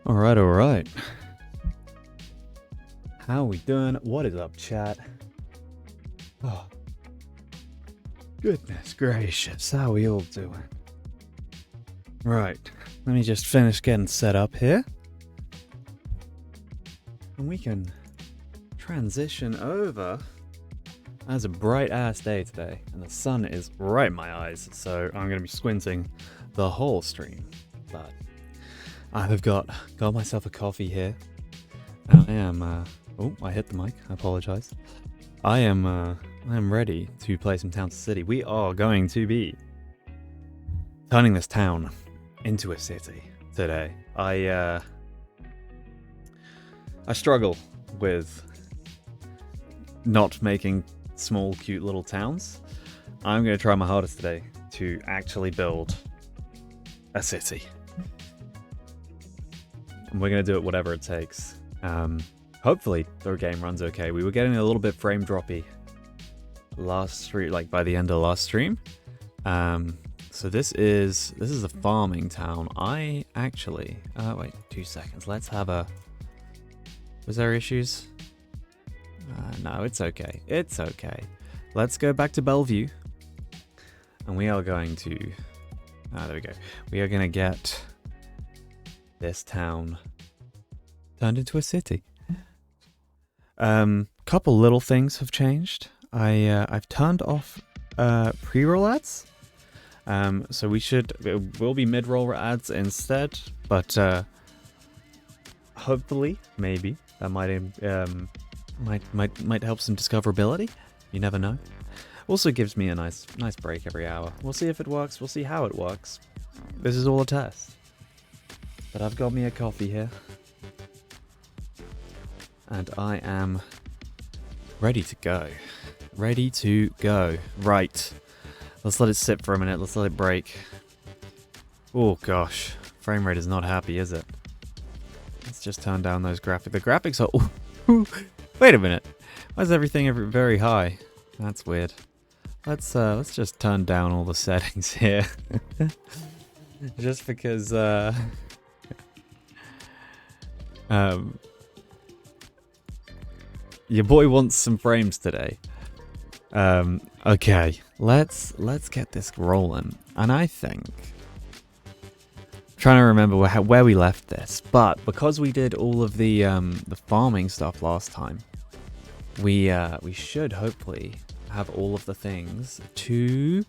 Alright. How we doing? What is up, chat? Oh, goodness gracious, how we all doing? Right, let me just finish getting set up here. And we can transition over. It's a bright ass day today, and the sun is right in my eyes, so I'm gonna be squinting the whole stream. But I've got myself a coffee here. I am oh, I hit the mic. I apologize. I am ready to play some Town to City. We are going to be turning this town into a city today. I struggle with not making small, cute little towns. I'm going to try my hardest today to actually build a city. And we're going to do it whatever it takes. Hopefully the game runs okay. We were getting a little bit frame droppy last stream, like by the end of last stream. So this is a farming town. I actually wait 2 seconds. Let's have a. Was there issues? No, it's okay. It's okay. Let's go back to Bellevue. And we are going to... there we go. We are going to get this town turned into a city. Couple little things have changed. I've turned off pre-roll ads. So it will be mid-roll ads instead. But hopefully, maybe, that might help some discoverability. You never know. Also gives me a nice break every hour. We'll see if it works. We'll see how it works. This is all a test. But I've got me a coffee here. And I am ready to go. Ready to go. Right. Let's let it sit for a minute. Let's let it break. Oh gosh. Frame rate is not happy, is it? Let's just turn down those graphics. The graphics are... Ooh, wait a minute. Why is everything very high? That's weird. Let's just turn down all the settings here. Just because your boy wants some frames today. Okay, let's get this rolling. And I think trying to remember where we left this, but because we did all of the farming stuff last time, we should hopefully have all of the things to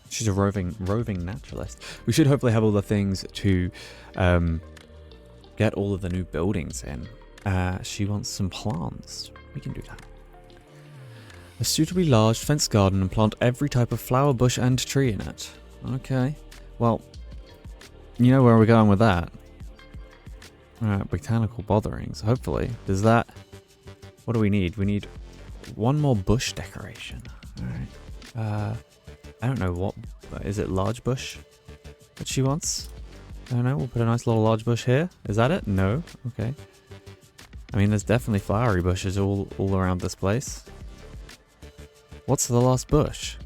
she's a roving naturalist. We should hopefully have all the things to get all of the new buildings in. She wants some plants. We can do that. A suitably large fenced garden and plant every type of flower, bush and tree in it. Okay. Well, you know where we're going with that. Botanical botherings. Hopefully. Does that... What do we need? We need one more bush decoration. Alright. I don't know what... Is it large bush that she wants? I don't know. We'll put a nice little large bush here. Is that it? No. Okay. I mean, there's definitely flowery bushes all around this place. What's the last bush?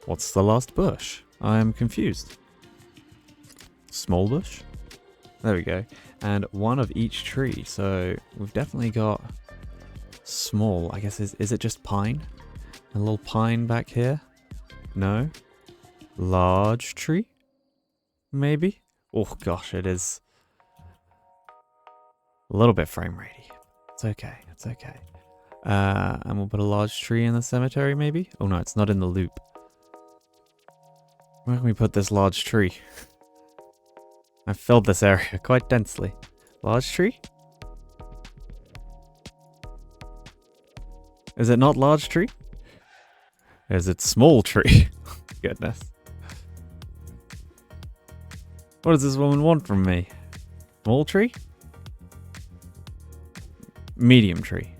What's the last bush? I am confused. Small bush? There we go. And one of each tree. So we've definitely got small. I guess, is it just pine? A little pine back here? No? Large tree? Maybe? Oh gosh, it is a little bit frame ratey. It's okay, it's okay. And we'll put a large tree in the cemetery, maybe? Oh no, it's not in the loop. Where can we put this large tree? I've filled this area quite densely. Large tree? Is it not large tree? Is it small tree? Goodness. What does this woman want from me? Small tree? Medium tree.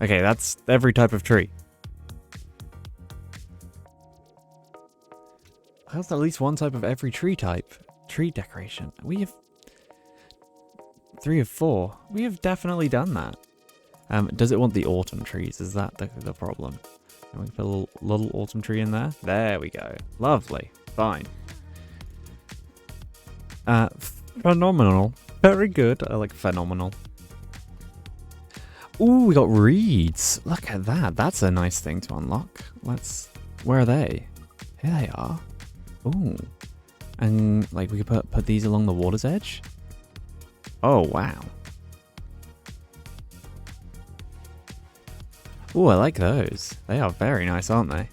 Okay, that's every type of tree. That's at least one type of every tree type. Tree decoration. We have 3 of 4. We have definitely done that. Does it want the autumn trees? Is that the problem? Can we put a little autumn tree in there? There we go. Lovely. Fine. Phenomenal. Very good. I like phenomenal. Ooh, we got reeds. Look at that. That's a nice thing to unlock. Where are they? Here they are. Ooh. And like we could put these along the water's edge. Oh, wow. Ooh, I like those. They are very nice, aren't they?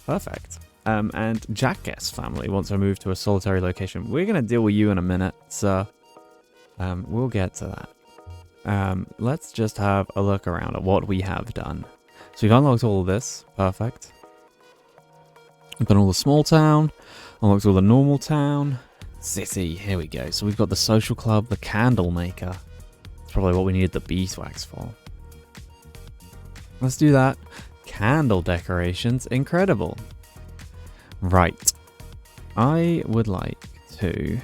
Perfect. And Jack's family wants to move to a solitary location. We're going to deal with you in a minute, so we'll get to that. Let's just have a look around at what we have done. So we've unlocked all of this. Perfect. We've done all the small town. Unlocked all the normal town. City. Here we go. So we've got the social club, the candle maker. That's probably what we needed the beeswax for. Let's do that. Candle decorations. Incredible. Right. I would like to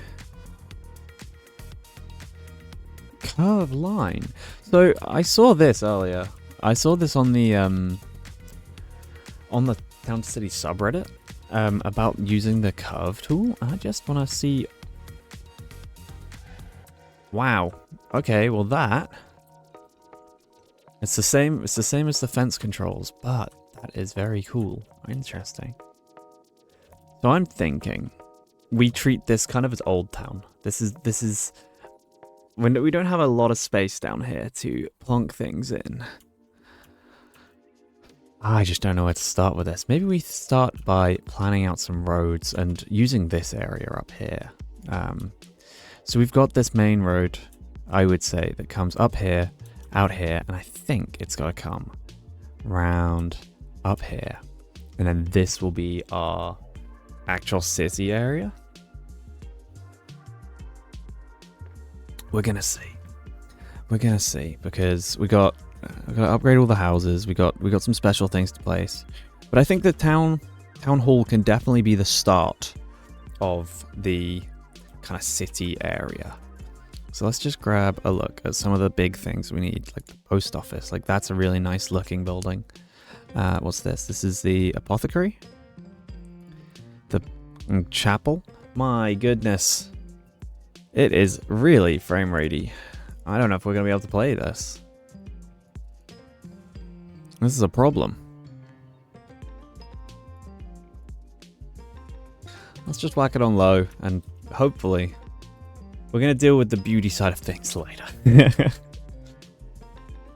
curve line. So I saw this earlier. I saw this on the Town City subreddit about using the curve tool. I just want to see. Wow. Okay. Well, it's the same. It's the same as the fence controls, but that is very cool. Interesting. So I'm thinking we treat this kind of as Old Town. This is when we don't have a lot of space down here to plonk things in. I just don't know where to start with this. Maybe we start by planning out some roads and using this area up here. So we've got this main road, I would say, that comes up here, out here, and I think it's got to come round up here. And then this will be our actual city area. We're gonna see because we got to upgrade all the houses. We got some special things to place, but I think the town hall can definitely be the start of the kind of city area. So let's just grab a look at some of the big things we need, like the post office. Like that's a really nice looking building. What's this? This is the apothecary. The chapel. My goodness. It is really frame ratey. I don't know if we're going to be able to play this. This is a problem. Let's just whack it on low and hopefully we're going to deal with the beauty side of things later.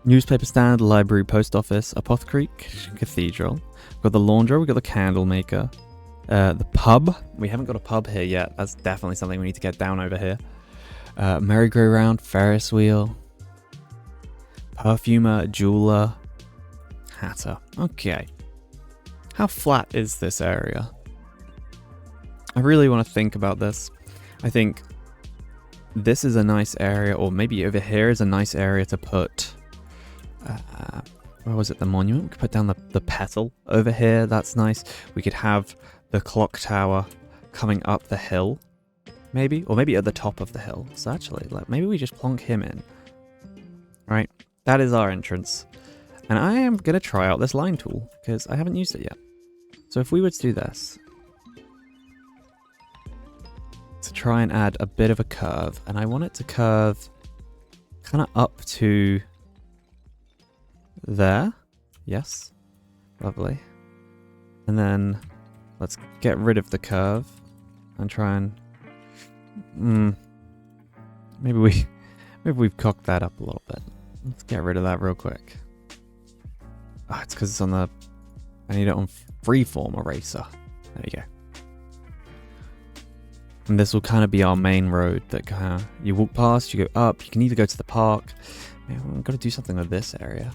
Newspaper stand, library, post office, apothecary, cathedral. We've got the laundry, we've got the candle maker. The pub. We haven't got a pub here yet. That's definitely something we need to get down over here. Merry-go-round, Ferris wheel. Perfumer, jeweler. Hatter. Okay. How flat is this area? I really want to think about this. I think this is a nice area, or maybe over here is a nice area to put... where was it? The monument? We could put down the petal over here. That's nice. We could have the clock tower coming up the hill, maybe, or maybe at the top of the hill. So actually, maybe we just plonk him in. Right, that is our entrance, and I am gonna try out this line tool because I haven't used it yet. So if we were to do this to try and add a bit of a curve, and I want it to curve kind of up to there. Yes, lovely. And then let's get rid of the curve and try and maybe we've cocked that up a little bit. Let's get rid of that real quick. Oh, it's because it's on the... I need it on freeform eraser. There you go. And this will kind of be our main road that kind of... You walk past, you go up, you can either go to the park. Maybe I'm going to do something with this area.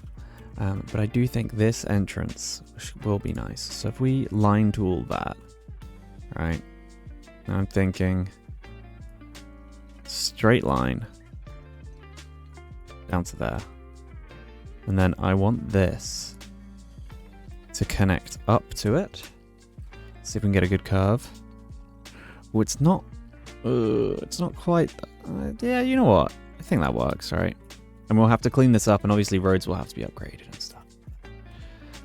But I do think this entrance will be nice. So if we line tool that, right? Now I'm thinking straight line down to there. And then I want this to connect up to it. See if we can get a good curve. Oh, it's not quite, yeah, you know what? I think that works, right? And we'll have to clean this up, and obviously roads will have to be upgraded and stuff.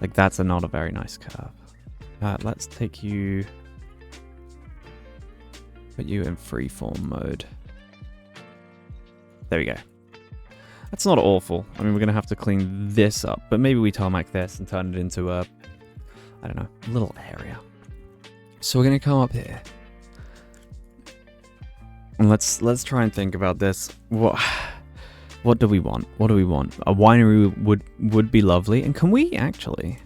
Like, that's not a very nice curve. Let's take you... Put you in freeform mode. There we go. That's not awful. I mean, we're going to have to clean this up, but maybe we tarmac this and turn it into a... I don't know, a little area. So we're going to come up here. And let's try and think about this. What do we want? What do we want? A winery would be lovely. And can we actually...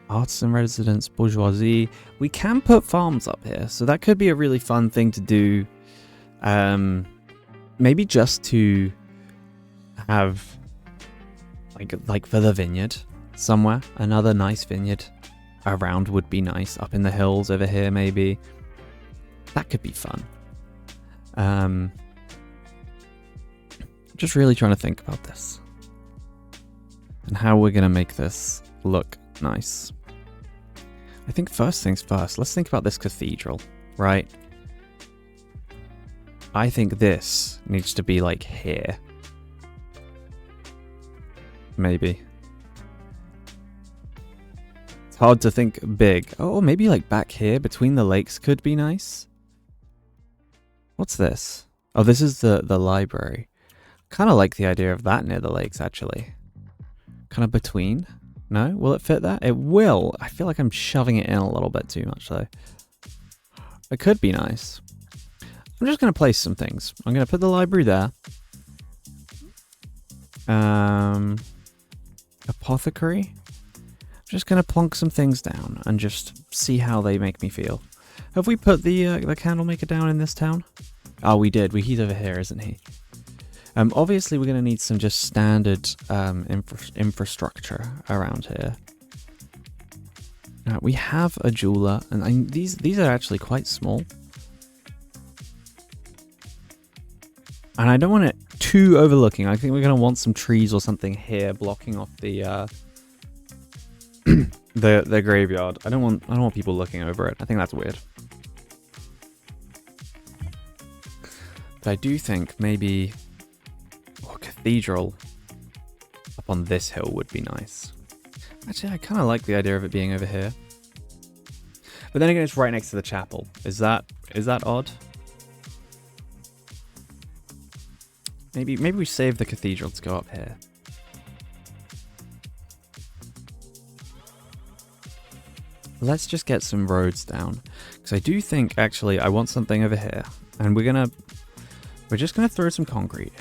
Artisan residence, bourgeoisie. We can put farms up here. So that could be a really fun thing to do. Maybe just to have... Like for the vineyard somewhere. Another nice vineyard around would be nice. Up in the hills over here maybe. That could be fun. Just really trying to think about this and how we're going to make this look nice. I think first things first, let's think about this cathedral, right? I think this needs to be like here. Maybe. It's hard to think big. Oh, maybe like back here between the lakes could be nice. What's this? Oh, this is the library. Kind of like the idea of that near the lakes, actually. Kind of between. No? Will it fit that? It will. I feel like I'm shoving it in a little bit too much, though. It could be nice. I'm just going to place some things. I'm going to put the library there. Apothecary. I'm just going to plonk some things down and just see how they make me feel. Have we put the candle maker down in this town? Oh, we did. He's over here, isn't he? Obviously, we're going to need some just standard infrastructure around here. We have a jeweler, and these are actually quite small. And I don't want it too overlooking. I think we're going to want some trees or something here blocking off the the graveyard. I don't want people looking over it. I think that's weird. But I do think maybe a cathedral up on this hill would be nice. Actually, I kind of like the idea of it being over here. But then again, it's right next to the chapel. Is that odd? Maybe we save the cathedral to go up here. Let's just get some roads down. Because I do think, actually, I want something over here. And we're just going to throw some concrete.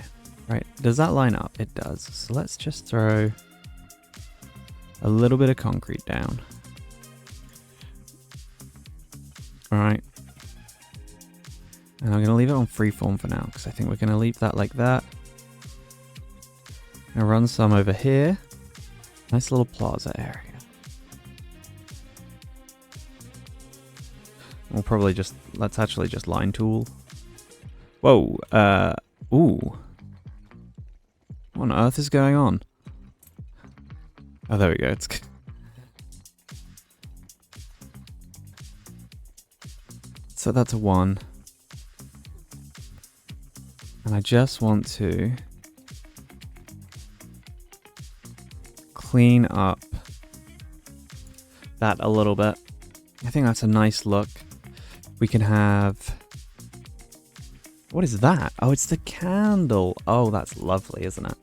Right, does that line up? It does. So let's just throw a little bit of concrete down. Alright. And I'm going to leave it on freeform for now, because I think we're going to leave that like that. I'm going to run some over here. Nice little plaza area. We'll probably just, let's actually just line tool. Whoa, ooh. What on earth is going on? Oh, there we go. It's so that's a 1. And I just want to clean up that a little bit. I think that's a nice look. We can have... What is that? Oh, it's the candle. Oh, that's lovely, isn't it?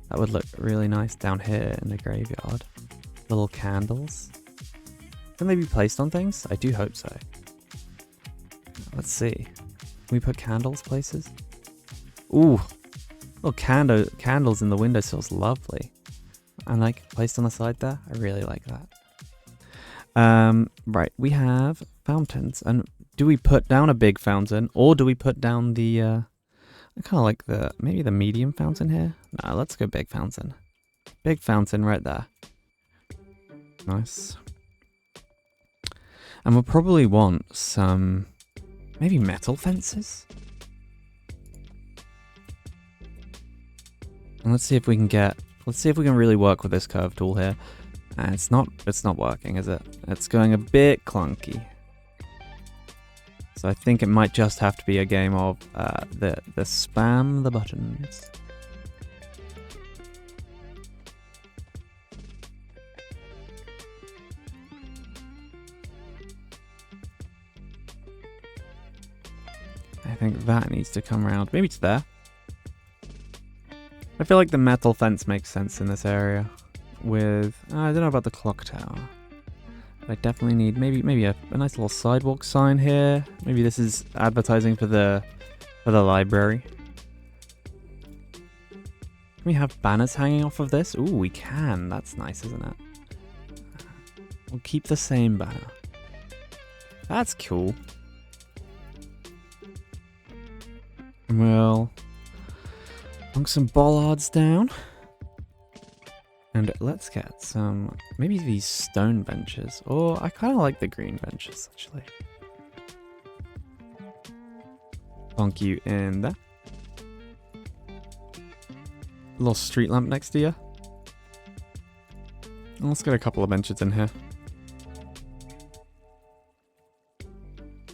That would look really nice down here in the graveyard. Little candles. Can they be placed on things? I do hope so. Let's see. Can we put candles places? Ooh. Little candles in the windowsills. Lovely. And like placed on the side there. I really like that. Right. We have fountains. And do we put down a big fountain? Or do we put down the... I kind of like maybe the medium fountain here. No, let's go big fountain. Big fountain right there. Nice. And we'll probably want some... maybe metal fences? And let's see if we can really work with this curve tool here. And it's not working, is it? It's going a bit clunky. So I think it might just have to be a game of the spam the buttons. I think that needs to come around. Maybe to there. I feel like the metal fence makes sense in this area. With... I don't know about the clock tower. But I definitely need maybe a nice little sidewalk sign here. Maybe this is advertising for the library. Can we have banners hanging off of this? Ooh, we can. That's nice, isn't it? We'll keep the same banner. That's cool. We'll plunk some bollards down. And let's get some, maybe these stone benches. Or I kind of like the green benches, actually. Plonk you in there. A little street lamp next to you. And let's get a couple of benches in here.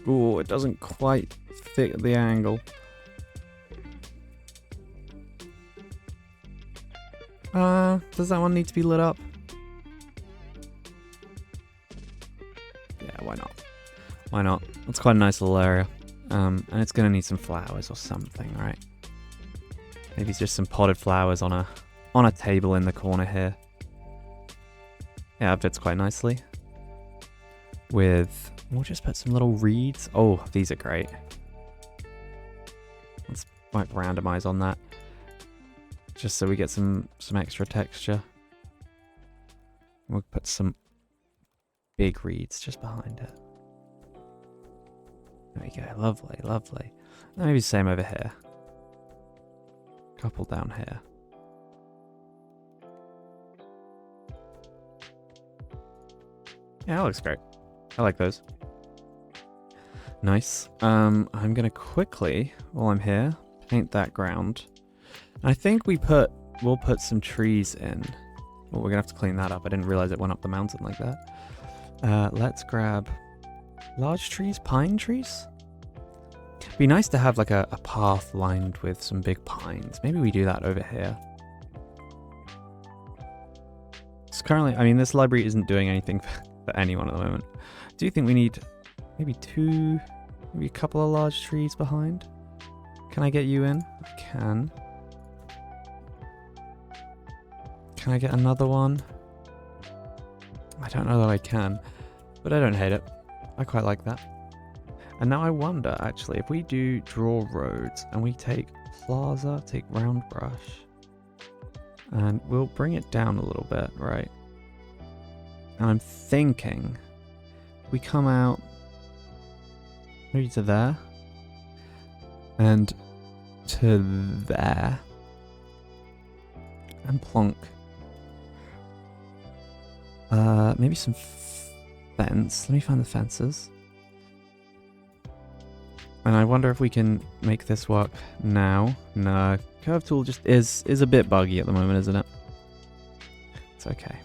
Ooh, it doesn't quite fit the angle. Does that one need to be lit up? Yeah, why not? Why not? It's quite a nice little area. And it's gonna need some flowers or something, right? Maybe just some potted flowers on a table in the corner here. Yeah, it fits quite nicely. With, we'll just put some little reeds. Oh, these are great. Let's might randomize on that. Just so we get some extra texture. We'll put some big reeds just behind it. There we go. Lovely, lovely. Maybe same over here. Couple down here. Yeah, that looks great. I like those. Nice. I'm gonna quickly, while I'm here, paint that ground. I think we'll put some trees in. Well, we're gonna have to clean that up. I didn't realize it went up the mountain like that. Let's grab large trees, pine trees. Be nice to have like a path lined with some big pines. Maybe we do that over here. It's currently, I mean, this library isn't doing anything for anyone at the moment. Do you think we need maybe maybe a couple of large trees behind? Can I get you in? I can. Can I get another one? I don't know that I can, but I don't hate it. I quite like that. And now I wonder, actually, if we do draw roads and we take plaza, take round brush, and we'll bring it down a little bit, right? And I'm thinking we come out maybe to there and to there and plonk maybe some fence. Let me find the fences. And I wonder if we can make this work now. No, curve tool just is a bit buggy at the moment, isn't it? It's okay.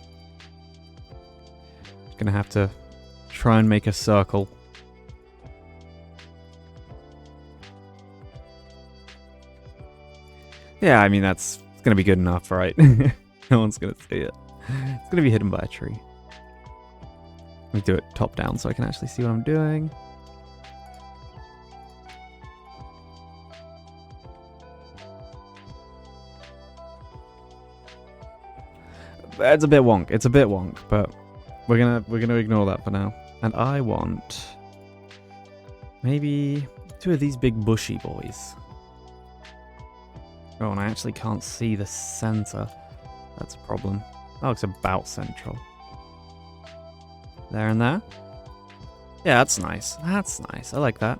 Gonna have to try and make a circle. Yeah, I mean, that's gonna be good enough, right? No one's gonna see it. It's gonna be hidden by a tree. Let me do it top down so I can actually see what I'm doing. It's a bit wonk. It's a bit wonk, but we're gonna ignore that for now. And I want maybe two of these big bushy boys. Oh, and I actually can't see the center. That's a problem. That looks about central. There and there. Yeah, that's nice. That's nice. I like that.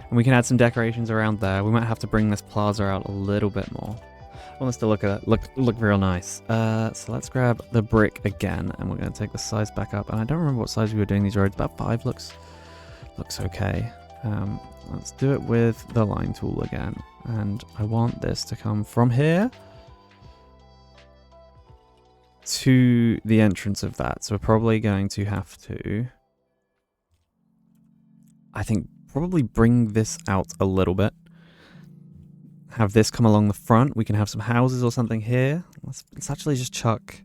And we can add some decorations around there. We might have to bring this plaza out a little bit more. I want us to look at it. Look real nice. So let's grab the brick again, and we're going to take the size back up. And I don't remember what size we were doing these roads. About 5 looks okay. Let's do it with the line tool again. And I want this to come from here to the entrance of that. So we're probably going to have to, I think, probably bring this out a little bit. Have this come along the front. We can have some houses or something here. Let's actually just chuck,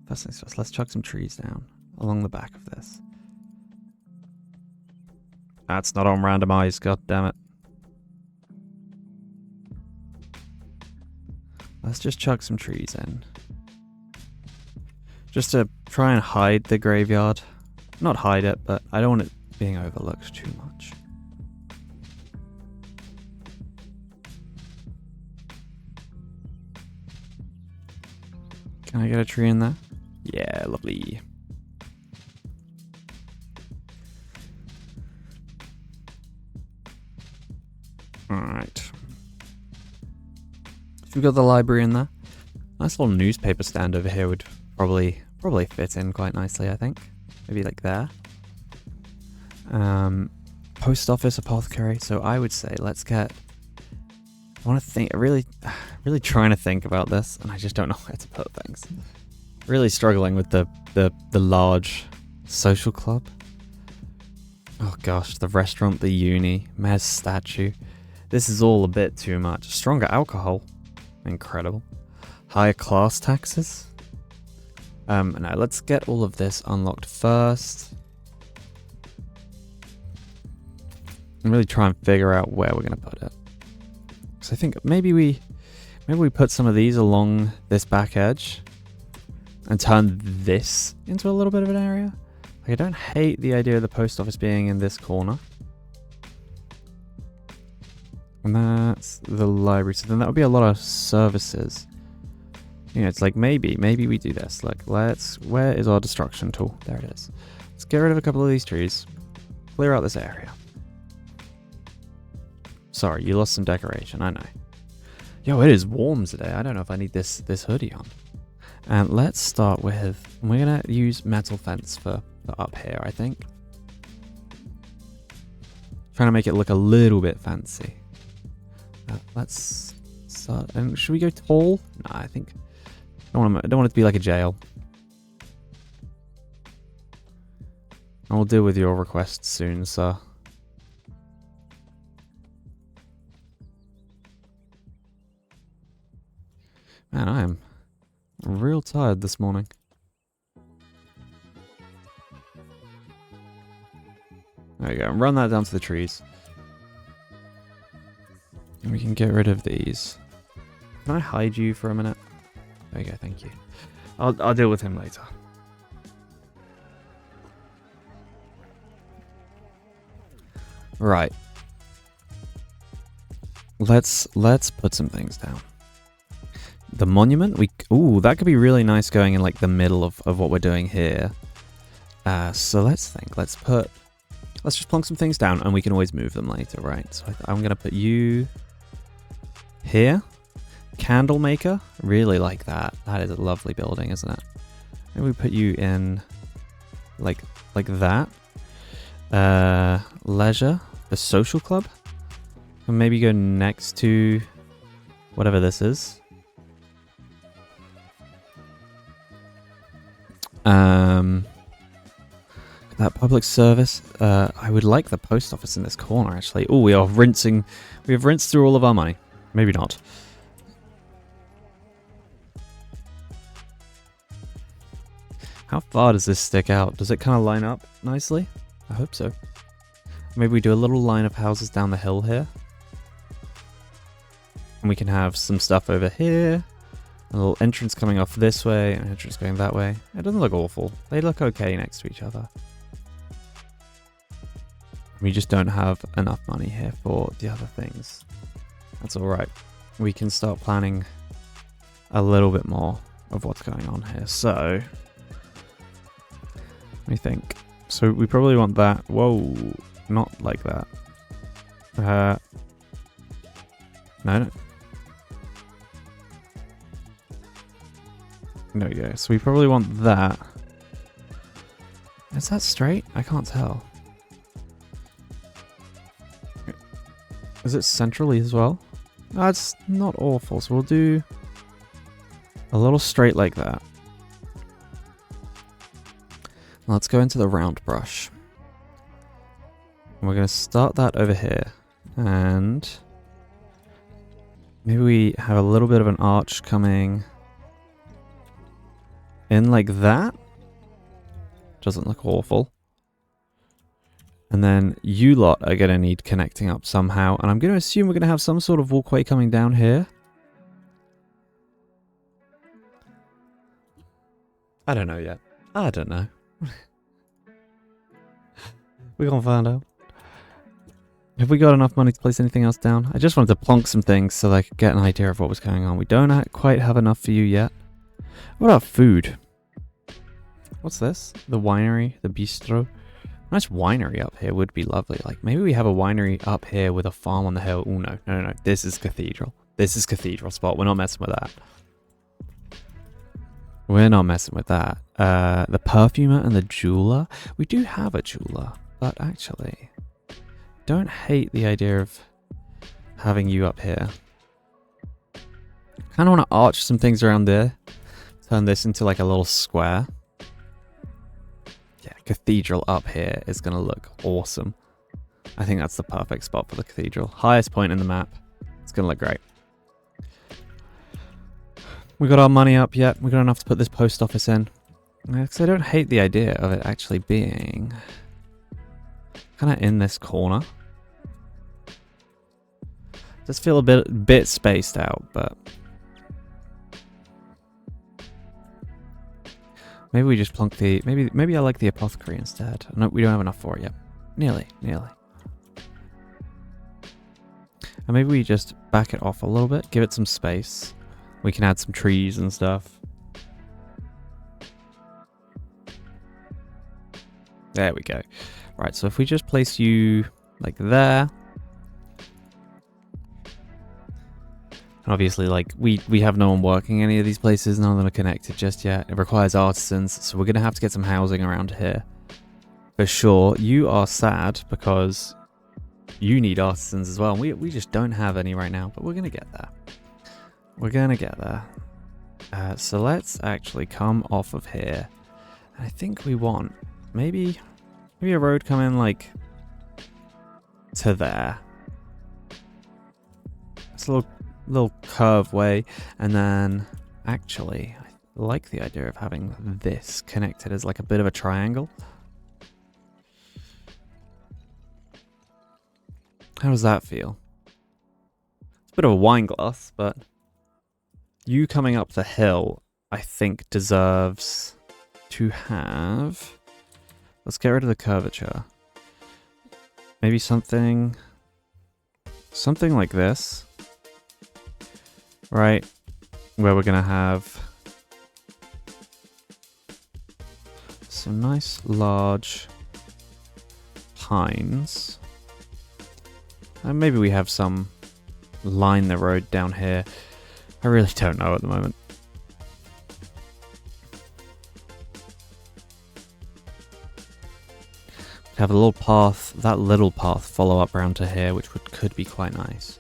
first things first, let's chuck some trees down along the back of this. That's not on randomized, god damn it. Let's just chuck some trees in. Just to try and hide the graveyard. Not hide it, but I don't want it being overlooked too much. Can I get a tree in there? Yeah, lovely. Alright. So we've got the library in there. Nice little newspaper stand over here would probably fit in quite nicely, I think. Maybe like there. Post office, apothecary. So I would say let's get... I want to think... Really trying to think about this, and I just don't know where to put things. Really struggling with the large social club. Oh gosh, the restaurant, the uni, mayor's statue. This is all a bit too much. Stronger alcohol. Incredible. Higher class taxes. Now let's get all of this unlocked first. And really try and figure out where we're going to put it. So I think maybe we put some of these along this back edge and turn this into a little bit of an area. Like, I don't hate the idea of the post office being in this corner. And that's the library. So then that would be a lot of services. You know, it's like maybe we do this. Like, where is our destruction tool? There it is. Let's get rid of a couple of these trees. Clear out this area. Sorry, you lost some decoration, I know. Yo, it is warm today. I don't know if I need this hoodie on. And let's start with... We're going to use metal fence for up here, I think. Trying to make it look a little bit fancy. Let's start... And should we go tall? Nah, I think... I don't want it to be like a jail. I'll deal with your requests soon, sir. Man, I am real tired this morning. There you go. Run that down to the trees. And we can get rid of these. Can I hide you for a minute? There you go, thank you. I'll deal with him later. Right. Let's put some things down. The monument, ooh, that could be really nice going in like the middle of what we're doing here. So let's think. Let's just plonk some things down, and we can always move them later, right? So I'm gonna put you here. Candle maker, really like that. That is a lovely building, isn't it? Maybe we put you in like that. Leisure, the social club, and maybe go next to whatever this is. That public service. I would like the post office in this corner, actually. Oh, we have rinsed through all of our money. Maybe not. How far does this stick out? Does it kind of line up nicely? I hope so. Maybe we do a little line of houses down the hill here. And we can have some stuff over here. A little entrance coming off this way, and an entrance going that way. It doesn't look awful. They look okay next to each other. We just don't have enough money here for the other things. That's alright. We can start planning a little bit more of what's going on here. So, let me think. So we probably want that. Whoa, not like that. No. There we go. So we probably want that. Is that straight? I can't tell. Is it centrally as well? That's not awful. So we'll do a little straight like that. Let's go into the round brush. We're going to start that over here. And maybe we have a little bit of an arch coming in like that. Doesn't look awful. And then you lot are going to need connecting up somehow. And I'm going to assume we're going to have some sort of walkway coming down here. I don't know yet. I don't know. We're gonna find out. Have we got enough money to place anything else down? I just wanted to plonk some things so that I could get an idea of what was going on. We don't quite have enough for you yet. What about food? What's this? The winery, the bistro. Nice winery up here would be lovely. Like, maybe we have a winery up here with a farm on the hill. Oh, no. No. This is cathedral. This is cathedral spot. We're not messing with that. We're not messing with that. The perfumer and the jeweler. We do have a jeweler, but actually, don't hate the idea of having you up here. Kind of want to arch some things around there. Turn this into like a little square. Yeah, cathedral up here is going to look awesome. I think that's the perfect spot for the cathedral. Highest point in the map. It's going to look great. We got our money up yet. We got enough to put this post office in. Because I don't hate the idea of it actually being kind of in this corner. Does feel a bit spaced out, but maybe we just plunk the maybe I like the apothecary instead. No, we don't have enough for it yet. Nearly. And maybe we just back it off a little bit, give it some space. We can add some trees and stuff. There we go. Right, so if we just place you like there. And obviously, like, we have no one working any of these places. None of them are connected just yet. It requires artisans, so we're going to have to get some housing around here. For sure. You are sad because you need artisans as well. We just don't have any right now, but we're going to get there. We're going to get there. So let's actually come off of here. I think we want maybe a road come in like to there. It's a little curve way, and then actually I like the idea of having this connected as like a bit of a triangle. How does that feel? It's a bit of a wine glass, but you coming up the hill I think deserves to have. Let's get rid of the curvature. Maybe something like this. Right, where we're going to have some nice large pines. And maybe we have some line the road down here. I really don't know at the moment. Have a little path, that little path follow up around to here, which could be quite nice.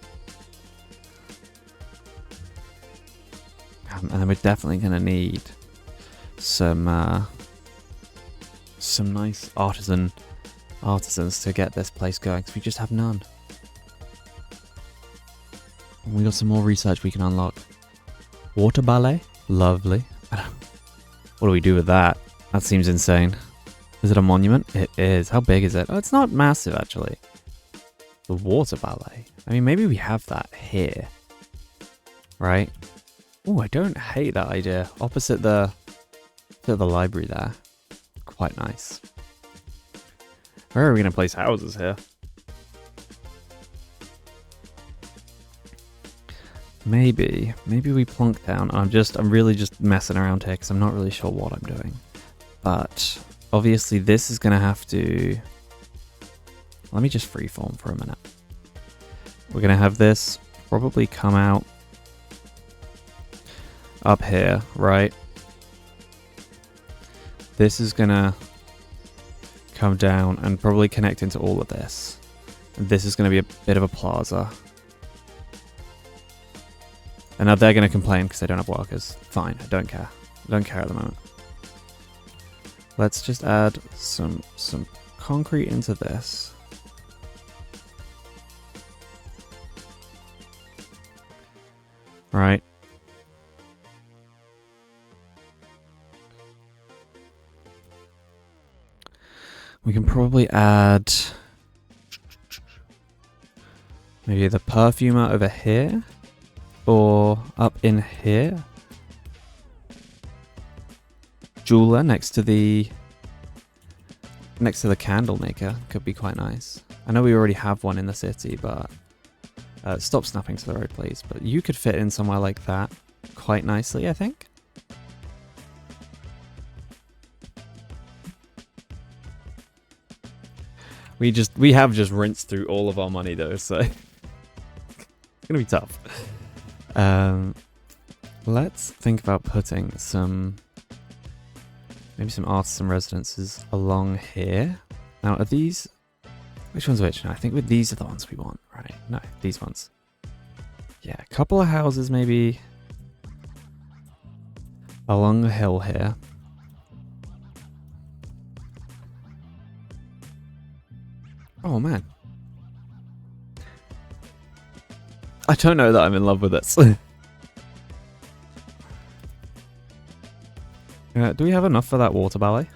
And then we're definitely going to need some nice artisans to get this place going, because we just have none. And we got some more research we can unlock. Water ballet? Lovely. What do we do with that? That seems insane. Is it a monument? It is. How big is it? Oh, it's not massive, actually. The water ballet. I mean, maybe we have that here. Right? Oh, I don't hate that idea. Opposite the library there. Quite nice. Where are we going to place houses here? Maybe we plunk down. I'm really just messing around here because I'm not really sure what I'm doing. But obviously this is going to have to... Let me just freeform for a minute. We're going to have this probably come out up here, right? This is going to come down and probably connect into all of this. And this is going to be a bit of a plaza. And now they're going to complain because they don't have workers. Fine, I don't care. I don't care at the moment. Let's just add some concrete into this. Right. We can probably add maybe the perfumer over here. Or up in here. jeweler next to the candle maker could be quite nice. I know we already have one in the city, but stop snapping to the road, please. But you could fit in somewhere like that quite nicely, I think. We have just rinsed through all of our money though, so it's gonna be tough. Let's think about putting maybe some artisan residences along here. Now, are these? Which one's which? No, I think these are the ones we want, right? No, these ones. Yeah, a couple of houses maybe along the hill here. Oh man. I don't know that I'm in love with this. Do we have enough for that water ballet?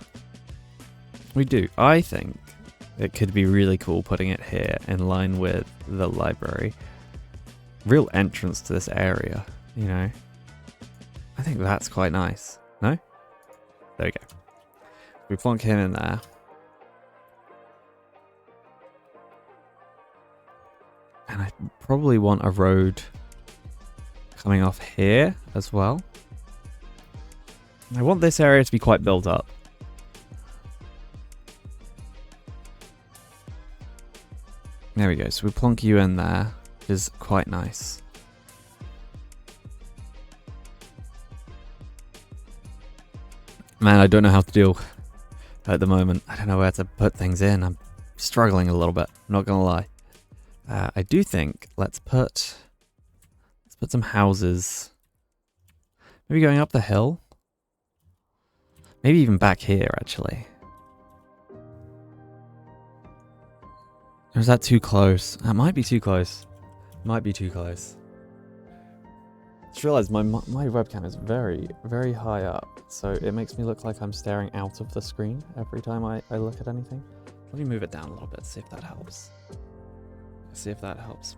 We do. I think it could be really cool putting it here in line with the library. Real entrance to this area, you know. I think that's quite nice. No? There we go. We plonk him in there. And I probably want a road coming off here as well. I want this area to be quite built up. There we go. So we plonk you in there, which is quite nice. Man, I don't know how to deal at the moment. I don't know where to put things in. I'm struggling a little bit. I'm not gonna lie. I do think let's put some houses. Maybe going up the hill. Maybe even back here, actually. Or is that too close? That might be too close. Might be too close. Just realized my webcam is very, very high up, so it makes me look like I'm staring out of the screen every time I look at anything. Let me move it down a little bit, see if that helps. See if that helps.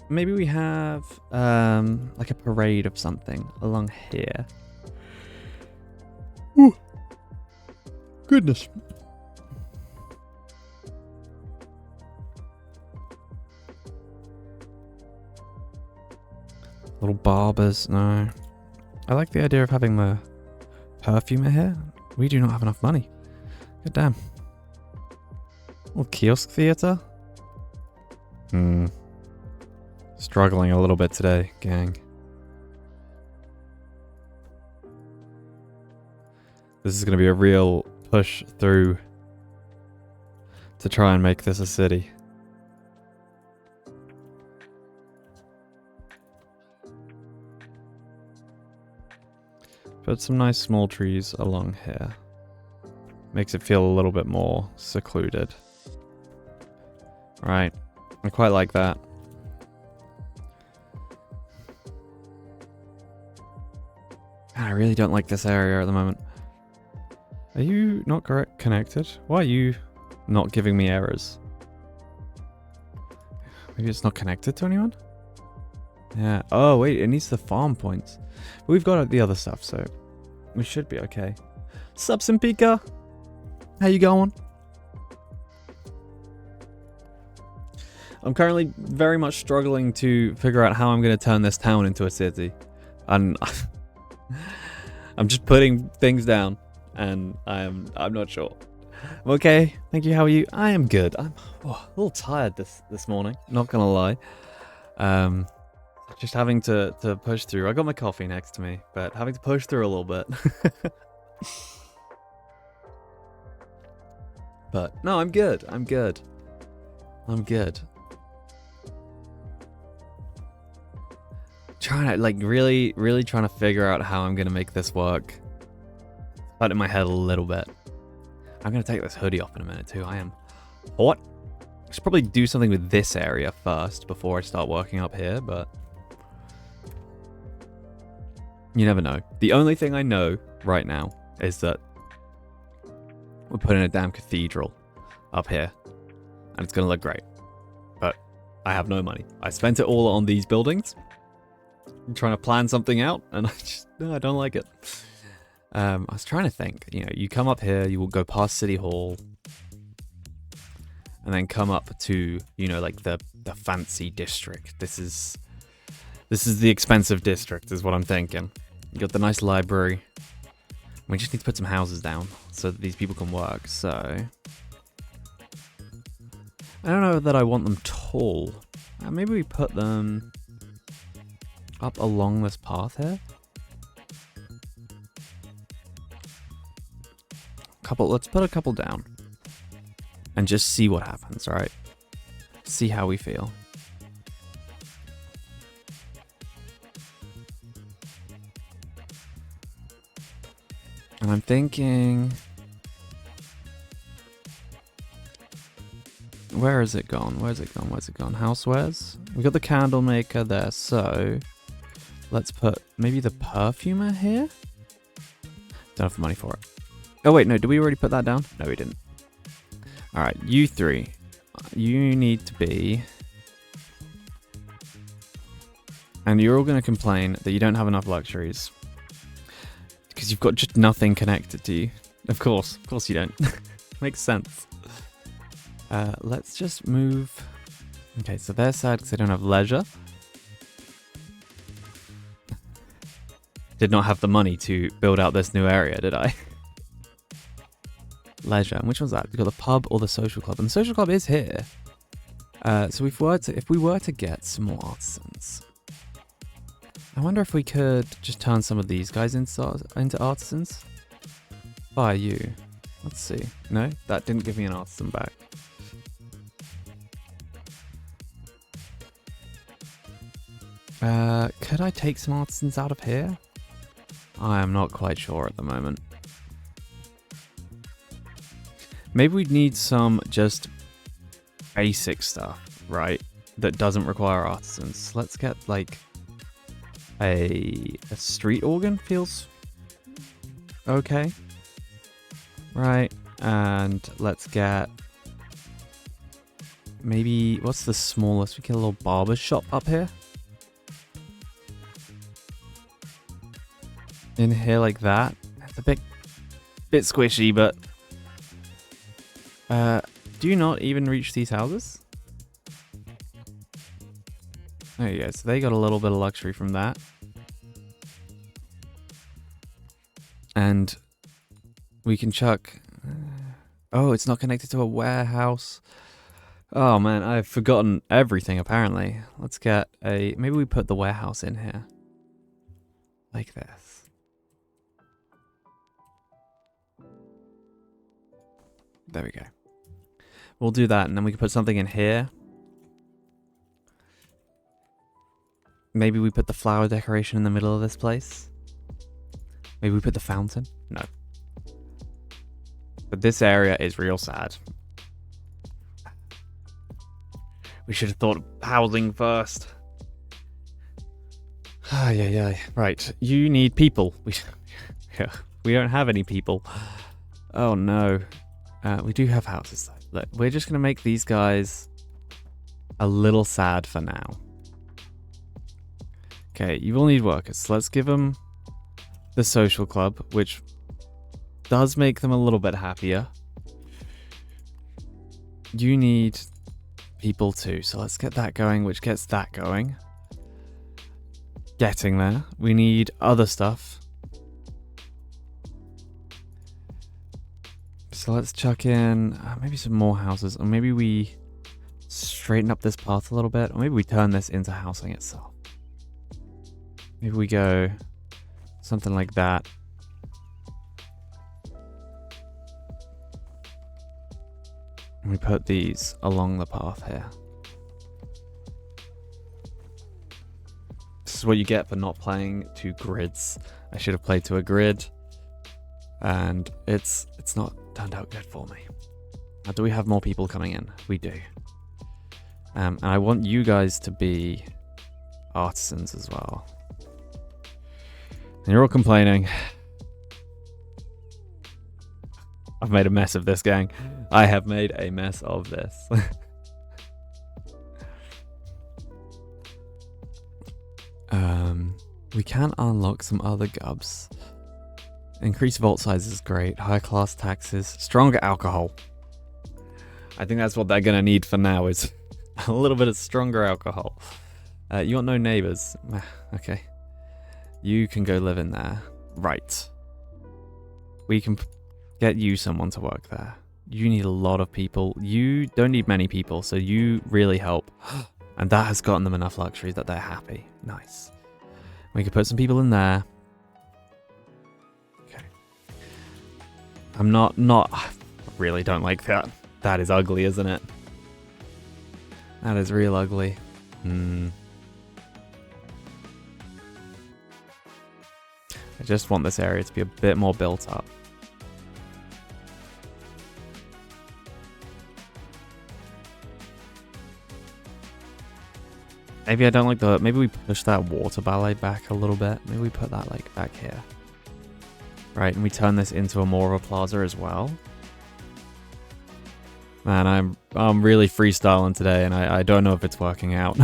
Maybe we have like a parade of something along here. Ooh. Goodness. Little barbers, no. I like the idea of having the perfumer here. We do not have enough money. God damn. Little kiosk theater? Struggling a little bit today, gang. This is going to be a real push through to try and make this a city. Put some nice small trees along here. Makes it feel a little bit more secluded. Right. I quite like that. I really don't like this area at the moment. Are you not connected? Why are you not giving me errors? Maybe it's not connected to anyone? Yeah. Oh, wait. It needs the farm points. But we've got the other stuff, so we should be okay. Sup, Simpika? How you going? I'm currently very much struggling to figure out how I'm going to turn this town into a city. And I'm just putting things down, and I'm not sure. I'm okay. Thank you. How are you? I am good. I'm a little tired this morning. Not gonna lie. Just having to push through. I got my coffee next to me, but having to push through a little bit. But no, I'm good. I'm good. Trying to really trying to figure out how I'm gonna make this work. Out in my head a little bit. I'm gonna take this hoodie off in a minute too. I am hot. I should probably do something with this area first before I start working up here, but you never know. The only thing I know right now is that we're putting a damn cathedral up here, and it's gonna look great. But I have no money. I spent it all on these buildings. I'm trying to plan something out, and I don't like it. I was trying to think. You know, you come up here, you will go past City Hall, and then come up to, you know, like the fancy district. This is the expensive district, is what I'm thinking. You got the nice library. We just need to put some houses down so that these people can work. So I don't know that I want them tall. Maybe we put them up along this path here. Let's put a couple down and just see what happens, right? See how we feel. And I'm thinking, where is it gone? Where's it gone? Where's it gone? Housewares? We got the candle maker there, so let's put maybe the perfumer here. Don't have the money for it. Oh wait, no, did we already put that down? No, we didn't. Alright, you three. You need to be... And you're all going to complain that you don't have enough luxuries. Because you've got just nothing connected to you. Of course you don't. Makes sense. Let's just move... Okay, so they're sad because they don't have leisure. Did not have the money to build out this new area, did I? Leisure. And which one's that? We've got the pub or the social club. And the social club is here. So if we were to get some more artisans, I wonder if we could just turn some of these guys into artisans. By you. Let's see. No, that didn't give me an artisan back. Could I take some artisans out of here? I am not quite sure at the moment. Maybe we'd need some just basic stuff, right? That doesn't require artisans. Let's get like a street organ feels okay. Right, and let's get maybe, what's the smallest? We get a little barber shop up here. In here like that. It's a bit squishy, but do you not even reach these houses? There you go. So they got a little bit of luxury from that. And we can chuck... Oh, it's not connected to a warehouse. Oh man, I've forgotten everything apparently. Let's get a... Maybe we put the warehouse in here. Like this. There we go. We'll do that, and then we can put something in here. Maybe we put the flower decoration in the middle of this place. Maybe we put the fountain. No. But this area is real sad. We should have thought of housing first. Yeah. Right, you need people. We don't have any people. Oh no. We do have houses though. Look, we're just going to make these guys a little sad for now. Okay, you will need workers. So let's give them the social club, which does make them a little bit happier. You need people too. So let's get that going, which gets that going. Getting there. We need other stuff. So let's chuck in maybe some more houses, or maybe we straighten up this path a little bit, or maybe we turn this into housing itself. Maybe we go something like that. And we put these along the path here. This is what you get for not playing to grids. I should have played to a grid, and it's not turned out good for me. Now, do we have more people coming in? We do. And I want you guys to be artisans as well. And you're all complaining. I've made a mess of this, gang. I have made a mess of this. We can unlock some other gubs. Increased vault size is great. Higher class taxes. Stronger alcohol. I think that's what they're going to need for now is a little bit of stronger alcohol. You got no neighbors. Okay. You can go live in there. Right. We can get you someone to work there. You need a lot of people. You don't need many people, so you really help. And that has gotten them enough luxury that they're happy. Nice. We could put some people in there. Okay. I really don't like that. That is ugly, isn't it? That is real ugly. I just want this area to be a bit more built up. Maybe I don't like the... Maybe we push that water ballet back a little bit. Maybe we put that, like, back here. Right, and we turn this into a more of a plaza as well. Man, I'm really freestyling today, and I don't know if it's working out.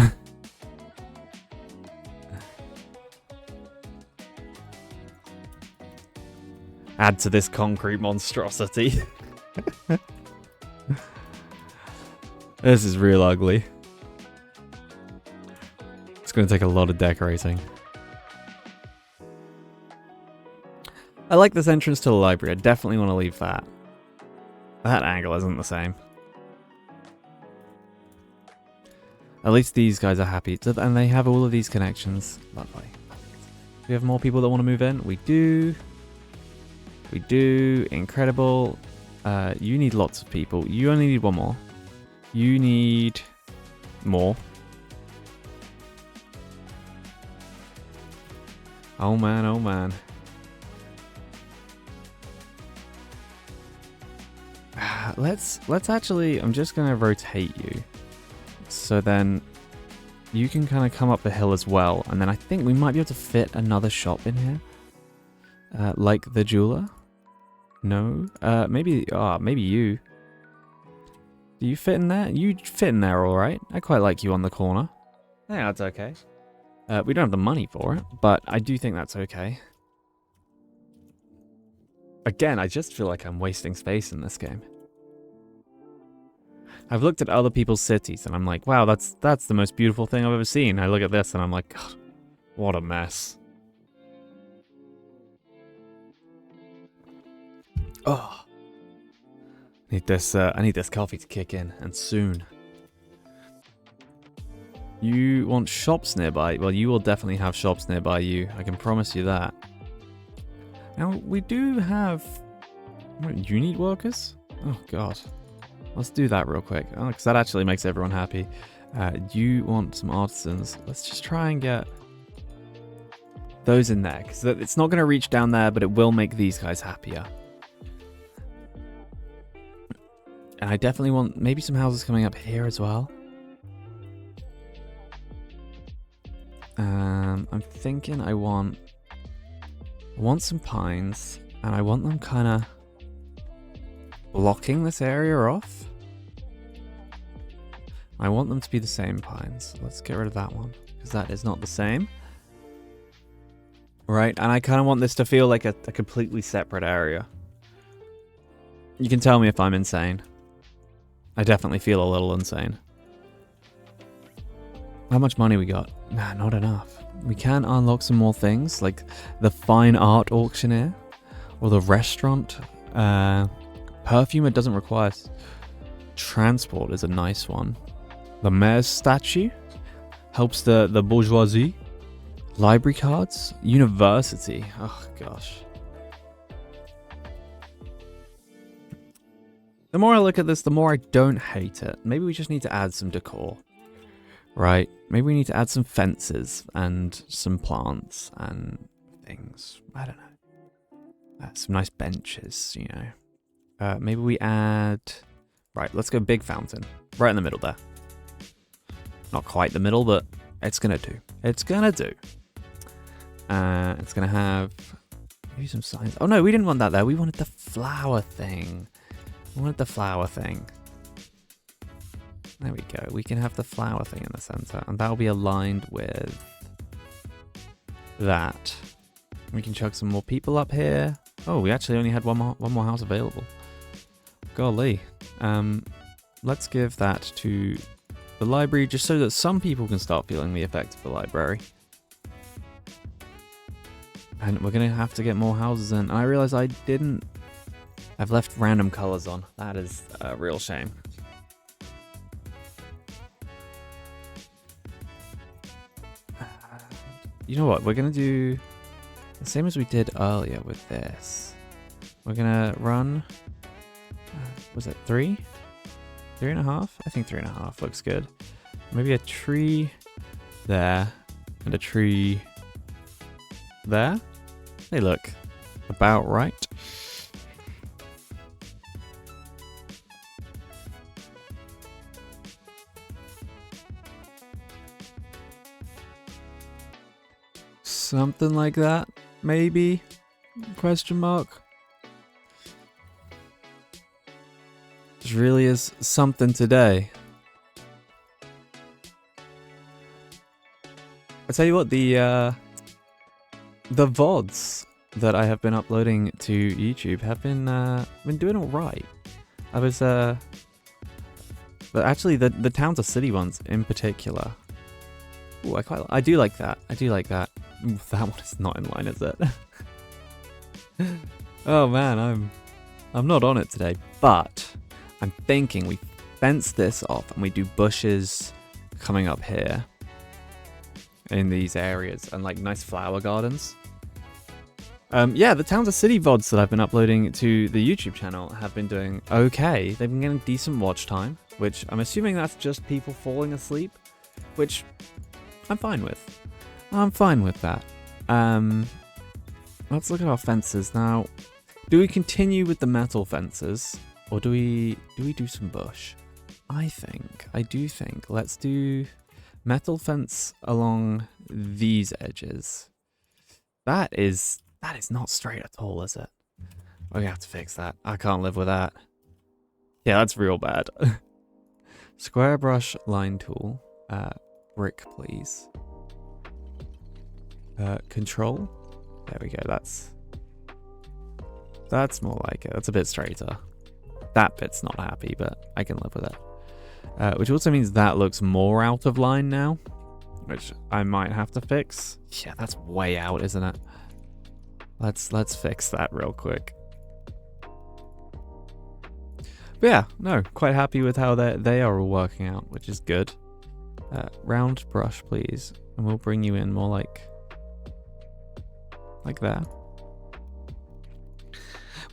Add to this concrete monstrosity. This is real ugly. It's going to take a lot of decorating. I like this entrance to the library. I definitely want to leave that. That angle isn't the same. At least these guys are happy. And they have all of these connections. Lovely. Do we have more people that want to move in? We do. We do. Incredible. You need lots of people. You only need one more. You need more. Oh man, oh man. Let's actually, I'm just gonna rotate you. So then you can kind of come up the hill as well. And then I think we might be able to fit another shop in here. Like the jeweler? No? Maybe you. Do you fit in there? You fit in there alright. I quite like you on the corner. Yeah, that's okay. We don't have the money for it, but I do think that's okay. Again, I just feel like I'm wasting space in this game. I've looked at other people's cities and I'm like, wow, that's the most beautiful thing I've ever seen. I look at this and I'm like, God, what a mess. Oh. I need this coffee to kick in, and soon. You want shops nearby? Well, you will definitely have shops nearby you. I can promise you that. Now, we do have... You need workers? Oh, God. Let's do that real quick. Oh, because that actually makes everyone happy. You want some artisans. Let's just try and get those in there. Because it's not going to reach down there, but it will make these guys happier. And I definitely want maybe some houses coming up here as well. I'm thinking I want some pines, and I want them kind of blocking this area off. I want them to be the same pines. Let's get rid of that one, because that is not the same. Right, and I kind of want this to feel like a completely separate area. You can tell me if I'm insane. I definitely feel a little insane. How much money we got? Nah, not enough. We can unlock some more things, like the fine art auctioneer, or the restaurant. Perfume, it doesn't require. Transport is a nice one. The mayor's statue helps the bourgeoisie. Library cards. University. Oh, gosh. The more I look at this, the more I don't hate it. Maybe we just need to add some decor. Right? Maybe we need to add some fences and some plants and things. I don't know. Some nice benches, you know. Maybe we add... Right, let's go big fountain. Right in the middle there. Not quite the middle, but it's gonna do. It's gonna do. It's gonna have... Maybe some signs. Oh no, we didn't want that there. We wanted the flower thing. We wanted the flower thing. There we go. We can have the flower thing in the center, and that'll be aligned with that. We can chuck some more people up here. Oh, we actually only had one more house available. Golly. Let's give that to the library just so that some people can start feeling the effect of the library. And we're going to have to get more houses in. I realize I've left random colors on. That is a real shame. You know what? We're going to do the same as we did earlier with this. We're going to run... was it 3? 3.5? I think 3.5 looks good. Maybe a tree there and a tree there. They look about right. Something like that, maybe? Question mark. This really is something today. I tell you what, the VODs that I have been uploading to YouTube have been doing all right. I was but actually the towns or city ones in particular. Ooh, I do like that. I do like that. Ooh, that one is not in line, is it? Oh man, I'm not on it today, but I'm thinking we fence this off and we do bushes coming up here in these areas and like nice flower gardens. Yeah, the Towns of City VODs that I've been uploading to the YouTube channel have been doing okay. They've been getting decent watch time, which I'm assuming that's just people falling asleep, which I'm fine with. I'm fine with that. Let's look at our fences now. Do we continue with the metal fences, or do we do some bush? I do think let's do metal fence along these edges. That is not straight at all, is it? We're gonna have to fix that. I can't live with that. Yeah, that's real bad. Square brush line tool. Brick, please. Control. There we go. That's more like it. That's a bit straighter. That bit's not happy, but I can live with it. Which also means that looks more out of line now, which I might have to fix. Yeah, that's way out, isn't it? Let's fix that real quick. But yeah, no, quite happy with how they are all working out, which is good. Round brush, please, and we'll bring you in more like that,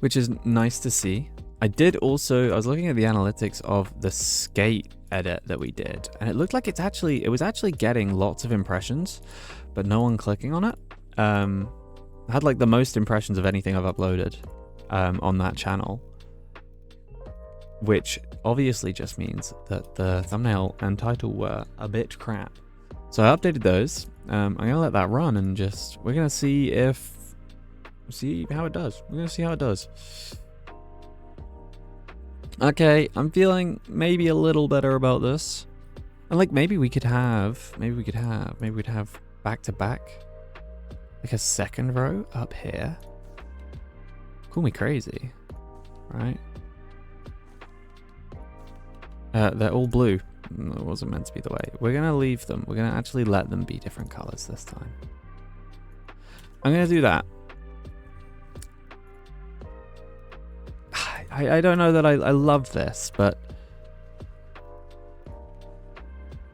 which is nice to see. I was looking at the analytics of the skate edit that we did, and it looked like it was actually getting lots of impressions, but no one clicking on it. Had like the most impressions of anything I've uploaded on that channel, which obviously just means that the thumbnail and title were a bit crap. So I updated those. I'm gonna let that run and we're gonna see how it does. We're gonna see how it does. Okay, I'm feeling maybe a little better about this. And like maybe we'd have back to back, like a second row up here. Call me crazy, right? They're all blue. It wasn't meant to be the way. We're gonna leave them. We're gonna actually let them be different colors this time. I'm gonna do that. I don't know that I love this, but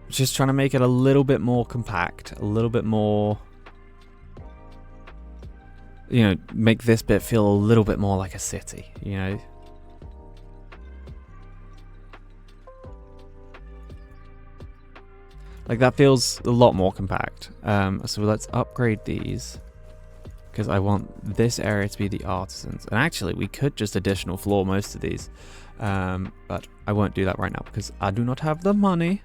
just trying to make it a little bit more compact, a little bit more, make this bit feel a little bit more like a city, Like that feels a lot more compact. So let's upgrade these, because I want this area to be the Artisans. And actually, we could just additional floor most of these. But I won't do that right now because I do not have the money.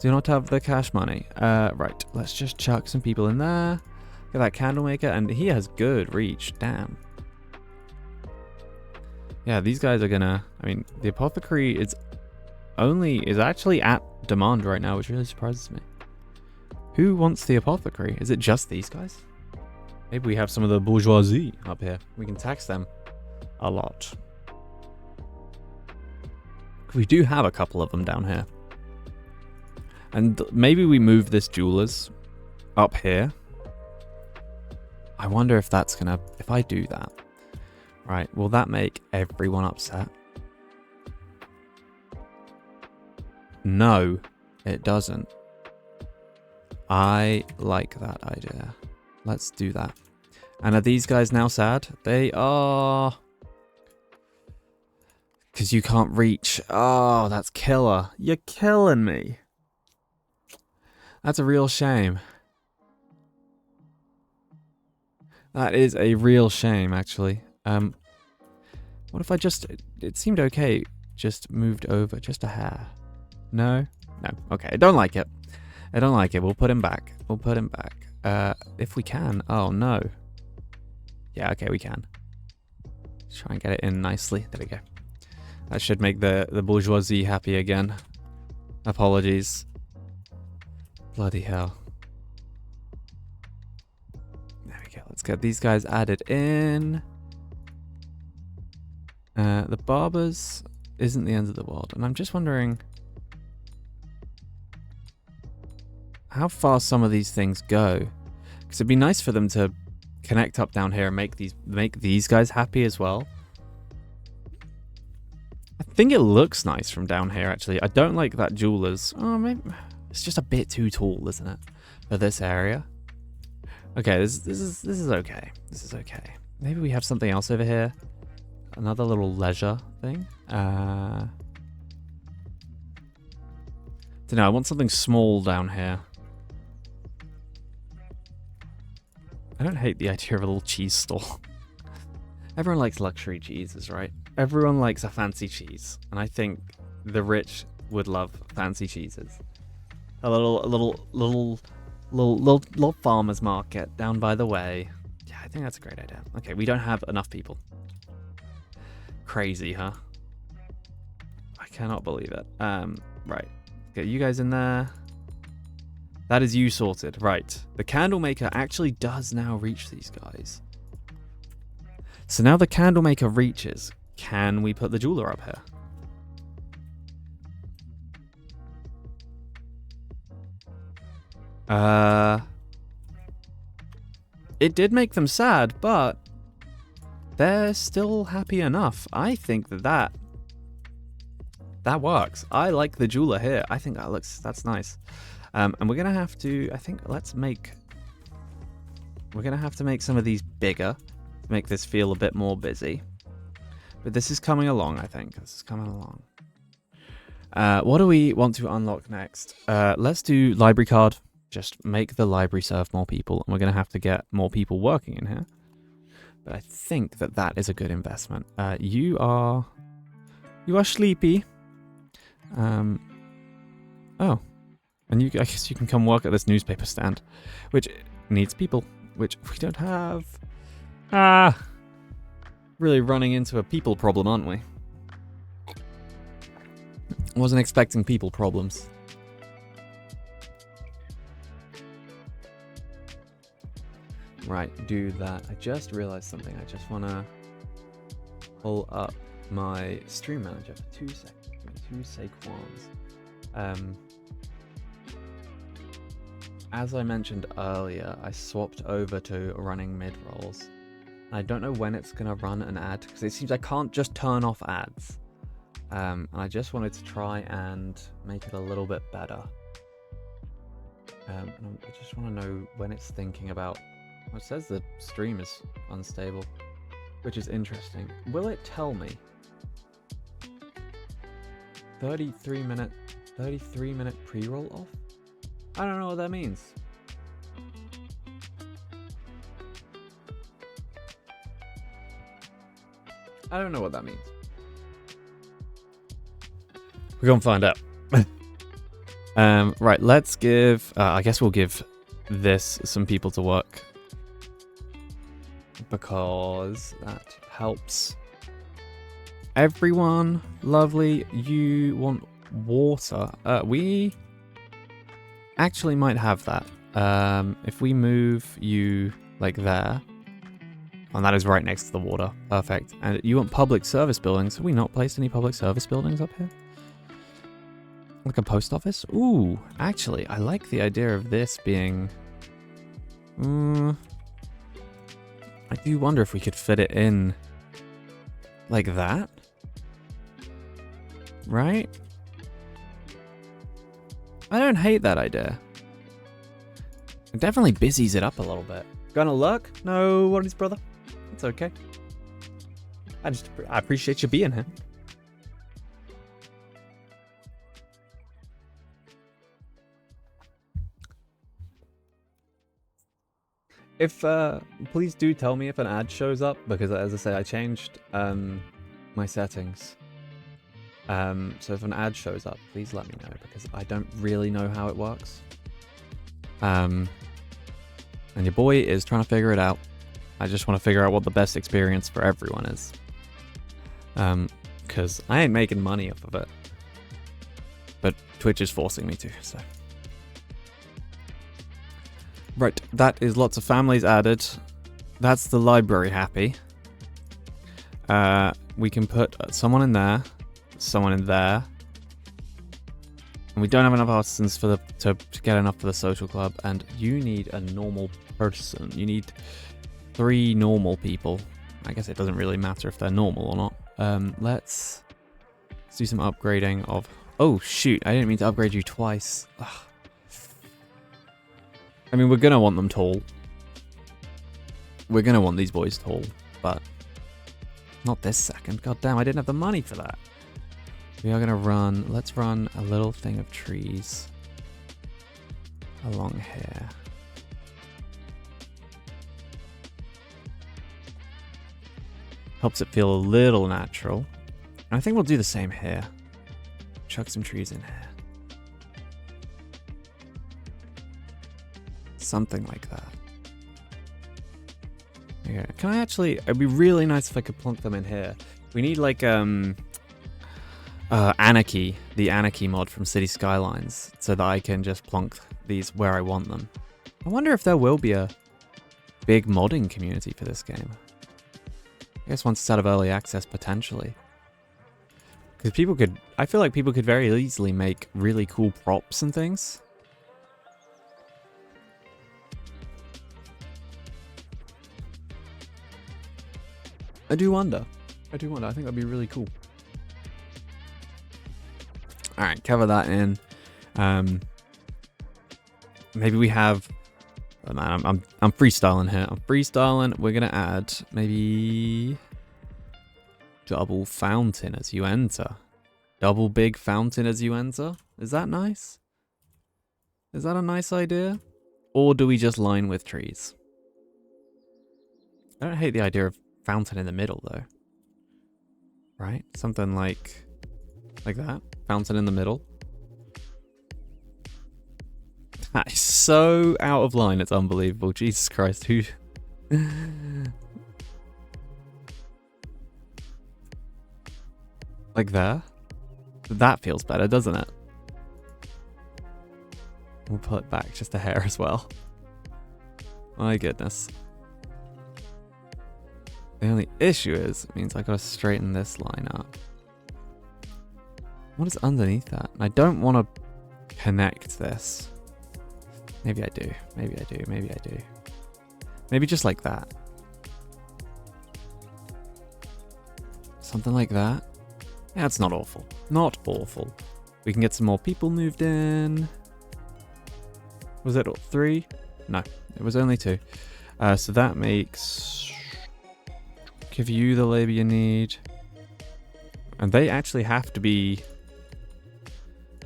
Do not have the cash money. Right, let's just chuck some people in there. Look at that candle maker, and he has good reach. Damn. Yeah, these guys are gonna... the apothecary is actually at demand right now, which really surprises me. Who wants the apothecary? Is it just these guys? Maybe we have some of the bourgeoisie up here. We can tax them a lot. We do have a couple of them down here. And maybe we move this jewelers up here. I wonder if that's gonna... If I do that... Right, will that make everyone upset? No, it doesn't. I like that idea. Let's do that. And are these guys now sad? They are... Because you can't reach. Oh, that's killer. You're killing me. That's a real shame. That is a real shame, actually. What if I just... It seemed okay. Just moved over just a hair. No? No. Okay, I don't like it. I don't like it. We'll put him back. We'll put him back. If we can. Oh, no. Yeah, okay, we can. Let's try and get it in nicely. There we go. That should make the bourgeoisie happy again. Apologies. Bloody hell. There we go. Let's get these guys added in. The barbers isn't the end of the world. And I'm just wondering how far some of these things go. Because it'd be nice for them to connect up down here and make these guys happy as well. I think it looks nice from down here, actually. I don't like that jewelers. Oh, maybe it's just a bit too tall, isn't it, for this area? Okay, this is okay. This is okay. Maybe we have something else over here. Another little leisure thing. Don't know. I want something small down here. I don't hate the idea of a little cheese store. Everyone likes luxury cheeses, right? Everyone likes a fancy cheese, and I think the rich would love fancy cheeses. A little farmer's market down by the way. Yeah, I think that's a great idea. Okay, we don't have enough people. Crazy, huh? I cannot believe it. Right. Get you guys in there. That is you sorted. Right. The candle maker actually does now reach these guys. So now the candle maker reaches. Can we put the jeweler up here? It did make them sad, but they're still happy enough. I think that works. I like the jeweler here. I think that's nice. And we're gonna have to, I think, we're gonna have to make some of these bigger to make this feel a bit more busy. But this is coming along, I think. This is coming along. What do we want to unlock next? Let's do library card. Just make the library serve more people. And we're going to have to get more people working in here. But I think that is a good investment. You are sleepy. Oh. And I guess you can come work at this newspaper stand. Which needs people. Which we don't have. Really running into a people problem, aren't we? Wasn't expecting people problems. Right, do that. I just realized something. I just want to pull up my stream manager for 2 seconds. 2 seconds. As I mentioned earlier, I swapped over to running mid-rolls. I don't know when it's going to run an ad, because it seems I can't just turn off ads. And I just wanted to try and make it a little bit better. And I just want to know when it's thinking about... Well, it says the stream is unstable, which is interesting. Will it tell me? 33 minute pre-roll off? I don't know what that means. I don't know what that means. We're gonna find out. Right, let's give... I guess we'll give this some people to work. Because that helps everyone. Lovely. You want water. We actually might have that. If we move you like there. And that is right next to the water. Perfect. And you want public service buildings. Have we not placed any public service buildings up here? Like a post office? Ooh, actually, I like the idea of this being... I do wonder if we could fit it in like that. Right? I don't hate that idea. It definitely busies it up a little bit. Gonna lurk? No worries, brother. It's okay. I appreciate you being here. If, please do tell me if an ad shows up, because as I say, I changed, my settings. So if an ad shows up, please let me know, because I don't really know how it works. And your boy is trying to figure it out. I just want to figure out what the best experience for everyone is. Because I ain't making money off of it. But Twitch is forcing me to, so... Right, that is lots of families added. That's the library happy. We can put someone in there, someone in there. And we don't have enough artisans for to get enough for the social club. And you need a normal person. You need 3 normal people. I guess it doesn't really matter if they're normal or not. Let's do some upgrading of... Oh, shoot. I didn't mean to upgrade you twice. Ugh. I mean, we're going to want them tall. We're going to want these boys tall, but not this second. God damn, I didn't have the money for that. We are going to run... Let's run a little thing of trees along here. Helps it feel a little natural. And I think we'll do the same here. Chuck some trees in here. Something like that. Okay. Can I actually... It'd be really nice if I could plunk them in here. We need like Anarchy, the Anarchy mod from City Skylines, so that I can just plonk these where I want them. I wonder if there will be a big modding community for this game. I guess once it's out of early access, potentially. Because people could... I feel like people could very easily make really cool props and things. I do wonder. I think that'd be really cool. Alright, cover that in. Maybe we have... Oh man, I'm freestyling here. I'm freestyling. We're gonna add maybe... double fountain as you enter. Double big fountain as you enter. Is that nice? Is that a nice idea? Or do we just line with trees? I don't hate the idea of fountain in the middle though. Right? Something like that. Fountain in the middle. That is so out of line, it's unbelievable. Jesus Christ, who... Like there? That feels better, doesn't it? We'll pull it back just a hair as well. My goodness. The only issue is, it means I gotta straighten this line up. What is underneath that? I don't want to connect this. Maybe I do. Maybe I do. Maybe I do. Maybe just like that. Something like that. Yeah, it's not awful. Not awful. We can get some more people moved in. Was it 3? No, it was only 2. So that makes... Give you the labor you need. And they actually have to be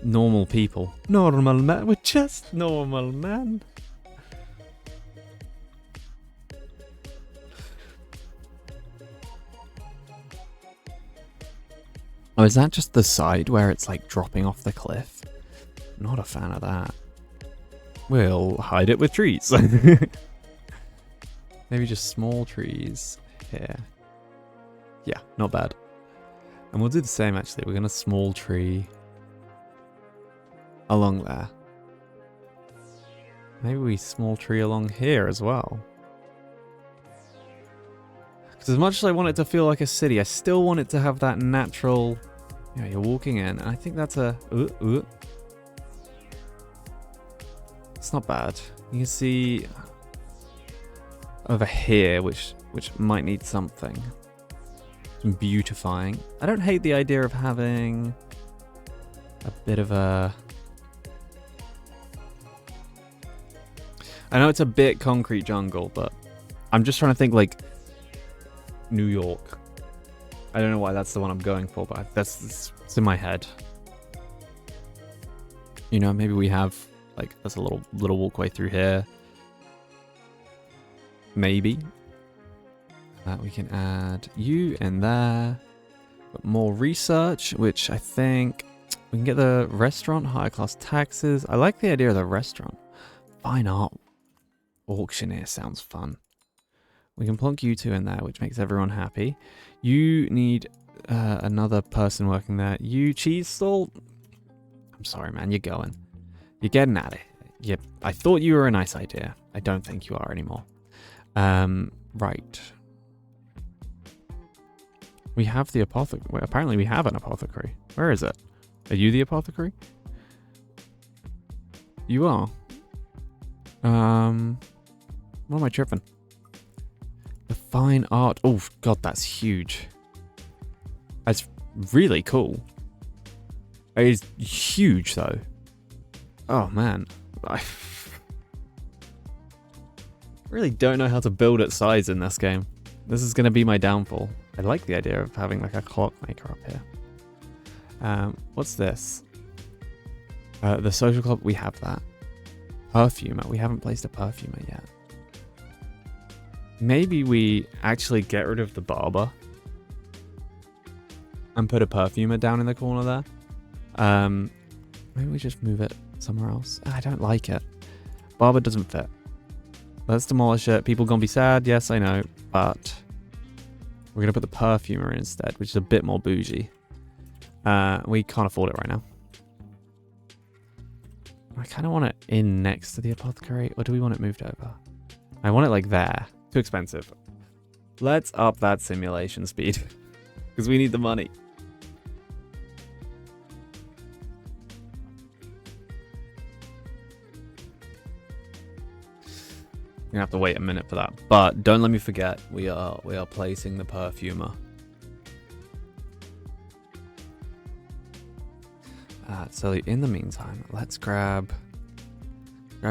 normal people. Normal man. We're just normal man. Oh, is that just the side where it's like dropping off the cliff? Not a fan of that. We'll hide it with trees. Maybe just small trees here. Yeah, not bad. And we'll do the same actually. We're going to small tree along there. Maybe we small tree along here as well. Because as much as I want it to feel like a city, I still want it to have that natural... Yeah, you're walking in, and I think that's a... It's not bad. You can see over here, which might need something. Some beautifying. I don't hate the idea of having a bit of a... I know it's a bit concrete jungle, but I'm just trying to think like New York. I don't know why that's the one I'm going for, but it's in my head. You know, maybe we have like there's a little walkway through here. Maybe. We can add you in there. But more research, which I think we can get the restaurant, higher class taxes. I like the idea of the restaurant. Fine art auctioneer sounds fun. We can plonk you two in there, which makes everyone happy. You need another person working there. You cheese stall. I'm sorry, man. You're going. You're getting at it. Yep. I thought you were a nice idea. I don't think you are anymore. Right. We have the apothecary. Well, apparently we have an apothecary. Where is it? Are you the apothecary? You are. What am I tripping? The fine art. Oh, God, that's huge. That's really cool. It is huge, though. Oh, man. I really don't know how to build at size in this game. This is going to be my downfall. I like the idea of having like a clockmaker up here. What's this? The social club. We have that. Perfumer. We haven't placed a perfumer yet. Maybe we actually get rid of the barber and put a perfumer down in the corner there. Maybe we just move it somewhere else. I don't like it. Barber doesn't fit. Let's demolish it. People gonna be sad. Yes, I know. But we're gonna put the perfumer in instead, which is a bit more bougie. We can't afford it right now. I kind of want it in next to the apothecary, or do we want it moved over? I want it like there. Too expensive. Let's up that simulation speed because we need the money. You're gonna have to wait a minute for that, but don't let me forget. We are placing the perfumer. So in the meantime, let's grab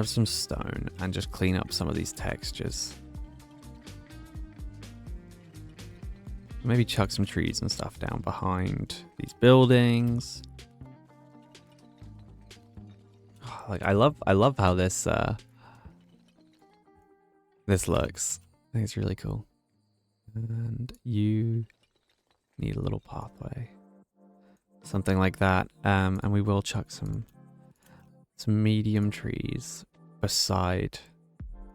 some stone and just clean up some of these textures. Maybe chuck some trees and stuff down behind these buildings. Like I love how this this looks. I think it's really cool. And you need a little pathway. Something like that. And we will chuck some medium trees beside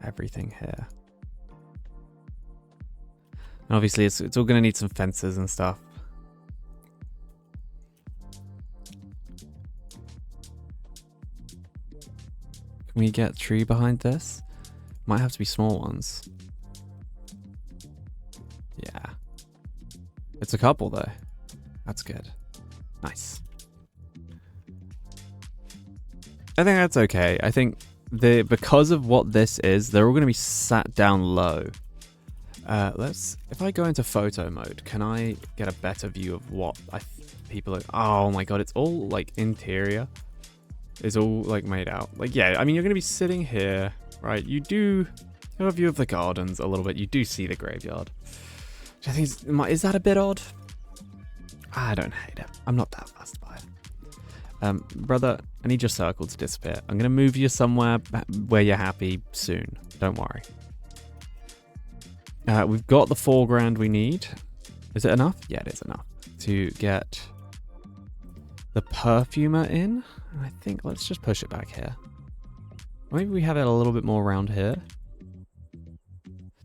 everything here. And obviously it's all going to need some fences and stuff. Can we get a tree behind this? Might have to be small ones. Yeah. It's a couple though. That's good. Nice. I think that's okay. I think because of what this is, they're all going to be sat down low. If I go into photo mode, can I get a better view of what people are? Oh my god, it's all like interior. It's all like made out. Like, yeah, I mean, you're going to be sitting here, right? You do have a view of the gardens a little bit. You do see the graveyard. Which I think is that a bit odd? I don't hate it. I'm not that fussed by it. Brother, I need your circle to disappear. I'm going to move you somewhere where you're happy soon. Don't worry. We've got the foreground we need. Is it enough? Yeah, it is enough to get the perfumer in. I think let's just push it back here. Maybe we have it a little bit more around here.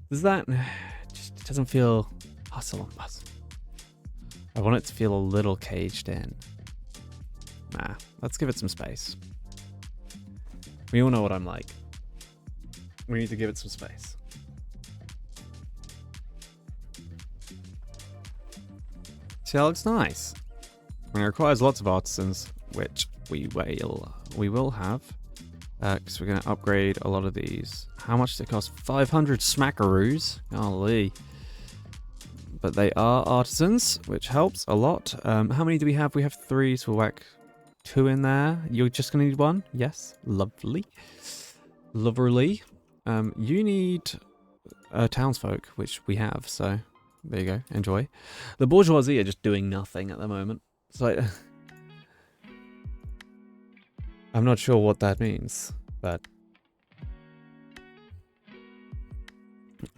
Does that... just doesn't feel hustle and bustle. I want it to feel a little caged in. Nah, let's give it some space. We all know what I'm like. We need to give it some space. See, that looks nice. And it requires lots of artisans, which we will have. Because we're going to upgrade a lot of these. How much does it cost? 500 smackaroos. Golly. But they are artisans, which helps a lot. How many do we have? We have 3, so we'll whack 2 in there. You're just going to need 1? Yes. Lovely. Lovely. You need townsfolk, which we have, so there you go. Enjoy. The bourgeoisie are just doing nothing at the moment. So I'm not sure what that means, but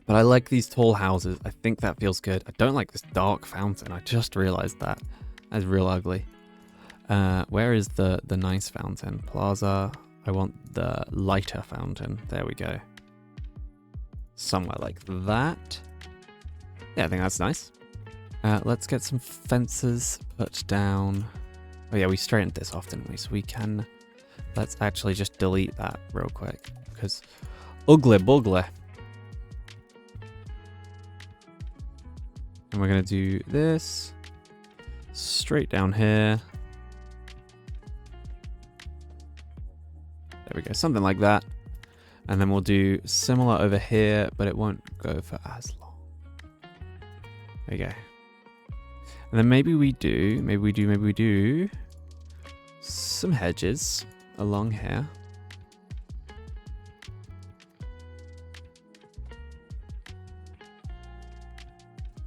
I like these tall houses. I think that feels good. I don't like this dark fountain. I just realized that. That's real ugly. Where is the nice fountain? Plaza. I want the lighter fountain. There we go. Somewhere like that. Yeah, I think that's nice. Let's get some fences put down. Oh yeah, we straightened this off, didn't we? So we can... Let's actually just delete that real quick. Because ugly buggly. And we're going to do this. Straight down here. There we go. Something like that. And then we'll do similar over here, but it won't go for as long. There you go. And then maybe we do some hedges along here.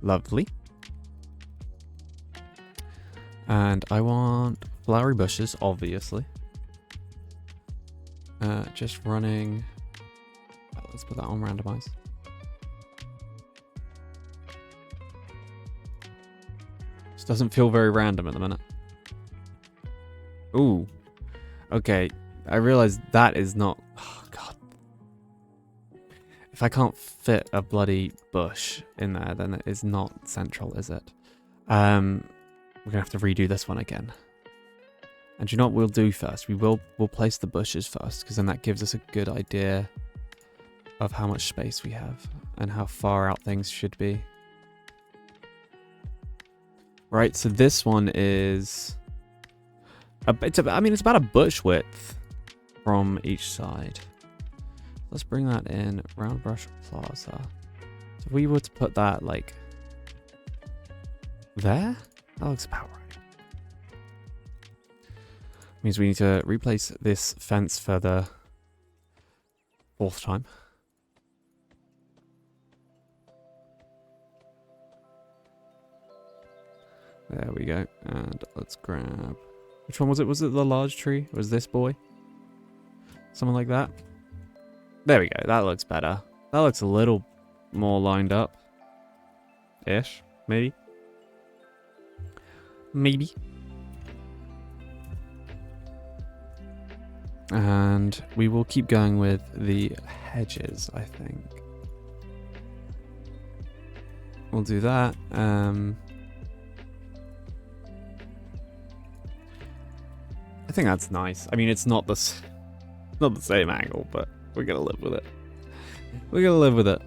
Lovely. And I want flowery bushes, obviously. Just running... Let's put that on randomize. This doesn't feel very random at the minute. Ooh. Okay. I realize that is not... Oh, God. If I can't fit a bloody bush in there, then it is not central, is it? We're going to have to redo this one again. And do you know what we'll do first? We'll place the bushes first, because then that gives us a good idea of how much space we have and how far out things should be. Right, so this one is... it's about a bush width from each side. Let's bring that in. Round brush plaza. So if we were to put that, like... there? That looks about right. Means we need to replace this fence for the 4th time. There we go. And let's grab... Which one was it? Was it the large tree? Was this boy? Something like that? There we go. That looks better. That looks a little more lined up. Ish. Maybe. Maybe. And we will keep going with the hedges, I think. We'll do that. I think that's nice. I mean, it's not the same angle, but we're gonna live with it. We're gonna live with it.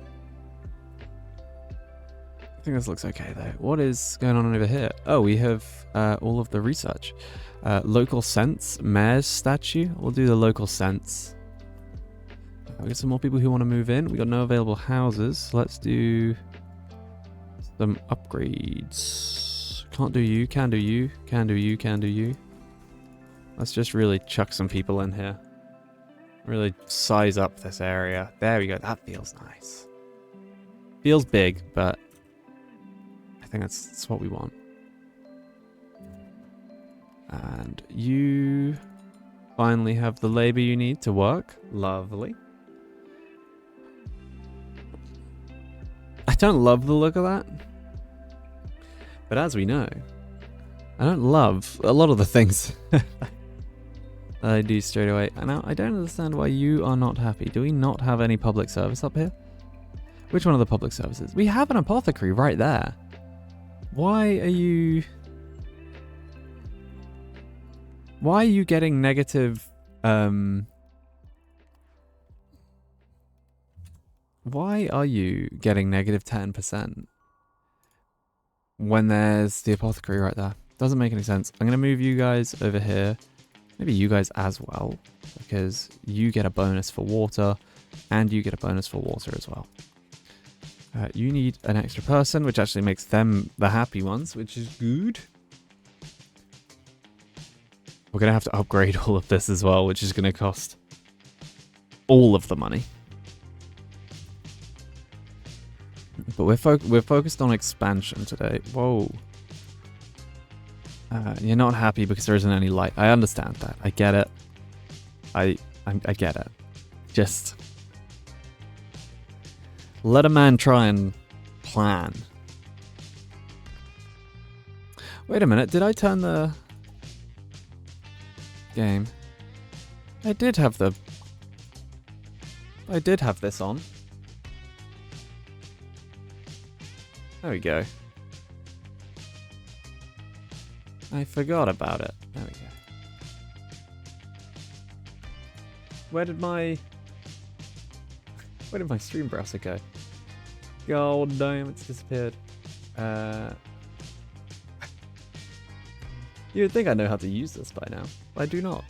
I think this looks okay though. What is going on over here? Oh, we have all of the research. Local sense, mayor's statue. We'll do the local sense. We got some more people who want to move in. We got no available houses. So let's do some upgrades. Can't do you, can do you, can do you, can do you. Let's just really chuck some people in here. Really size up this area. There we go. That feels nice. Feels big, but I think that's what we want. And you finally have the labor you need to work. Lovely. I don't love the look of that. But as we know, I don't love a lot of the things I do straight away. And now I don't understand why you are not happy. Do we not have any public service up here? Which one of the public services? We have an apothecary right there. Why are you... Why are you getting negative... Why are you getting negative 10%? when there's the apothecary right there. Doesn't make any sense. I'm going to move you guys over here. Maybe you guys as well, because you get a bonus for water and you get a bonus for water as well. You need an extra person, which actually makes them the happy ones, which is good. We're going to have to upgrade all of this as well, which is going to cost all of the money. But we're focused on expansion today. Whoa. You're not happy because there isn't any light. I understand that. I get it. I get it. Just let a man try and plan. Wait a minute. Did I turn the game? I did have this on. There we go. I forgot about it. There we go. Where did my stream browser go? God damn, it's disappeared. You would think I know how to use this by now, but I do not.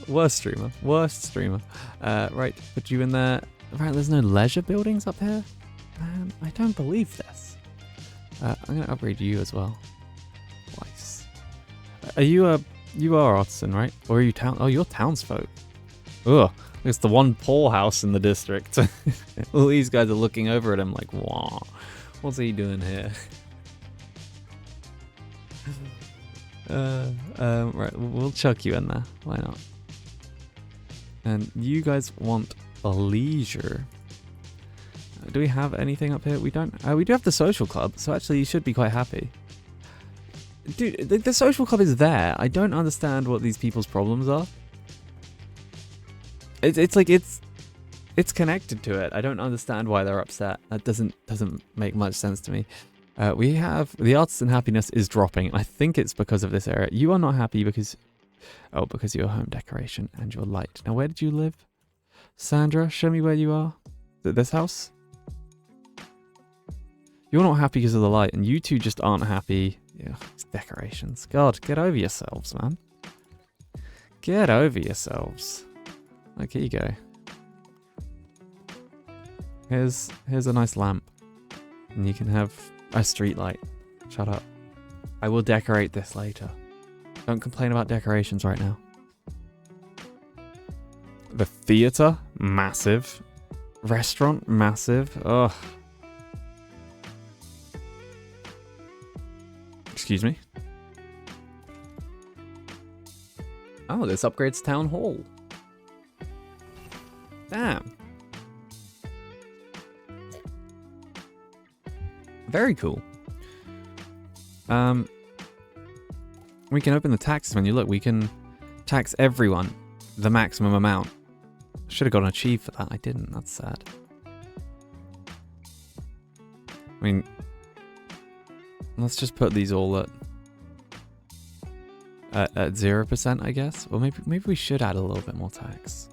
Worst streamer. Right, put you in there. Right, there's no leisure buildings up here? I don't believe this. I'm going to upgrade you as well. Twice. You are Artisan, right? Or are you town? Oh, you're townsfolk. Ugh. It's the one poor house in the district. All these guys are looking over at him like, wow, what's he doing here? Right, we'll chuck you in there. Why not? And you guys want a leisure. Do we have anything up here? We don't. We do have the social club, so actually you should be quite happy. Dude, the social club is there. I don't understand what these people's problems are. It's like it's connected to it. I don't understand why they're upset. That doesn't make much sense to me. We have the Artisan happiness is dropping. I think it's because of this area. You are not happy because of your home decoration and your light. Now, where did you live? Sandra, show me where you are. Is it this house? You're not happy because of the light, and you two just aren't happy. Yeah, it's decorations. God, get over yourselves, man. Get over yourselves. Like, here you go. Here's a nice lamp. And you can have a street light. Shut up. I will decorate this later. Don't complain about decorations right now. The theater, massive. Restaurant, massive. Ugh. Excuse me. Oh, this upgrades town hall. Damn. Very cool. We can open the taxes menu. Look, we can tax everyone the maximum amount. Should have got an achieve for that. I didn't. That's sad. I mean, let's just put these all at 0%, I guess. Or maybe we should add a little bit more tax.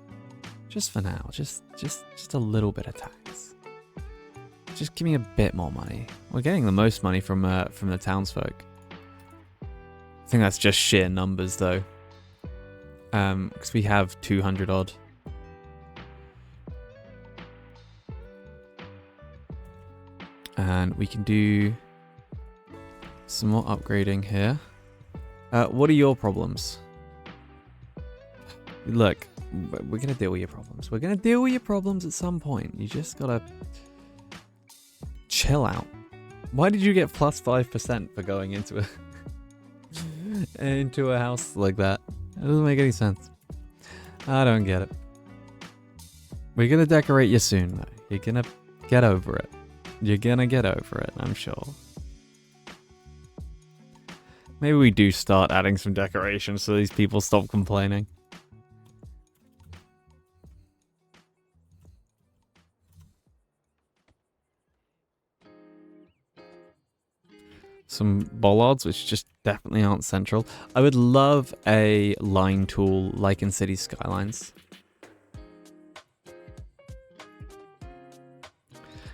Just for now. Just a little bit of tax. Just give me a bit more money. We're getting the most money from the townsfolk. I think that's just sheer numbers, though. Because we have 200 odd. And we can do some more upgrading here. What are your problems? Look, we're going to deal with your problems. We're going to deal with your problems at some point. You just got to chill out. Why did you get plus 5% for going into a house like that? That doesn't make any sense. I don't get it. We're going to decorate you soon, though. You're going to get over it. You're going to get over it, I'm sure. Maybe we do start adding some decorations so these people stop complaining. Some bollards, which just definitely aren't central. I would love a line tool like in City Skylines.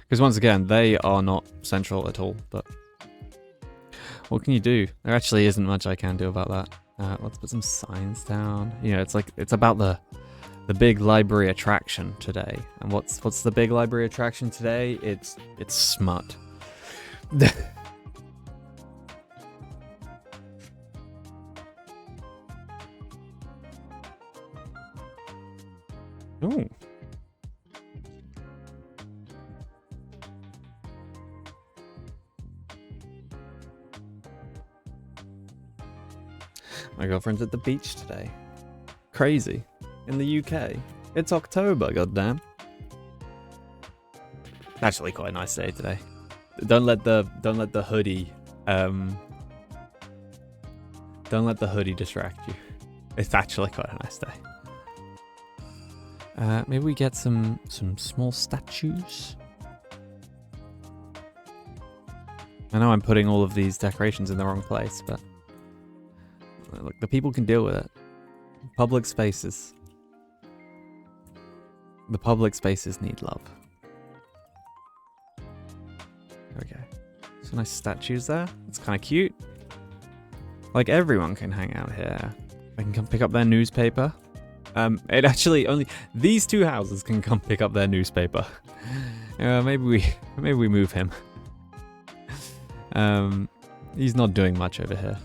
Because once again, they are not central at all, but what can you do? There actually isn't much I can do about that. Let's put some signs down. You know, it's about the big library attraction today. And what's the big library attraction today? It's smut. Ooh. My girlfriend's at the beach today. Crazy. In the UK. It's October, goddamn. Actually quite a nice day today. Don't let the hoodie don't let the hoodie distract you. It's actually quite a nice day. Maybe we get some small statues. I know I'm putting all of these decorations in the wrong place, but look, the people can deal with it. Public spaces. The public spaces need love. There we go. Some nice statues there. It's kind of cute. Like, everyone can hang out here. They can come pick up their newspaper. It actually only these two houses can come pick up their newspaper. Maybe we move him. He's not doing much over here.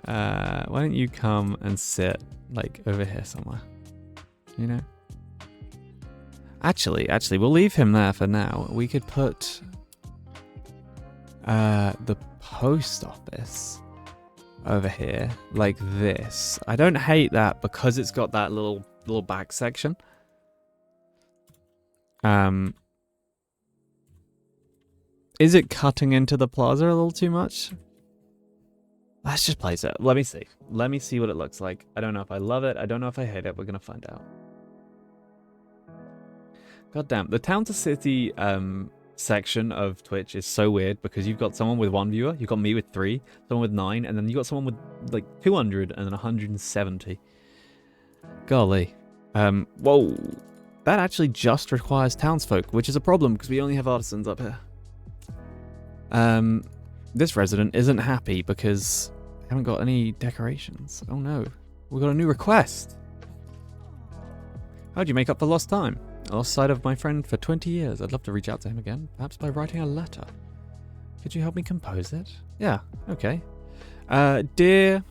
Why don't you come and sit like over here somewhere? You know? Actually, we'll leave him there for now. We could put the post office over here like this. I don't hate that because it's got that little back section. Is it cutting into the plaza a little too much? Let's just place it. Let me see. Let me see what it looks like. I don't know if I love it. I don't know if I hate it. We're gonna find out. God damn, the town to city section of Twitch is so weird because you've got someone with 1 viewer, you've got me with 3, someone with 9, and then you got someone with like 200 and then 170. Golly. Whoa. That actually just requires townsfolk, which is a problem because we only have artisans up here. This resident isn't happy because they haven't got any decorations. Oh no. We got a new request. How'd you make up for lost time? I lost sight of my friend for 20 years. I'd love to reach out to him again, perhaps by writing a letter. Could you help me compose it? Yeah, okay. Dear...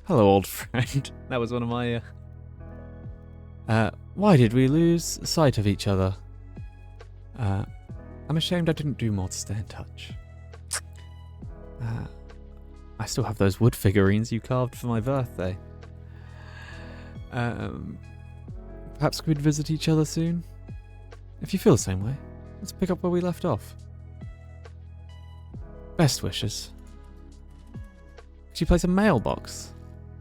Hello, old friend. That was one of my... Why did we lose sight of each other? I'm ashamed I didn't do more to stay in touch. I still have those wood figurines you carved for my birthday. Perhaps we could visit each other soon? If you feel the same way, let's pick up where we left off. Best wishes. Could you place a mailbox?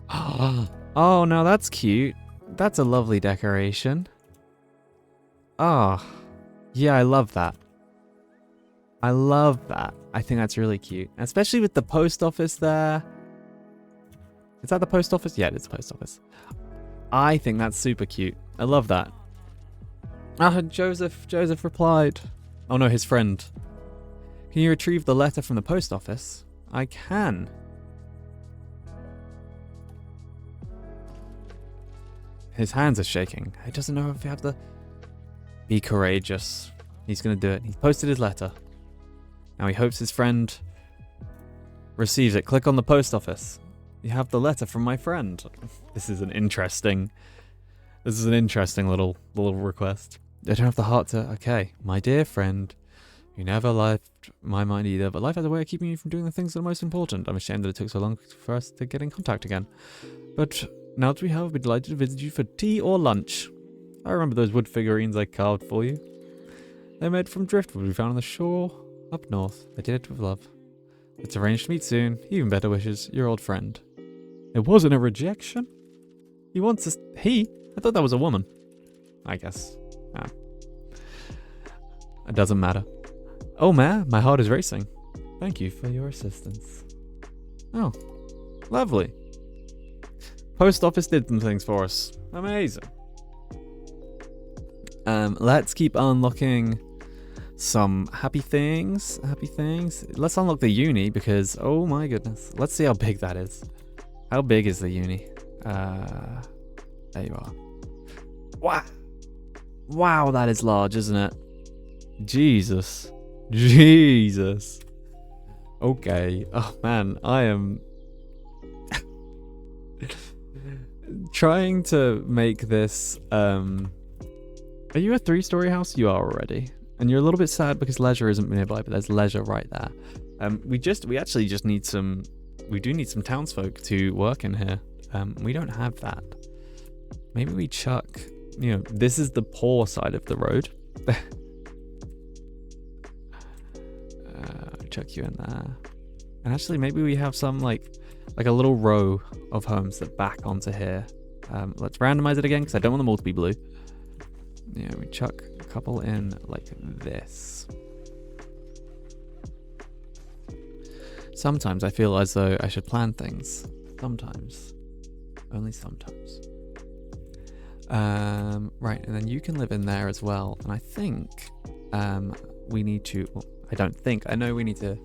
Oh, now that's cute. That's a lovely decoration. Ah, yeah, I love that. I love that. I think that's really cute. Especially with the post office there. Is that the post office? Yeah, it is the post office. I think that's super cute. I love that. Ah, Joseph replied. Oh no, his friend. Can you retrieve the letter from the post office? I can. His hands are shaking. He doesn't know if he have the... Be courageous. He's gonna do it. He's posted his letter. Now he hopes his friend receives it. Click on the post office. You have the letter from my friend. This is an interesting little request. I don't have the heart to... Okay. My dear friend, you never left my mind either, but life has a way of keeping you from doing the things that are most important. I'm ashamed that it took so long for us to get in contact again. But now that we have, I'd be delighted to visit you for tea or lunch. I remember those wood figurines I carved for you. They're made from driftwood we found on the shore up north. I did it with love. Let's arrange to meet soon. Even better wishes, your old friend. It wasn't a rejection. He wants us... He? I thought that was a woman. I guess. It doesn't matter. Oh, man, my heart is racing. Thank you for your assistance. Oh, lovely. Post office did some things for us. Amazing. Let's keep unlocking some happy things. Let's unlock the uni because, oh my goodness. Let's see how big that is. How big is the uni? There you are. Wow. Wow, that is large, isn't it? Jesus. Okay. Oh man, I am trying to make this, are you a 3-story house? You are already. And you're a little bit sad because leisure isn't nearby, but there's leisure right there. We actually just need some, we do need some townsfolk to work in here. We don't have that. Maybe we chuck, you know, this is the poor side of the road. Chuck you in there. And actually maybe we have some like a little row of homes that back onto here. Let's randomize it again because I don't want them all to be blue. Yeah, we chuck a couple in like this. Sometimes I feel as though I should plan things. Sometimes. Only sometimes. Right, and then you can live in there as well. And I think we need to, well, I don't think, I know we need to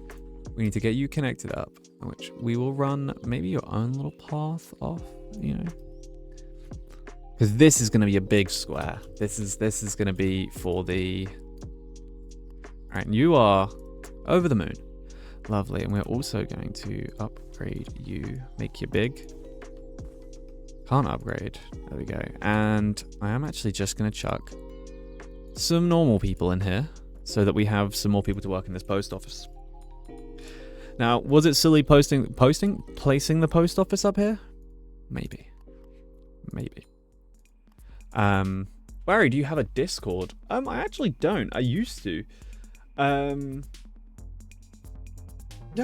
get you connected up, which we will run maybe your own little path off, you know. Because this is going to be a big square. This is going to be for the... Alright, you are over the moon. Lovely. And we're also going to upgrade you. Make you big. Can't upgrade. There we go. And I am actually just going to chuck some normal people in here so that we have some more people to work in this post office. Now, was it silly placing the post office up here? Maybe. Barry, do you have a Discord? I actually don't. I used to. Yeah,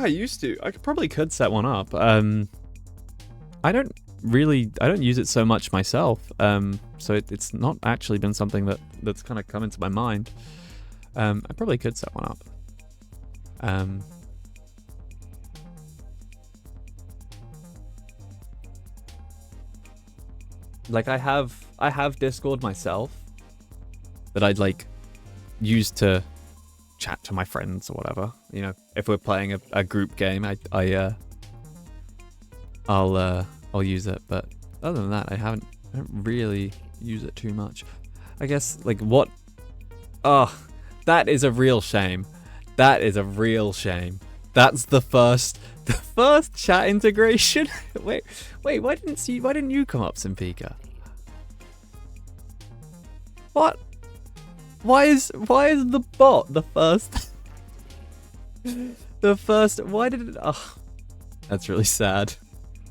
I used to. I probably could set one up. I don't use it so much myself. So it's not actually been something that's kind of come into my mind. I probably could set one up. Like I have Discord myself that I'd like use to chat to my friends or whatever. You know, if we're playing a group game, I'll use it. But other than that, I don't really use it too much. I guess like what? Oh, that is a real shame. That's the first chat integration. wait, why didn't you come up, Simpika? What? Why is the bot the first? Why did it? Oh, that's really sad.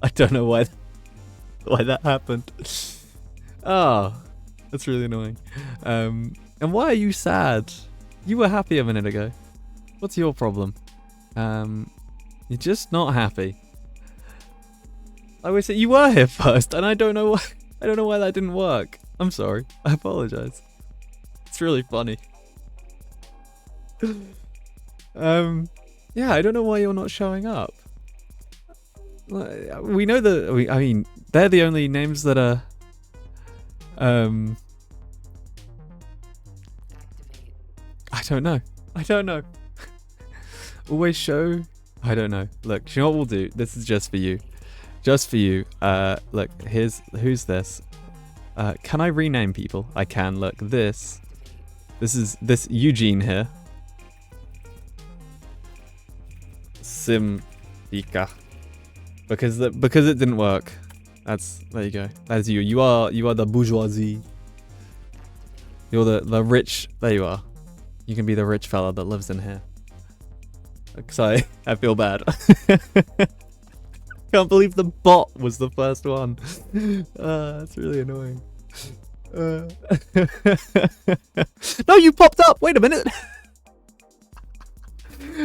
I don't know why that happened. Oh, that's really annoying. And why are you sad? You were happy a minute ago. What's your problem? You're just not happy. I always say you were here first, and I don't know why. I don't know why that didn't work. I'm sorry. I apologize. It's really funny. Yeah, I don't know why you're not showing up. We know that. I mean, they're the only names that are. I don't know. Always show. I don't know. Look, you know what we'll do? This is just for you. Look, who's this? Can I rename people? I can. Look, this is Eugene here. Simpika. Because it didn't work. There you go. That's you. You are the bourgeoisie. You're the rich. There you are. You can be the rich fella that lives in here. Because I feel bad. Can't believe the bot was the first one. That's really annoying. No, you popped up. Wait a minute.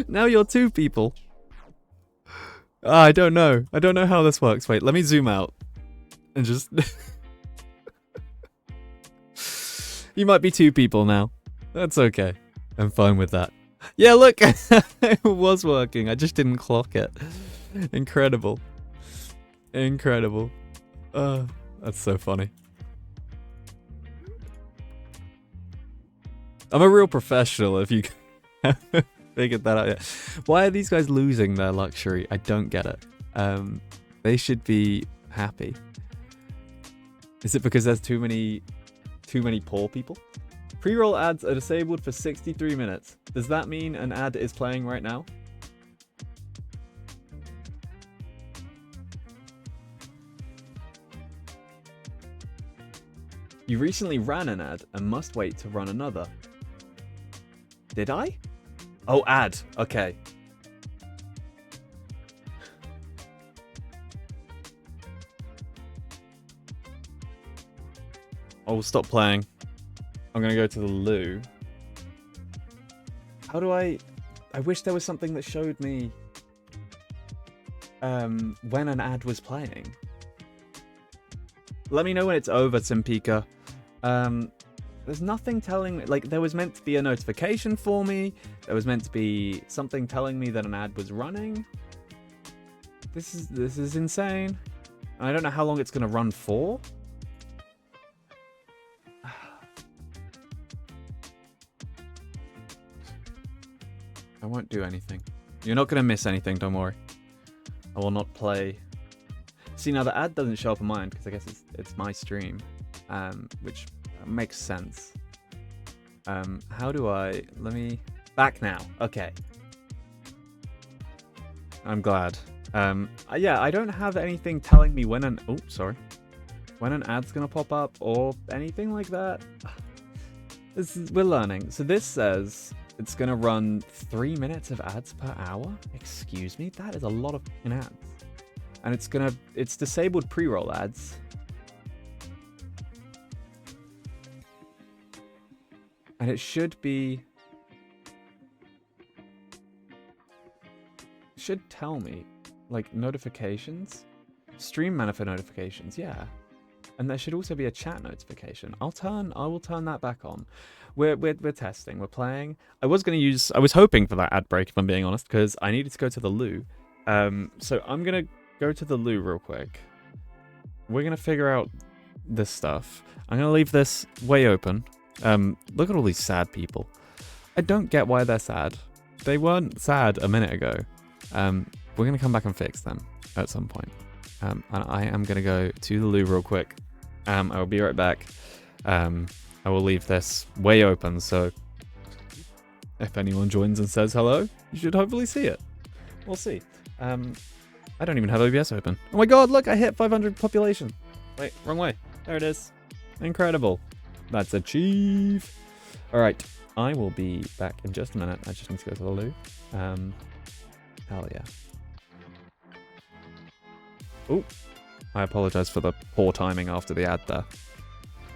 Now you're 2 people. I don't know. I don't know how this works. Wait, let me zoom out. And just... You might be 2 people now. That's okay. I'm fine with that. Yeah, look. It was working. I just didn't clock it. Incredible. That's so funny. I'm a real professional if you Figured that out. Yeah. Why are these guys losing their luxury? I don't get it. They should be happy. Is it because there's too many poor people? Pre-roll ads are disabled for 63 minutes. Does that mean an ad is playing right now? You recently ran an ad and must wait to run another. Did I? Oh, ad. Okay. I'll stop playing. I'm gonna go to the loo. How do I wish there was something that showed me when an ad was playing. Let me know when it's over, Simpika. There's nothing telling me, like, there was meant to be a notification for me. There was meant to be something telling me that an ad was running. This is insane. And I don't know how long it's gonna run for. I won't do anything. You're not gonna miss anything, don't worry. I will not play. See, now the ad doesn't show up on mine because I guess it's my stream, which makes sense. How do I... Let me... Back now. Okay. I'm glad. Yeah, I don't have anything telling me when an... Oh, sorry. When an ad's gonna pop up or anything like that. We're learning. So this says it's gonna run 3 minutes of ads per hour? Excuse me? That is a lot of ads. And it's disabled pre-roll ads. And it should tell me, like, notifications. Stream manager notifications, yeah. And there should also be a chat notification. I will turn that back on. We're testing, we're playing. I was hoping for that ad break, if I'm being honest, because I needed to go to the loo. So I'm gonna go to the loo real quick. We're gonna figure out this stuff. I'm gonna leave this way open. Look at all these sad people. I don't get why they're sad. They weren't sad a minute ago. We're gonna come back and fix them at some point. And I am gonna go to the loo real quick. I will be right back. I will leave this way open, so if anyone joins and says hello, you should hopefully see it. We'll see. I don't even have OBS open. Oh my god, look, I hit 500 population. Wait, wrong way. There it is. Incredible. That's achieve. Alright, I will be back in just a minute. I just need to go to the loo. Hell yeah. Oh, I apologize for the poor timing after the ad there.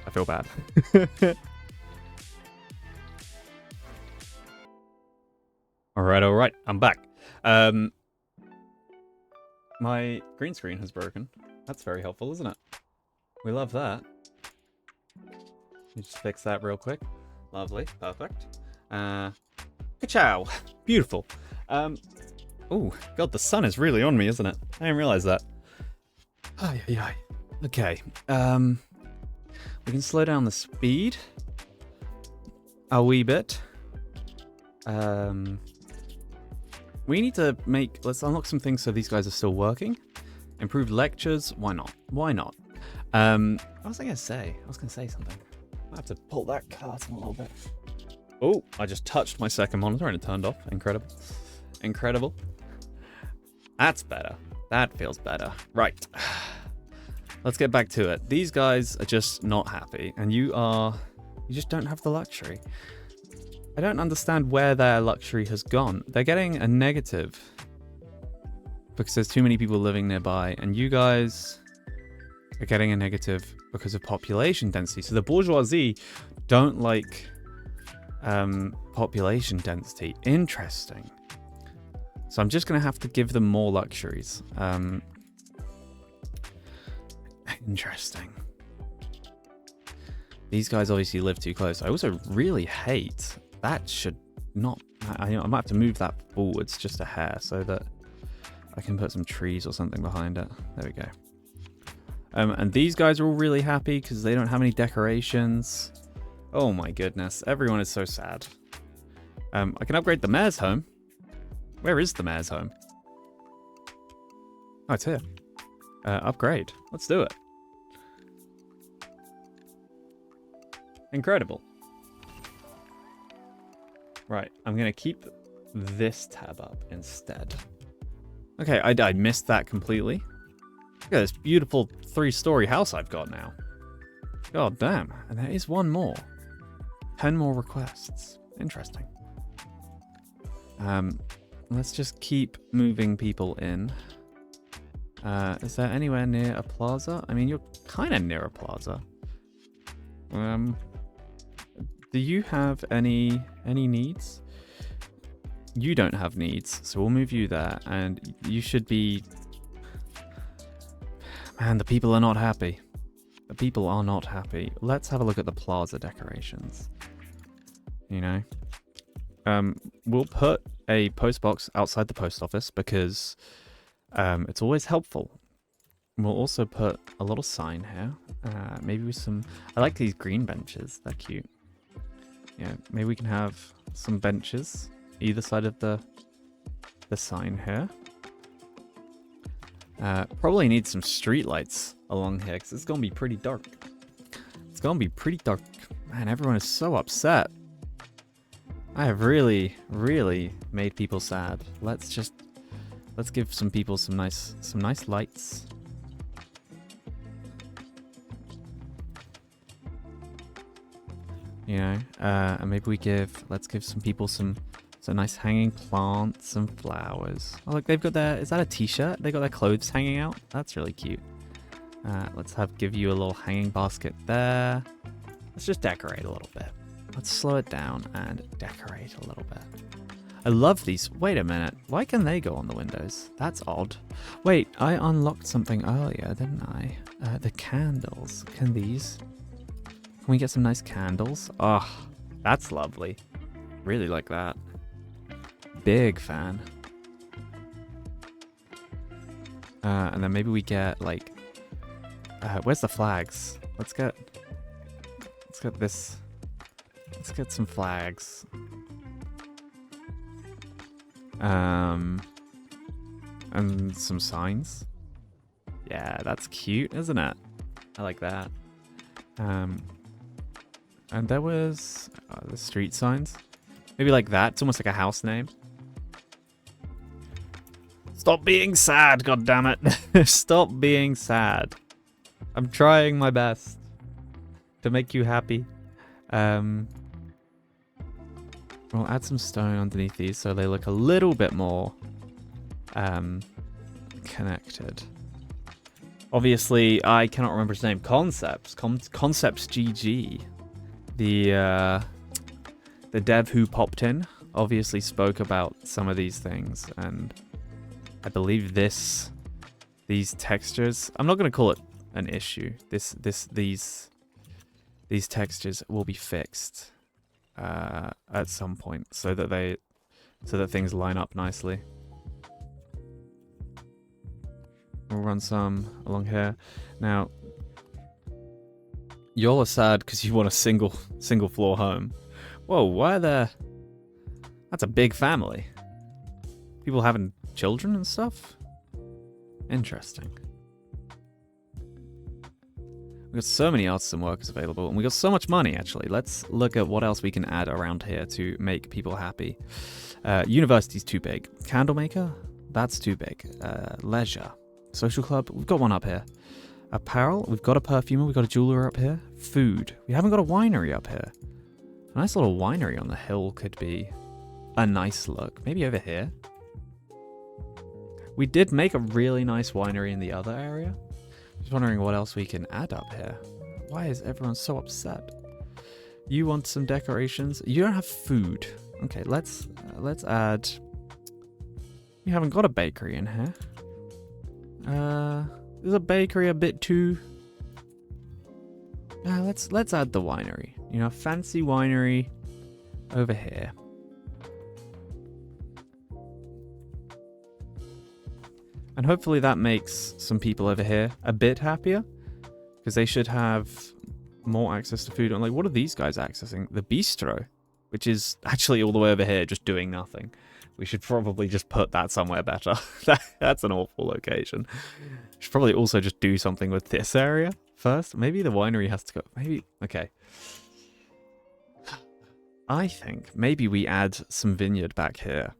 I feel bad. Alright, I'm back. My green screen has broken. That's very helpful, isn't it? We love that. You just fix that real quick. Lovely, perfect. Ka-chow! Beautiful. Oh, god, the sun is really on me, isn't it? I didn't realize that. Ay. Okay. We can slow down the speed a wee bit. We need to let's unlock some things so these guys are still working. Improved lectures, why not? Why not? What was I gonna say? I was gonna say something. I have to pull that curtain a little bit. Oh, I just touched my second monitor and it turned off. Incredible. Incredible. That's better. That feels better. Right. Let's get back to it. These guys are just not happy, and you just don't have the luxury. I don't understand where their luxury has gone. They're getting a negative because there's too many people living nearby, and you guys are getting a negative because of population density. So the bourgeoisie don't like population density. Interesting. So I'm just going to have to give them more luxuries. Interesting. These guys obviously live too close. I also really hate... That should not... I might have to move that forwards just a hair so that I can put some trees or something behind it. There we go. And these guys are all really happy because they don't have any decorations. Oh my goodness. Everyone is so sad. I can upgrade the mayor's home. Where is the mayor's home? Oh, it's here. Upgrade. Let's do it. Incredible. Right, I'm going to keep this tab up instead. Okay, I missed that completely. Look at this beautiful 3-story house I've got now. God damn. And there is one more. 10 more requests. Interesting. Let's just keep moving people in. Is there anywhere near a plaza? I mean, you're kind of near a plaza. Do you have any needs? You don't have needs, so we'll move you there, and you should be... Man, the people are not happy. The people are not happy. Let's have a look at the plaza decorations. You know? We'll put a post box outside the post office because it's always helpful. We'll also put a little sign here. Maybe with some... I like these green benches. They're cute. Yeah, maybe we can have some benches either side of the sign here. Probably need some street lights along here because it's going to be pretty dark. It's going to be pretty dark. Man, everyone is so upset. I have really, really made people sad. Let's give some people some nice lights. You know, and maybe let's give some people some nice hanging plants and flowers. Oh, look, they've got is that a t-shirt? They got their clothes hanging out? That's really cute. Let's give you a little hanging basket there. Let's just decorate a little bit. Let's slow it down and decorate a little bit. I love these. Wait a minute. Why can they go on the windows? That's odd. Wait, I unlocked something earlier, didn't I? The candles. Can we get some nice candles? Oh, that's lovely. Really like that. Big fan. And then maybe we get like... where's the flags? Let's get this... Let's get some flags. And some signs. Yeah, that's cute, isn't it? I like that. And there was the street signs. Maybe like that. It's almost like a house name. Stop being sad, goddammit. Stop being sad. I'm trying my best to make you happy. We'll add some stone underneath these so they look a little bit more connected. Obviously, I cannot remember his name. Concepts GG. The dev who popped in obviously spoke about some of these things, and I believe these textures, I'm not going to call it an issue. These textures will be fixed at some point so that things line up nicely. We'll run some along here. Now, y'all are sad because you want a single floor home. Whoa, why are there... That's a big family. People having children and stuff? Interesting. We've got so many artisan workers available, and we got so much money, actually. Let's look at what else we can add around here to make people happy. University's too big. Candle maker? That's too big. Leisure. Social club? We've got one up here. Apparel? We've got a perfumer. We've got a jeweler up here. Food. We haven't got a winery up here. A nice little winery on the hill could be a nice look. Maybe over here. We did make a really nice winery in the other area. Just wondering what else we can add up here. Why is everyone so upset? You want some decorations? You don't have food. Okay, let's add... We haven't got a bakery in here. Is a bakery a bit too... let's add the winery. You know, fancy winery over here. And hopefully that makes some people over here a bit happier, because they should have more access to food. And like, what are these guys accessing? The bistro. which is actually all the way over here, just doing nothing. We should probably just put that somewhere better. That's an awful location. Should probably also just do something with this area first. Maybe the winery has to go. Maybe, okay. I think maybe we add some vineyard back here.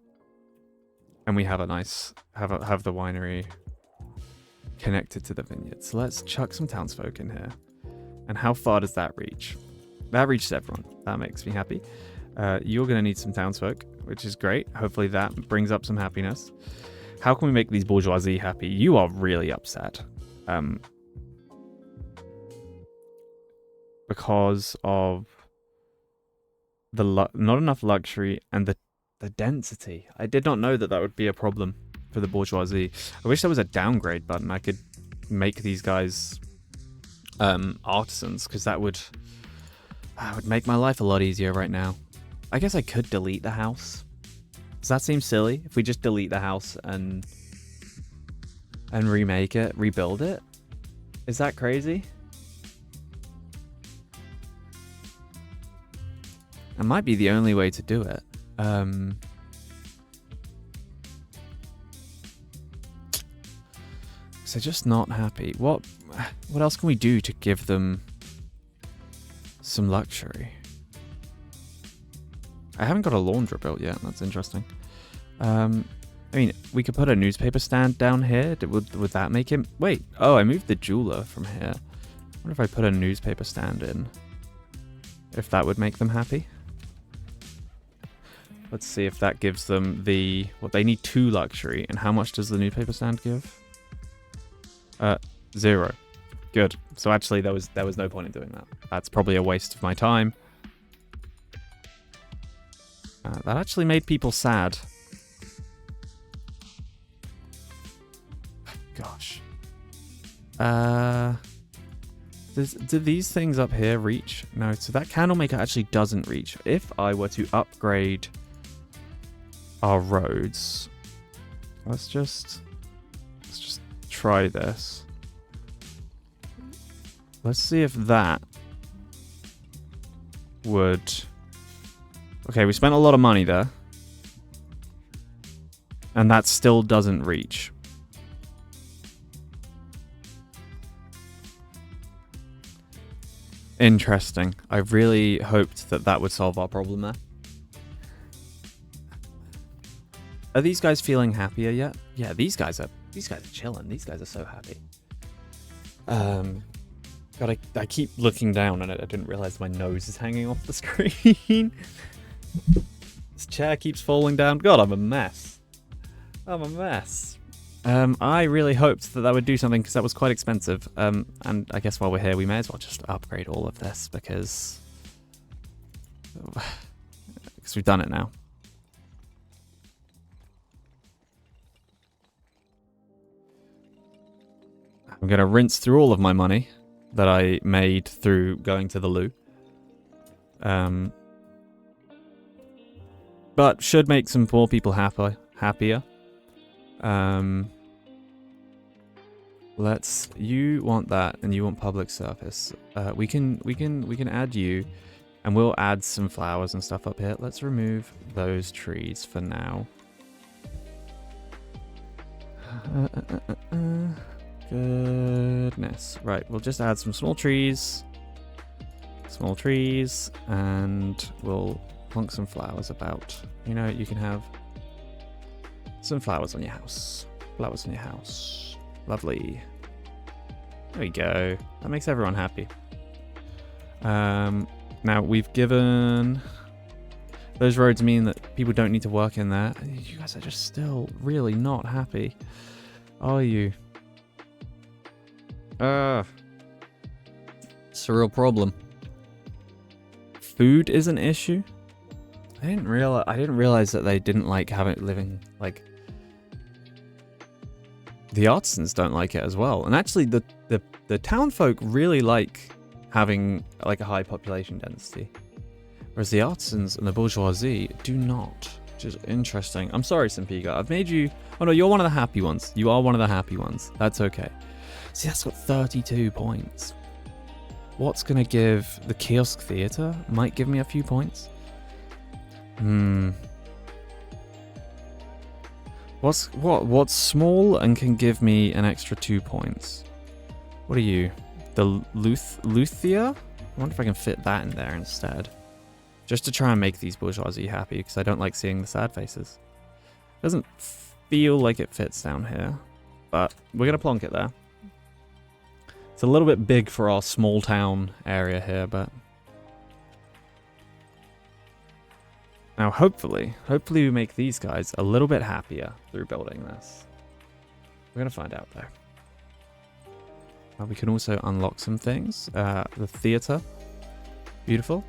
And we have a nice, have the winery connected to the vineyard. So let's chuck some townsfolk in here. And how far does that reach? That reaches everyone. That makes me happy. You're going to need some townsfolk, which is great. Hopefully that brings up some happiness. How can we make these bourgeoisie happy? You are really upset. Because of the not enough luxury and the density. I did not know that that would be a problem for the bourgeoisie. I wish there was a downgrade button. I could make these guys artisans, because that would make my life a lot easier right now. I guess I could delete the house. Does that seem silly? If we just delete the house and remake it, rebuild it? Is that crazy? That might be the only way to do it. So just not happy. What else can we do to give them some luxury? I haven't got a laundry built yet. That's interesting. I mean, we could put a newspaper stand down here. Would that make him... Wait. Oh, I moved the jeweler from here. I wonder if I put a newspaper stand in. If that would make them happy. Let's see if that gives them the... What, they need 2 luxury. And how much does the newspaper stand give? 0. Good. So actually, there was no point in doing that. That's probably a waste of my time. That actually made people sad. Gosh. Do these things up here reach? No, so that candlemaker actually doesn't reach. If I were to upgrade our roads, let's just try this. Let's see if that would... Okay, we spent a lot of money there. And that still doesn't reach. Interesting. I really hoped that that would solve our problem there. Are these guys feeling happier yet? Yeah, these guys are chilling. These guys are so happy. God, I keep looking down and I didn't realize my nose is hanging off the screen. This chair keeps falling down. God, I'm a mess. I'm a mess. I really hoped that would do something because that was quite expensive. And I guess while we're here, we may as well just upgrade all of this because we've done it now. I'm going to rinse through all of my money that I made through going to the loo. But should make some poor people happier. You want that and you want public service. We can add you and we'll add some flowers and stuff up here. Let's remove those trees for now. Goodness. Right, we'll just add some small trees. Small trees, and we'll plonk some flowers about. You know, you can have some flowers on your house. Flowers on your house. Lovely. There we go. That makes everyone happy. Now, we've given... Those roads mean that people don't need to work in there. You guys are just still really not happy. Are you? It's a real problem. Food is an issue. I didn't realize that they didn't like living like. The artisans don't like it as well, and actually the town folk really like having like a high population density, whereas the artisans and the bourgeoisie do not. Which is interesting. I'm sorry, Simpiga. I've made you. Oh no, you're one of the happy ones. You are one of the happy ones. That's okay. See, that's got 32 points. What's going to give the kiosk theatre? Might give me a few points. Hmm. What's small and can give me an extra 2 points? What are you? The Luthia? I wonder if I can fit that in there instead. Just to try and make these bourgeoisie happy, because I don't like seeing the sad faces. Doesn't feel like it fits down here, but we're gonna plonk it there. It's a little bit big for our small town area here, but now hopefully we make these guys a little bit happier through building this. We're gonna find out though. We can also unlock some things. The theater, beautiful.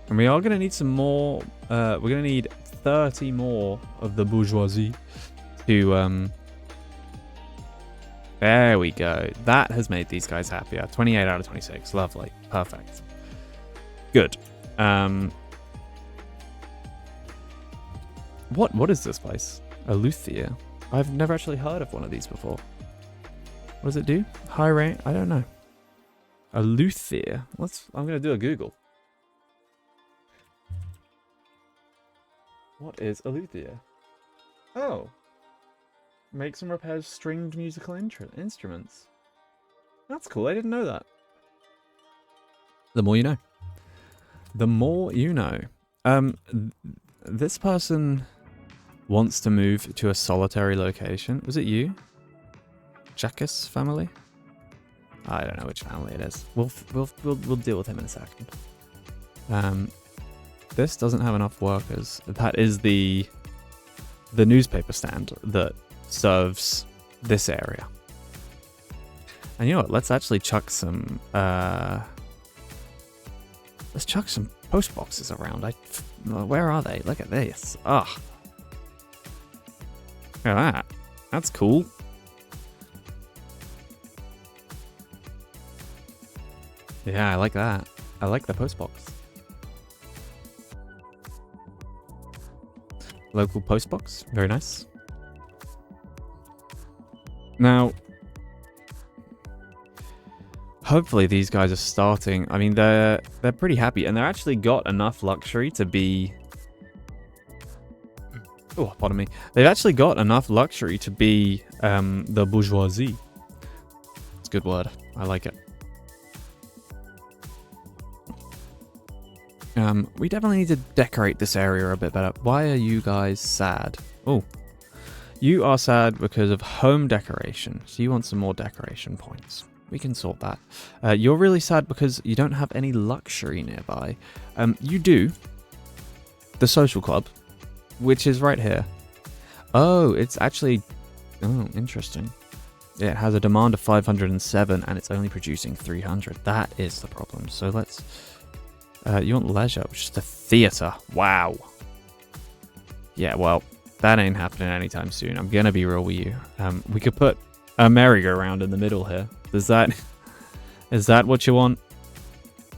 And we are gonna need some more. We're gonna need 30 more of the bourgeoisie to there we go. That has made these guys happier. 28 out of 26. Lovely. Perfect. Good. What is this place? A Luthia. I've never actually heard of one of these before. What does it do? High rank? I don't know. A Luthia. I'm gonna do a Google. What is a Luthia? Oh. Makes and repairs stringed musical instruments. That's cool. I didn't know that. The more you know. The more you know. This person wants to move to a solitary location. Was it you? Jackus family? I don't know which family it is. We'll deal with him in a second. This doesn't have enough workers. That is the newspaper stand that serves this area. And you know what? Let's actually chuck some let's chuck some post boxes around. Where are they? Look at this. Ugh. Look at that. That's cool. Yeah, I like that. I like the post box. Local post box. Very nice. Now, hopefully these guys are starting. I mean, they're pretty happy, and they're actually got enough luxury to be. Oh, pardon me. They've actually got enough luxury to be the bourgeoisie. It's a good word. I like it. We definitely need to decorate this area a bit better. Why are you guys sad? Oh. You are sad because of home decoration, so you want some more decoration points. We can sort that. You're really sad because you don't have any luxury nearby. You do. The social club, which is right here. Oh, it's actually... Oh, interesting. Yeah, it has a demand of 507 and it's only producing 300. That is the problem. So let's... you want leisure, which is the theater. Wow. Yeah, well... That ain't happening anytime soon. I'm gonna be real with you. We could put a merry-go-round in the middle here. Is that what you want?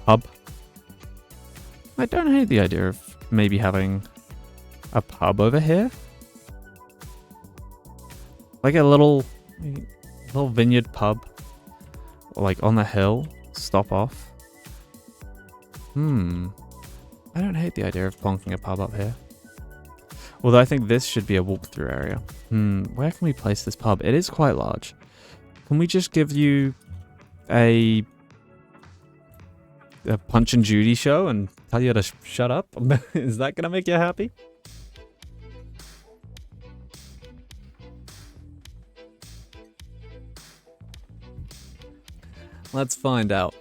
Pub? I don't hate the idea of maybe having a pub over here. Like a little vineyard pub. Like on the hill. Stop off. I don't hate the idea of plonking a pub up here. Although I think this should be a walkthrough area. Where can we place this pub? It is quite large. Can we just give you a Punch and Judy show and tell you to shut up? Is that going to make you happy? Let's find out.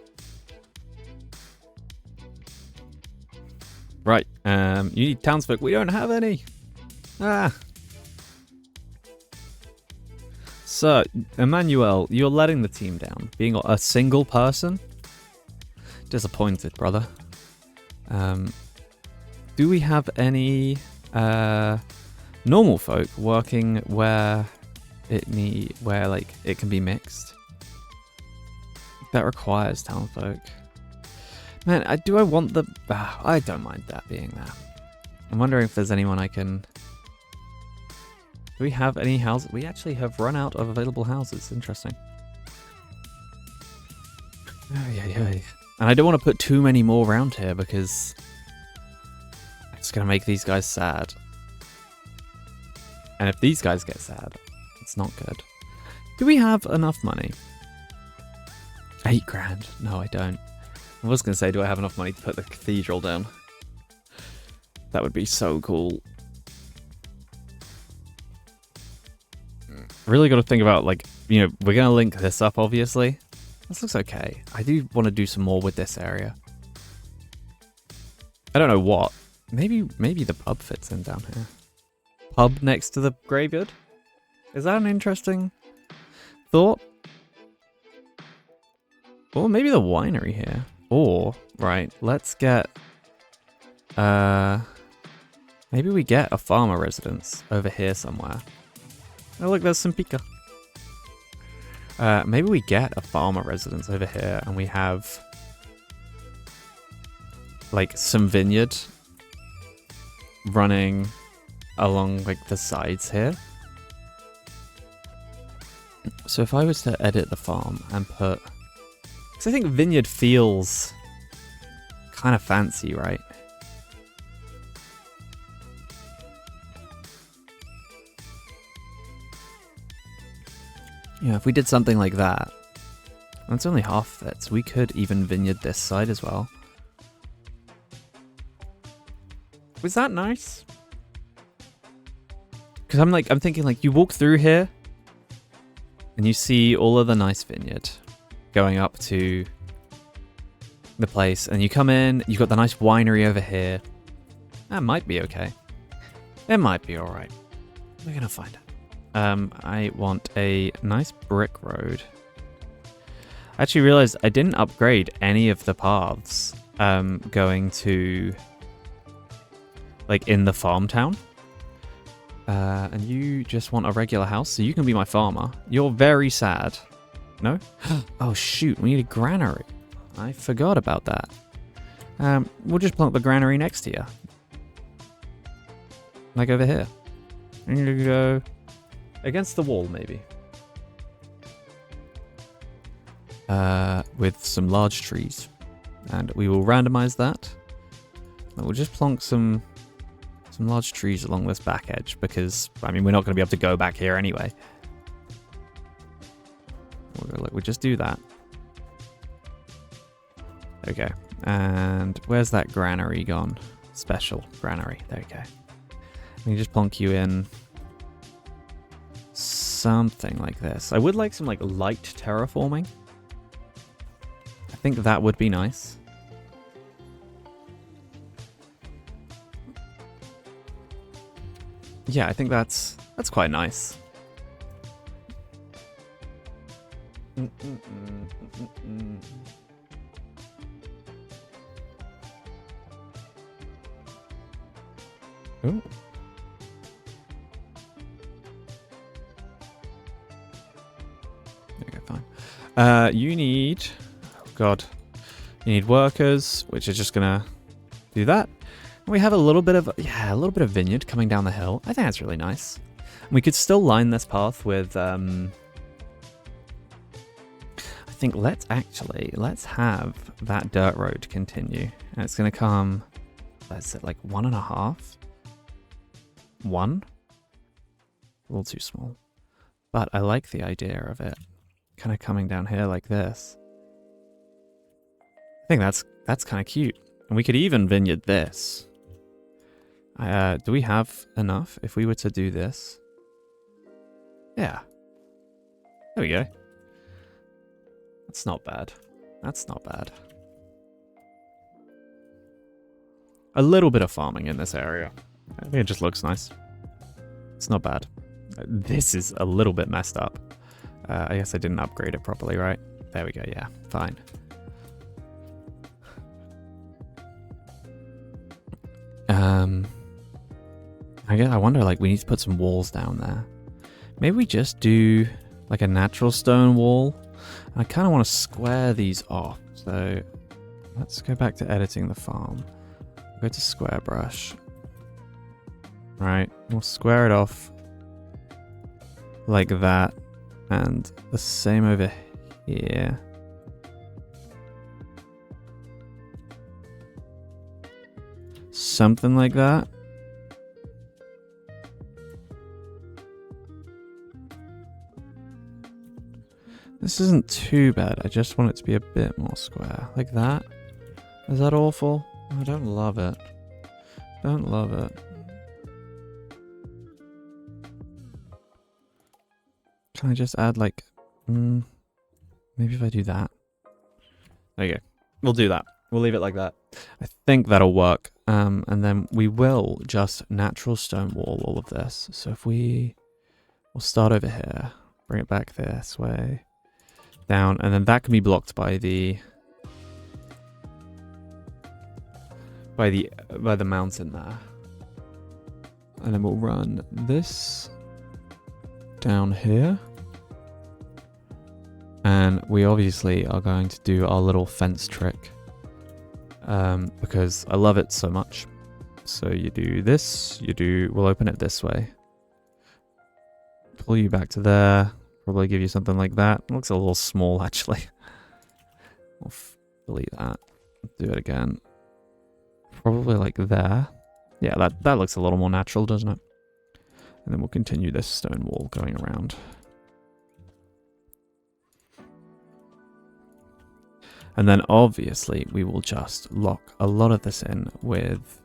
Right. You need townsfolk. We don't have any. So, Emmanuel, you're letting the team down. Being a single person? Disappointed, brother. Do we have any normal folk working where it can be mixed? That requires townfolk. Man, do I want the... I don't mind that being there. I'm wondering if there's anyone I can... Do we have any houses? We actually have run out of available houses. Interesting. And I don't want to put too many more around here because... I It's going to make these guys sad. And if these guys get sad, it's not good. Do we have enough money? 8 grand. No, I don't. I was going to say, do I have enough money to put the cathedral down? That would be so cool. Really got to think about, like, you know, we're going to link this up, obviously. This looks okay. I do want to do some more with this area. I don't know what. Maybe the pub fits in down here. Pub next to the graveyard? Is that an interesting thought? Or maybe the winery here. Or, right, let's get... maybe we get a farmer residence over here somewhere. Oh look, there's some pika. Maybe we get a farmer residence over here and we have... like some vineyard running along like the sides here. So if I was to edit the farm and put... because I think vineyard feels kind of fancy, right? Yeah, if we did something like that, and it's only half of it, so we could even vineyard this side as well. Was that nice? Because I'm thinking like you walk through here and you see all of the nice vineyard going up to the place, and you come in, you've got the nice winery over here. That might be okay. It might be alright. We're gonna find it. I want a nice brick road. I actually realized I didn't upgrade any of the paths going to like in the farm town. And you just want a regular house, so you can be my farmer. You're very sad. No? Oh shoot, we need a granary. I forgot about that. We'll just plonk the granary next to you. Like over here. And you go against the wall, maybe. With some large trees. And we will randomize that. And we'll just plonk some large trees along this back edge, because, I mean, we're not going to be able to go back here anyway. We'll just do that. Okay. And where's that granary gone? Special granary. There we go. We just plonk you in something like this. I would like some like light terraforming. I think that would be nice. Yeah, I think that's quite nice. Ooh. Okay, fine. You need... oh god. You need workers, which is just gonna do that. And we have a little bit of... yeah, a little bit of vineyard coming down the hill. I think that's really nice. And we could still line this path with... I think let's have that dirt road continue. And it's gonna come... let's say like 1.5? 1? A little too small. But I like the idea of it kind of coming down here like this. I think that's kind of cute. And we could even vineyard this. Do we have enough if we were to do this? Yeah. There we go. That's not bad. That's not bad. A little bit of farming in this area. I think it just looks nice. It's not bad. This is a little bit messed up. I guess I didn't upgrade it properly, right? There we go, yeah, fine. I wonder, like, we need to put some walls down there. Maybe we just do, like, a natural stone wall. I kind of want to square these off. So, let's go back to editing the farm. Go to square brush. Right, we'll square it off like that, and the same over here. something like that. This isn't too bad. I just want it to be a bit more square. Like that. Is that awful? I don't love it. Don't love it. Can I just add like... maybe if I do that. There you go. We'll do that. We'll leave it like that. I think that'll work. And then we will just natural stone wall all of this. So if we'll start over here. Bring it back this way. Down. And then that can be blocked by the mountain there. And then we'll run this down here. And we obviously are going to do our little fence trick. Because I love it so much. So you do this, we'll open it this way. Pull you back to there. Probably give you something like that. It looks a little small actually. We'll delete that. Do it again. Probably like there. Yeah, that looks a little more natural, doesn't it? And then we'll continue this stone wall going around. And then obviously we will just lock a lot of this in with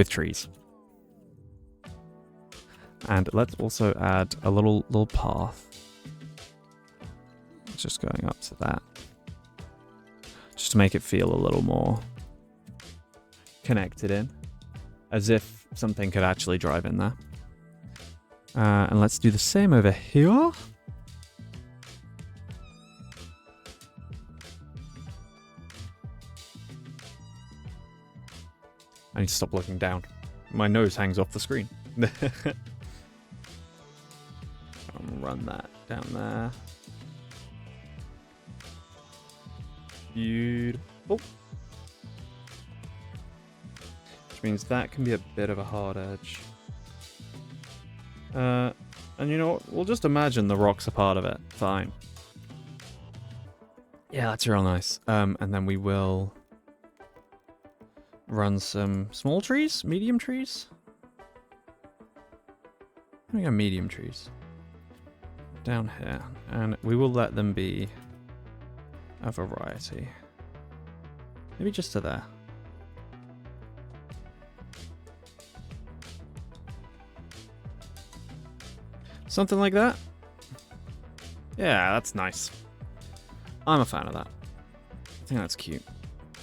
trees. And let's also add a little path. Just going up to that. Just to make it feel a little more connected in. As if something could actually drive in there. And let's do the same over here. I need to stop looking down. My nose hangs off the screen. Run that down there. Beautiful. Which means that can be a bit of a hard edge. And you know what? We'll just imagine the rocks are part of it. Fine. Yeah, that's real nice. And then we will run some small trees? Medium trees? We got medium trees. Down here. And we will let them be a variety. Maybe just to there. Something like that? Yeah, that's nice. I'm a fan of that. I think that's cute.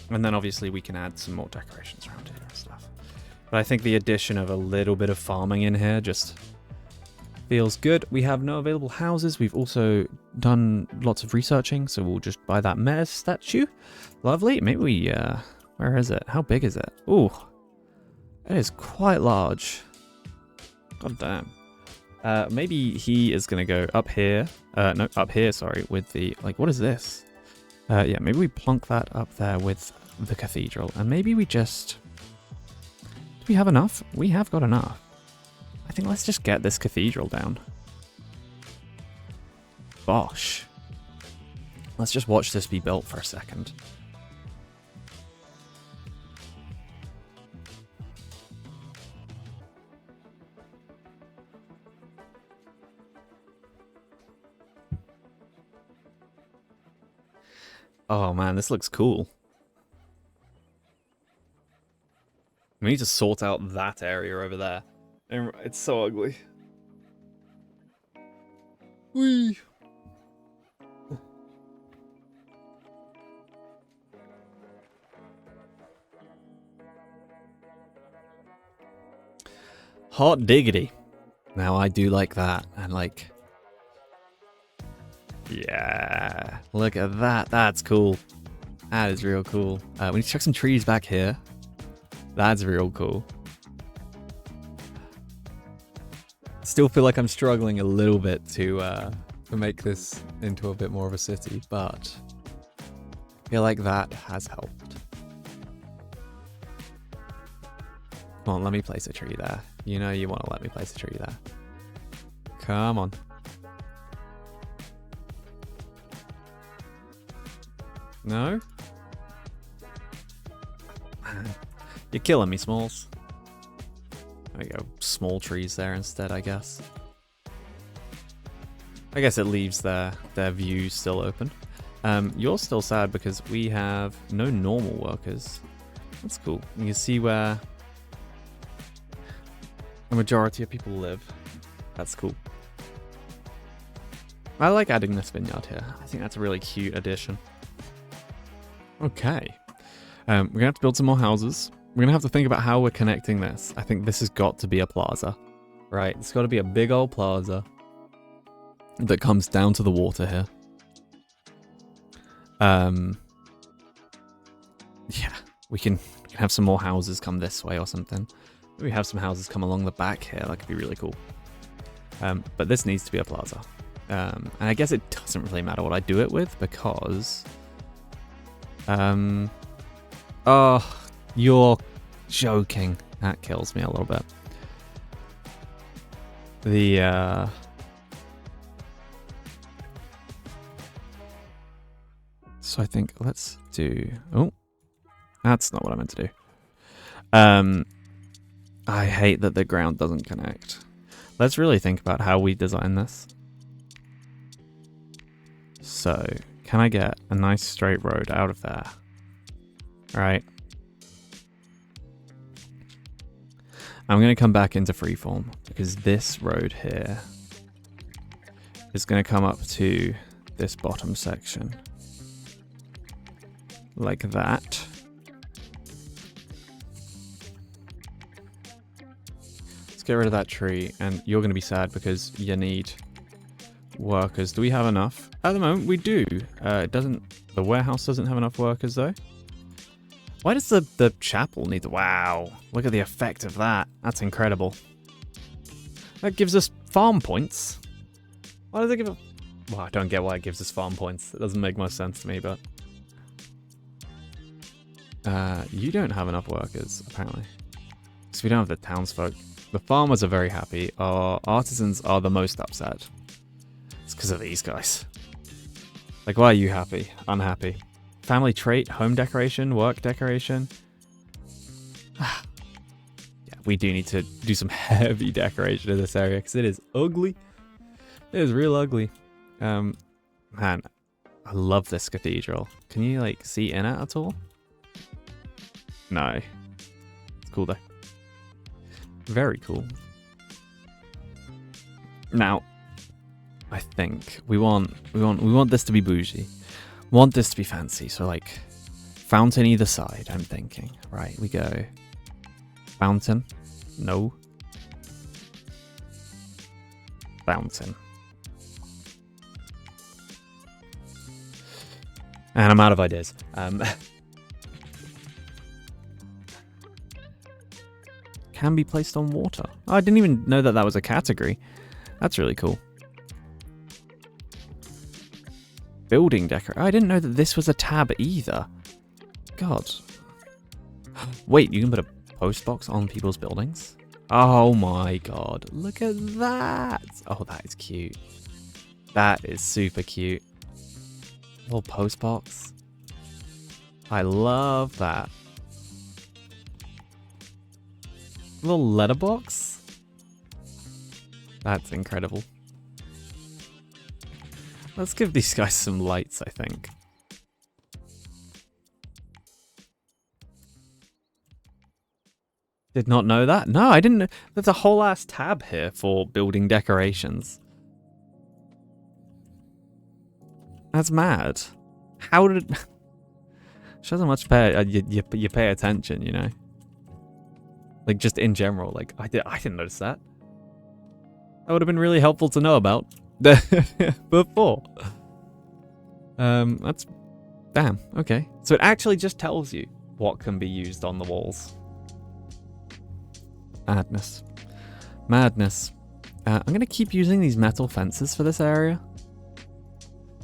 And then obviously we can add some more decorations around here and stuff. But I think the addition of a little bit of farming in here just feels good. We have no available houses. We've also done lots of researching, so we'll just buy that meta statue. Lovely. Maybe we, where is it? How big is it? Ooh, it is quite large. God damn. Maybe he is going to go up here. No, up here, sorry, with the, like, what is this? Yeah, maybe we plonk that up there with the cathedral. And maybe we just... Do we have enough? We have got enough. I think let's just get this cathedral down. Bosh. Let's just watch this be built for a second. Oh man, this looks cool. We need to sort out that area over there. It's so ugly. Whee! Hot diggity. Now I do like that. And like... Yeah, look at that. That's cool. That is real cool. We need to chuck some trees back here. That's real cool. Still feel like I'm struggling a little bit to make this into a bit more of a city, but I feel like that has helped. Come on, let me place a tree there. You know you want to let me place a tree there. Come on. No? You're killing me, Smalls. There we go. Small trees there instead, I guess. I guess it leaves their view still open. You're still sad because we have no normal workers. That's cool. You can see where the majority of people live. That's cool. I like adding this vineyard here. I think that's a really cute addition. Okay. We're going to have to build some more houses. We're going to have to think about how we're connecting this. I think this has got to be a plaza. Right? It's got to be a big old plaza that comes down to the water here. Yeah, we can have some more houses come this way or something. Maybe have some houses come along the back here. That could be really cool. But this needs to be a plaza. And I guess it doesn't really matter what I do it with because... oh, you're joking. That kills me a little bit. So I think let's do... Oh, that's not what I meant to do. I hate that the ground doesn't connect. Let's really think about how we design this. So, can I get a nice straight road out of there? Right. I'm going to come back into freeform because this road here is going to come up to this bottom section. Like that. Let's get rid of that tree, and you're going to be sad because you need workers. Do we have enough? At the moment, we do. It doesn't. The warehouse doesn't have enough workers, though. Why does the chapel need the... Wow. Look at the effect of that. That's incredible. That gives us farm points. Why does it give us... Well, I don't get why it gives us farm points. It doesn't make much sense to me, but... you don't have enough workers, apparently. Because we don't have the townsfolk. The farmers are very happy. Our artisans are the most upset. It's because of these guys. Like, why are you happy? Unhappy. Family trait, home decoration, work decoration. Yeah, we do need to do some heavy decoration in this area because it is ugly. It is real ugly. Man, I love this cathedral. Can you, like, see in it at all? No. It's cool, though. Very cool. Now, I think we want this to be bougie. Want this to be fancy, so like fountain either side, I'm thinking. Right, we go fountain. No. Fountain. And I'm out of ideas. Can be placed on water. Oh, I didn't even know that that was a category. That's really cool. Building decor. I didn't know that this was a tab either. God. Wait, you can put a post box on people's buildings? Oh my god. Look at that. Oh, that is cute. That is super cute. Little post box. I love that. Little letterbox. That's incredible. Let's give these guys some lights, I think. Did not know that. No, I didn't know. There's a whole ass tab here for building decorations. That's mad. How did... Shows how much you pay attention, you know? Like, just in general. Like, I didn't notice that. That would have been really helpful to know about before. That's... Damn, okay. So it actually just tells you what can be used on the walls. Madness. Madness. I'm going to keep using these metal fences for this area.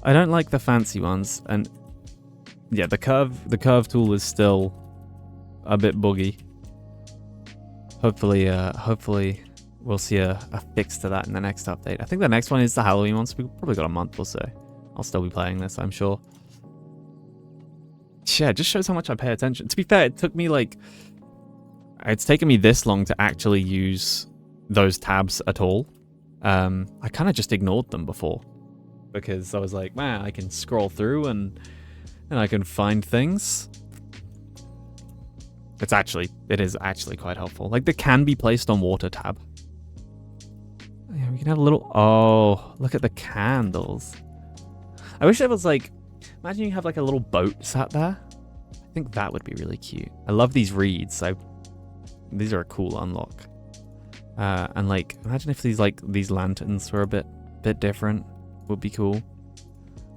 I don't like the fancy ones, and yeah, the curve tool is still a bit buggy. Hopefully we'll see a fix to that in the next update. I think the next one is the Halloween one, so we've probably got a month or so. I'll still be playing this, I'm sure. Yeah, it just shows how much I pay attention. To be fair, it took me like It's taken me this long to actually use those tabs at all. I kind of just ignored them before because I was like, man, I can scroll through and I can find things. It is actually quite helpful. Like the can be placed on water tab. Yeah, we can have a little, oh, look at the candles. I wish it was like, imagine you have like a little boat sat there. I think that would be really cute. I love these reeds. These are a cool unlock. And like, imagine if these lanterns were a bit different. Would be cool.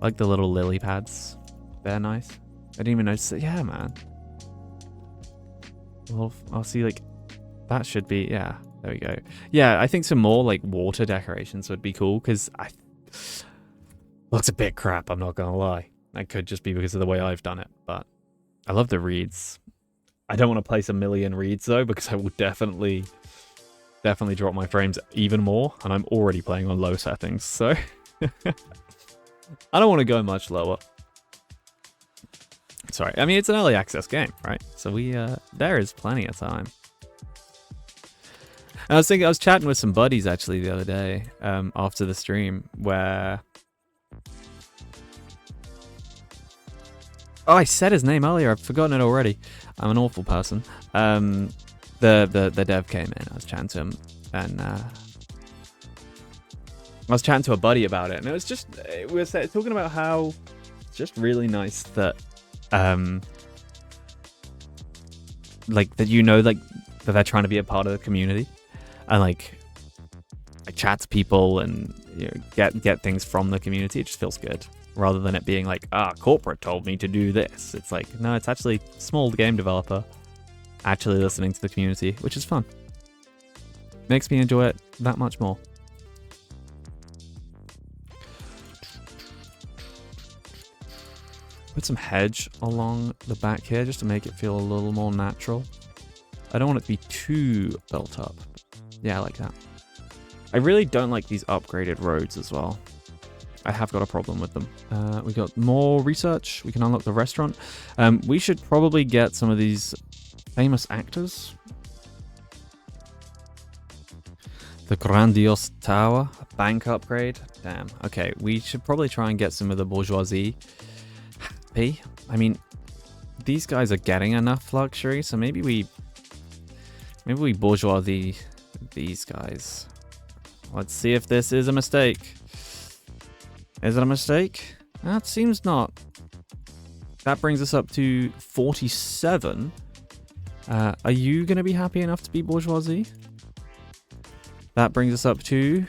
I like the little lily pads. They're nice. I didn't even notice it. Yeah, man. Well, I'll see, like, that should be, yeah, there we go. Yeah, I think some more, like, water decorations would be cool, because looks a bit crap, I'm not gonna lie. That could just be because of the way I've done it, but I love the reeds. I don't want to place a million reeds, though, because I will definitely drop my frames even more, and I'm already playing on low settings, so I don't want to go much lower. Sorry, I mean, it's an early access game, right? So there is plenty of time. And I was chatting with some buddies actually the other day, after the stream, where... Oh, I said his name earlier, I've forgotten it already. I'm an awful person. The dev came in, I was chatting to him, and I was chatting to a buddy about it, and we were talking about how it's just really nice that like that, that they're trying to be a part of the community, and like chat to people and get things from the community. It just feels good, rather than it being like, corporate told me to do this. It's like, no, it's actually small game developer actually listening to the community, which is fun. Makes me enjoy it that much more. Put some hedge along the back here just to make it feel a little more natural. I don't want it to be too built up. Yeah, I like that. I really don't like these upgraded roads as well. I have got a problem with them. We got more research. We can unlock the restaurant. We should probably get some of these famous actors. The grandiose tower, a bank upgrade. Damn. Okay, we should probably try and get some of the bourgeoisie. I mean, these guys are getting enough luxury, so maybe we bourgeoisie these guys. Let's see if this is a mistake. Is it a mistake? That seems not. That brings us up to 47. Are you going to be happy enough to be bourgeoisie? That brings us up to...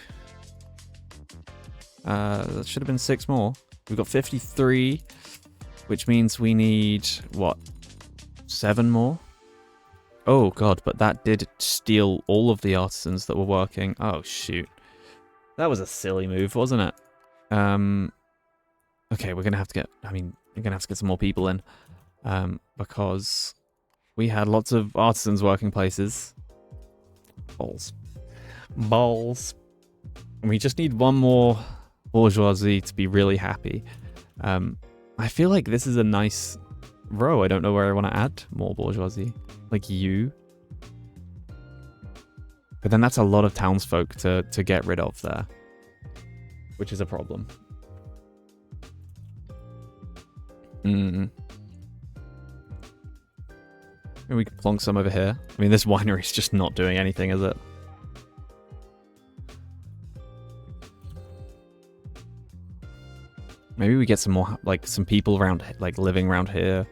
that should have been 6 more. We've got 53, which means we need, what, 7 more? Oh, God, but that did steal all of the artisans that were working. Oh, shoot. That was a silly move, wasn't it? Okay, we're going to have to get... I mean, we're going to have to get some more people in. Because we had lots of artisans working places. Balls. Balls. We just need one more bourgeoisie to be really happy. I feel like this is a nice row. I don't know where I want to add more bourgeoisie. Like you. But then that's a lot of townsfolk to get rid of there. Which is a problem. Maybe we can plonk some over here. I mean, this winery's just not doing anything, is it? Maybe we get some more, like, some people around, like, living around here.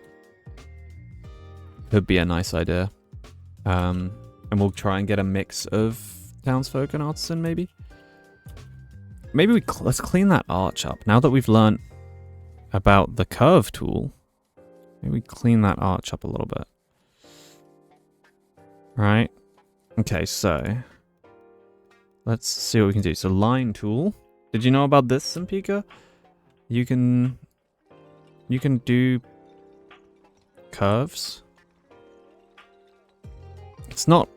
Could be a nice idea. And we'll try and get a mix of townsfolk and artisan, maybe? Maybe let's clean that arch up. Now that we've learnt about the curve tool, maybe we clean that arch up a little bit. Right? Okay, so let's see what we can do. So line tool. Did you know about this, Simpika? You can do curves. It's not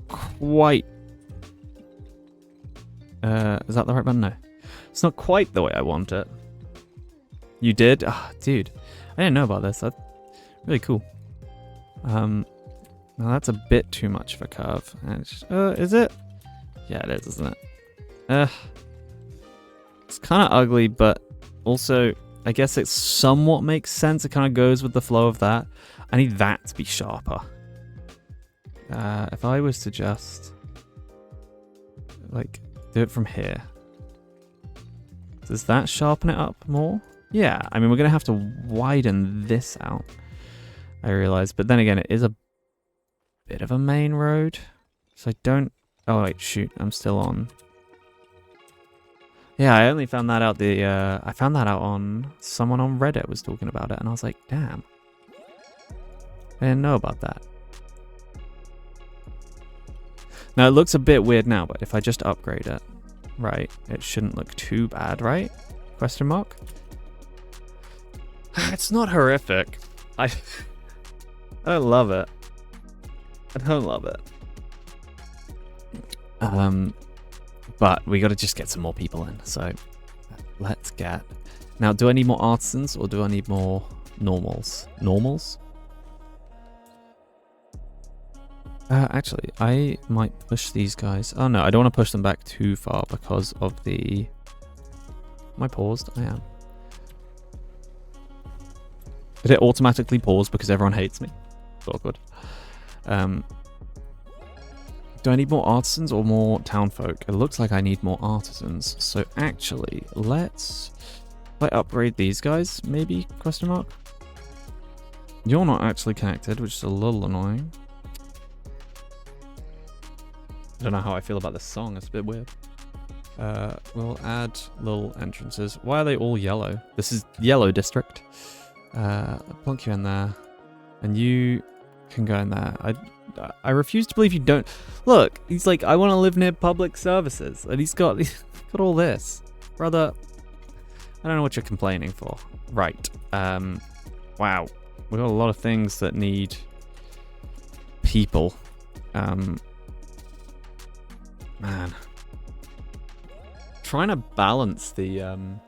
quite. Is that the right button? No. It's not quite the way I want it. You did? Ah, dude. I didn't know about this. That's really cool. Now that's a bit too much of a curve. And is it? Yeah, it is, isn't it? It's kind of ugly, but also I guess it somewhat makes sense. It kind of goes with the flow of that. I need that to be sharper. If I was to just like do it from here, does that sharpen it up more? Yeah, I mean, we're gonna have to widen this out, I realize, but then again, it is a bit of a main road, so I don't. Oh wait, shoot, I'm still on. Yeah, I only found that out. I found that out on someone on Reddit was talking about it, and I was like, damn, I didn't know about that. Now it looks a bit weird now, but if I just upgrade it, right, it shouldn't look too bad, right? Question mark. It's not horrific. I don't love it. I don't love it. But we got to just get some more people in. So let's get. Now, do I need more artisans or do I need more normals? Normals? Actually, I might push these guys. Oh no, I don't want to push them back too far because of the. Am I paused? I am. Did it automatically pause because everyone hates me? It's awkward. Do I need more artisans or more townfolk? It looks like I need more artisans. So actually, let's upgrade these guys, maybe? Question mark. You're not actually connected, which is a little annoying. I don't know how I feel about this song. It's a bit weird. We'll add little entrances. Why are they all yellow? This is yellow district. Plonk you in there, and you can go in there. I refuse to believe you don't. Look, he's like, I want to live near public services, and he's got all this, brother. I don't know what you're complaining for. Right. Wow. We've got a lot of things that need people. Man, trying to balance the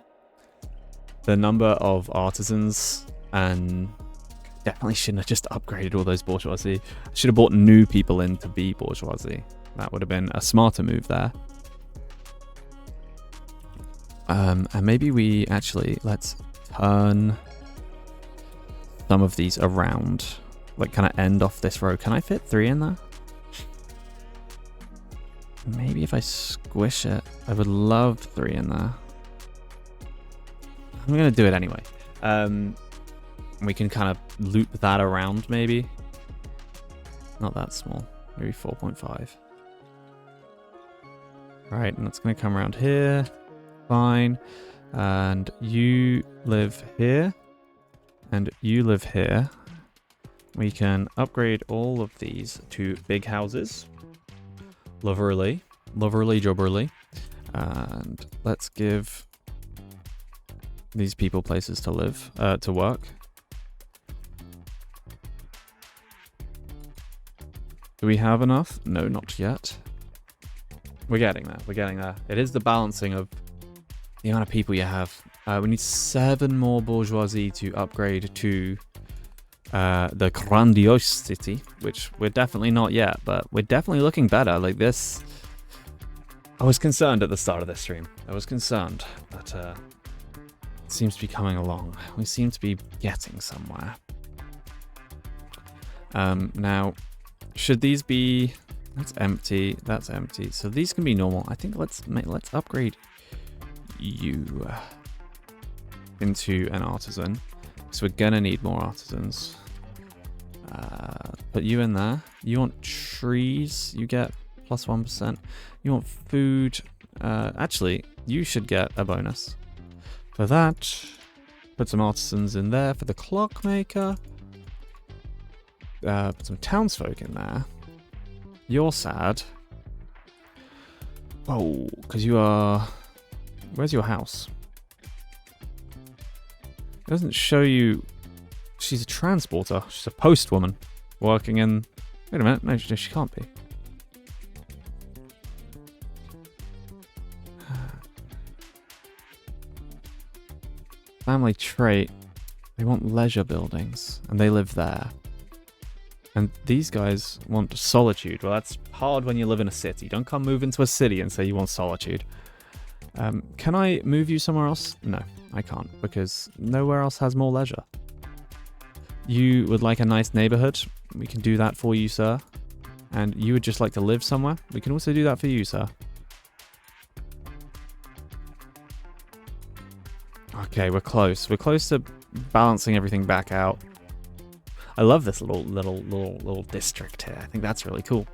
number of artisans, and definitely shouldn't have just upgraded all those bourgeoisie. I should have brought new people in to be bourgeoisie. That would have been a smarter move there. And maybe we actually, let's turn some of these around, like kind of end off this row. Can I fit 3 in there? Maybe if I squish it, I would love 3 in there. I'm going to do it anyway. We can kind of loop that around, maybe. Not that small. Maybe 4.5. Right, and it's going to come around here. Fine. And you live here. And you live here. We can upgrade all of these to big houses. Loverly. Loverly jobberly. And let's give these people places to live, to work. Do we have enough? No, not yet. We're getting there. We're getting there. It is the balancing of the amount of people you have. We need 7 more bourgeoisie to upgrade to the grandiosity, which we're definitely not yet, but we're definitely looking better. Like this, I was concerned at the start of this stream. I was concerned, but it seems to be coming along. We seem to be getting somewhere. Now, should these be? That's empty. That's empty. So these can be normal. I think let's upgrade you into an artisan. So we're gonna need more artisans. Put you in there. You want trees? You get plus 1%. You want food? Actually, you should get a bonus for that. Put some artisans in there for the clockmaker. Put some townsfolk in there. You're sad. Oh, because you are. Where's your house? It doesn't show you. She's a transporter. She's a postwoman working in. Wait a minute. No, she can't be. Family trait. They want leisure buildings, and they live there. And these guys want solitude. Well, that's hard when you live in a city. Don't come move into a city and say you want solitude. Can I move you somewhere else? No, I can't, because nowhere else has more leisure. You would like a nice neighborhood? We can do that for you, sir. And you would just like to live somewhere? We can also do that for you, sir. Okay, we're close. We're close to balancing everything back out. I love this little district here. I think that's really cool.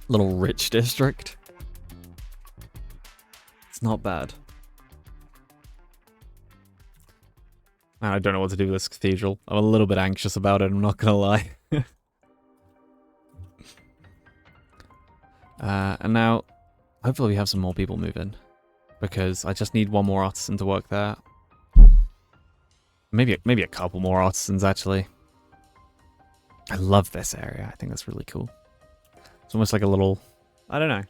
Little rich district. It's not bad. Man, I don't know what to do with this cathedral. I'm a little bit anxious about it, I'm not gonna lie. And now, hopefully we have some more people move in. Because I just need one more artisan to work there. Maybe a couple more artisans, actually. I love this area. I think that's really cool. It's almost like a little, I don't know,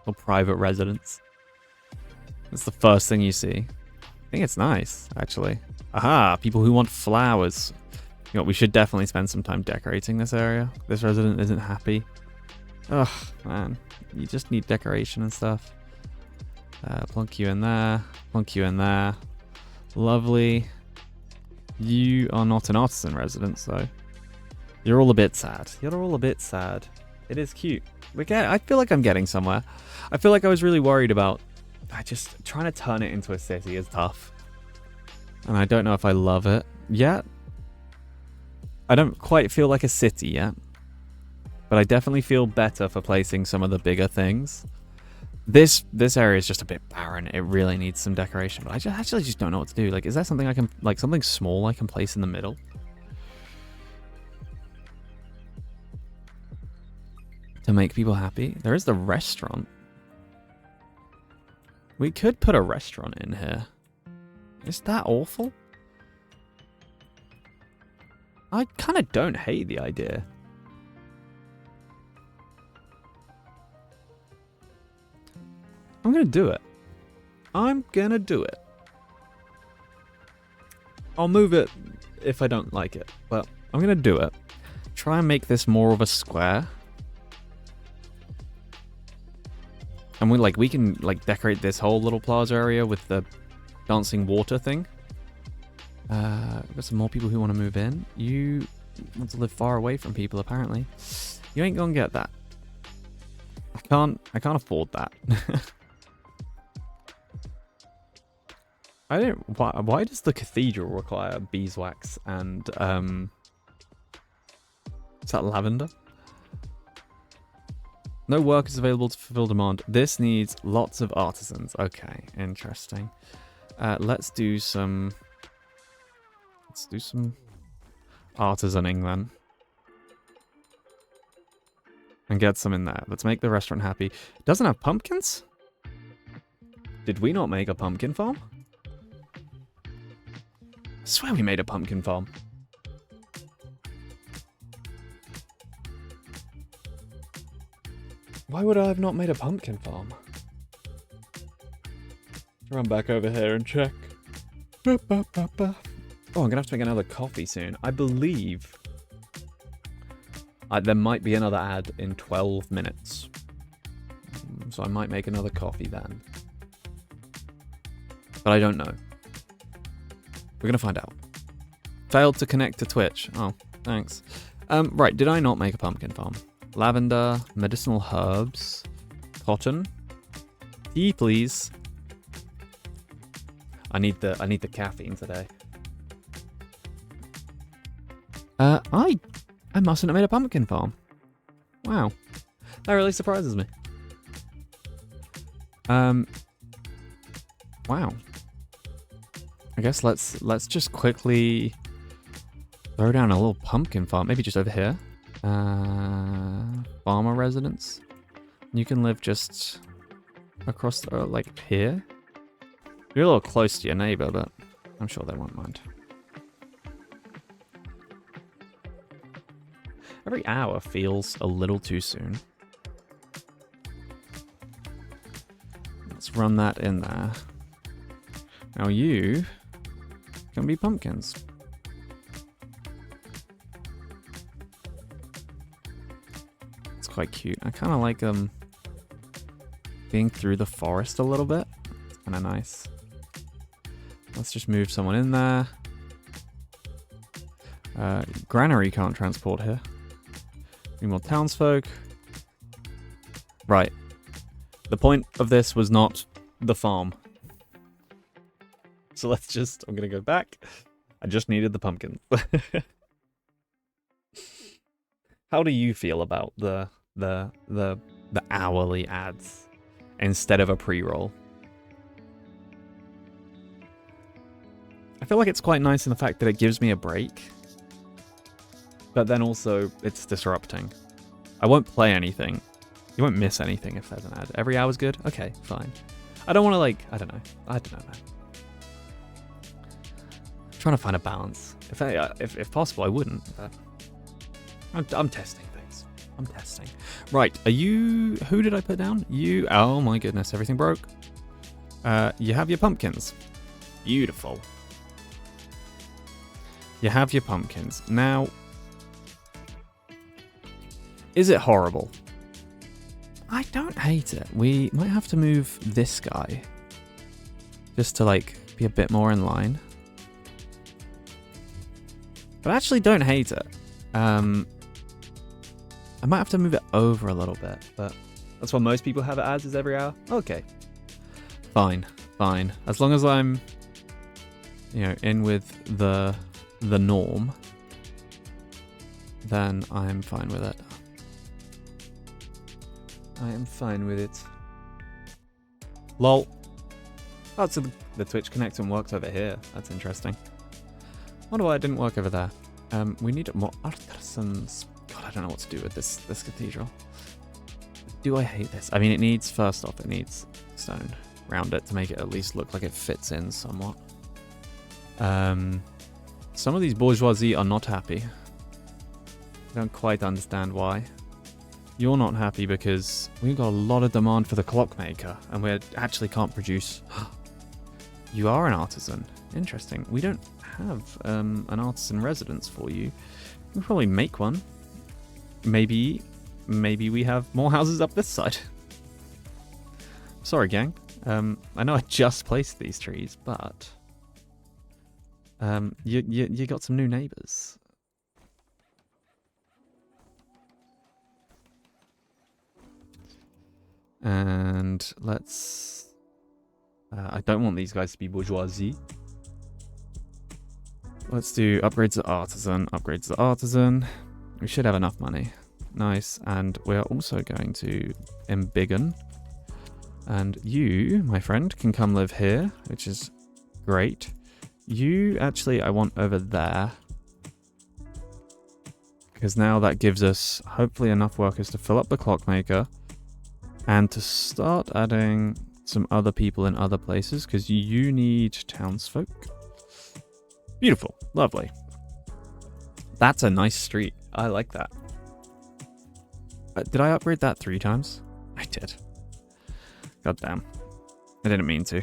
little private residence. That's the first thing you see. I think it's nice, actually. Aha, people who want flowers. You know, we should definitely spend some time decorating this area. This resident isn't happy. Ugh, man. You just need decoration and stuff. Plunk you in there. Plunk you in there. Lovely. You are not an artisan resident, though. You're all a bit sad. You're all a bit sad. It is cute. I feel like I'm getting somewhere. I feel like I was really worried about... trying to turn it into a city is tough. And I don't know if I love it yet. I don't quite feel like a city yet. But I definitely feel better for placing some of the bigger things. This area is just a bit barren. It really needs some decoration. But I actually just don't know what to do. Like, is there something I can... like, something small I can place in the middle? To make people happy? There is the restaurant. We could put a restaurant in here. Is that awful? I kind of don't hate the idea. I'm going to do it. I'm going to do it. I'll move it if I don't like it, but I'm going to do it. Try and make this more of a square. And we can decorate this whole little plaza area with the dancing water thing. We've got some more people who want to move in. You want to live far away from people, apparently. You ain't gonna get that. I can't afford that. Why does the cathedral require beeswax and is that lavender? No workers available to fulfill demand. This needs lots of artisans. Okay, interesting. Let's do some artisaning then. And get some in there. Let's make the restaurant happy. It doesn't have pumpkins? Did we not make a pumpkin farm? I swear we made a pumpkin farm. Why would I have not made a pumpkin farm? Run back over here and check. Oh, I'm gonna have to make another coffee soon. I believe there might be another ad in 12 minutes. So I might make another coffee then. But I don't know. We're gonna find out. Failed to connect to Twitch. Oh, thanks. Right, did I not make a pumpkin farm? Lavender, medicinal herbs, cotton. Tea, please. I need the caffeine today. I mustn't have made a pumpkin farm. Wow. That really surprises me. Wow. I guess let's just quickly throw down a little pumpkin farm. Maybe just over here. Farmer residence. You can live just across, like here. You're a little close to your neighbor, but I'm sure they won't mind. Every hour feels a little too soon. Let's run that in there. Now you can be pumpkins. quite cute. I kind of like being through the forest a little bit. It's kind of nice. Let's just move someone in there. Granary can't transport here. Need more townsfolk. Right. The point of this was not the farm. So let's just... I'm going to go back. I just needed the pumpkin. How do you feel about the hourly ads instead of a pre-roll? I feel like it's quite nice in the fact that it gives me a break. But then also, it's disrupting. I won't play anything. You won't miss anything if there's an ad. Every hour's good? Okay, fine. I don't want to like... I don't know, man. I'm trying to find a balance. If possible, I wouldn't, but... I'm testing things. I'm testing. Right, are you... Who did I put down? You... Oh my goodness, everything broke. You have your pumpkins. Beautiful. You have your pumpkins. Now... Is it horrible? I don't hate it. We might have to move this guy. Just to, like, be a bit more in line. But I actually don't hate it. I might have to move it over a little bit, but that's what most people have it as, is every hour. Okay. Fine. Fine. As long as I'm, you know, in with the norm, then I'm fine with it. I am fine with it. Lol. Oh, so the Twitch connection works over here. That's interesting. Wonder why it didn't work over there. We need more artisans. God, I don't know what to do with this cathedral. Do I hate this? I mean, it needs, first off, it needs stone around it to make it at least look like it fits in somewhat. Some of these bourgeoisie are not happy. I don't quite understand why. You're not happy because we've got a lot of demand for the clockmaker, and we actually can't produce. You are an artisan. Interesting. We don't have an artisan residence for you. We can probably make one. Maybe we have more houses up this side. Sorry, gang. I know I just placed these trees, but you got some new neighbors. And let's... I don't want these guys to be bourgeoisie. Let's do upgrades to artisan, upgrades to artisan. We should have enough money. Nice. And we're also going to embiggen. And you, my friend, can come live here, which is great. You, actually, I want over there. Because now that gives us, hopefully, enough workers to fill up the clockmaker. And to start adding some other people in other places, because you need townsfolk. Beautiful. Lovely. That's a nice street. I like that. Did I upgrade that 3 times? I did. God damn. I didn't mean to.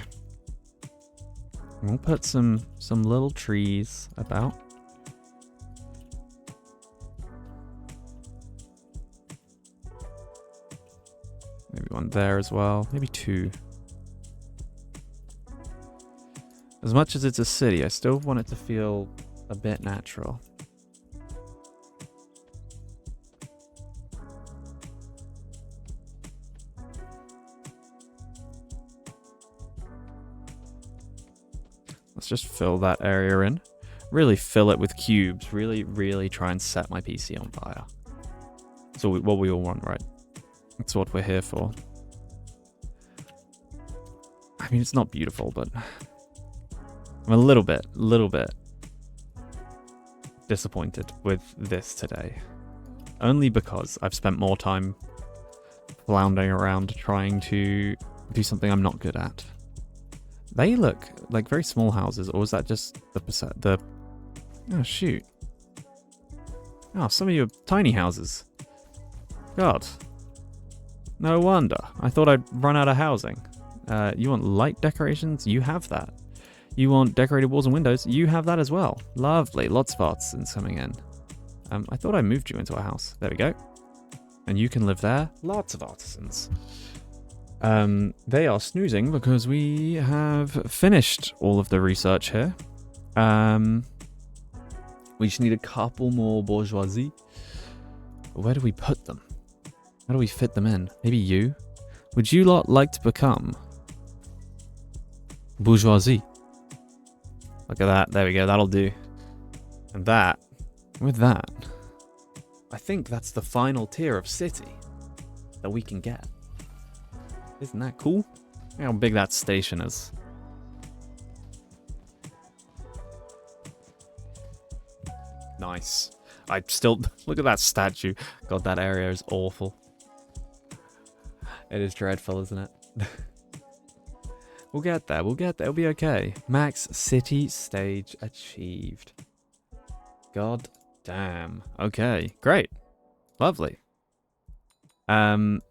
We'll put some little trees about. Maybe one there as well. Maybe 2. As much as it's a city, I still want it to feel a bit natural. Let's just fill that area in. Really fill it with cubes. Really try and set my PC on fire. So what we all want, right? That's what we're here for. I mean, it's not beautiful, but I'm a little bit disappointed with this today. Only because I've spent more time floundering around trying to do something I'm not good at. They look like very small houses, or was that just the oh shoot. Oh, some of you are tiny houses. God. No wonder. I thought I'd run out of housing. You want light decorations? You have that. You want decorated walls and windows? You have that as well. Lovely. Lots of artisans coming in. I thought I moved you into a house. There we go. And you can live there. Lots of artisans. They are snoozing because we have finished all of the research here. We just need a couple more bourgeoisie. Where do we put them? How do we fit them in? Maybe you? Would you lot like to become bourgeoisie? Look at that. There we go. That'll do. And that, with that, I think that's the final tier of city that we can get. Isn't that cool? Look how big that station is. Nice. I still... Look at that statue. God, that area is awful. It is dreadful, isn't it? We'll get there. We'll get there. It'll be okay. Max city stage achieved. God damn. Okay. Great. Lovely. Wow.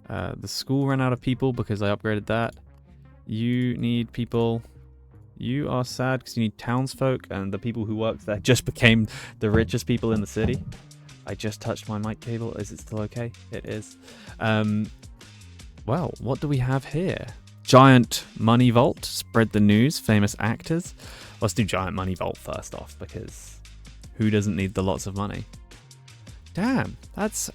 The school ran out of people because I upgraded that. You need people. You are sad because you need townsfolk, and the people who worked there just became the richest people in the city. I just touched my mic cable. Is it still okay? It is. Well, what do we have here? Giant Money Vault. Spread the news. Famous actors. Let's do Giant Money Vault first off, because who doesn't need the lots of money? Damn, that's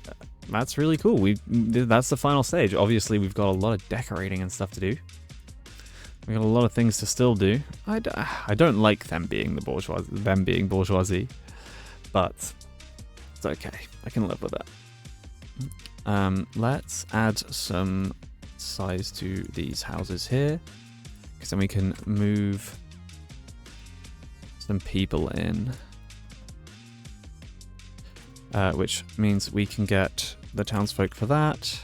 really cool. That's the final stage. Obviously, we've got a lot of decorating and stuff to do. We got a lot of things to still do. I don't like them being bourgeoisie, but it's okay. I can live with it. Let's add some size to these houses here, because then we can move some people in, which means we can get the townsfolk for that,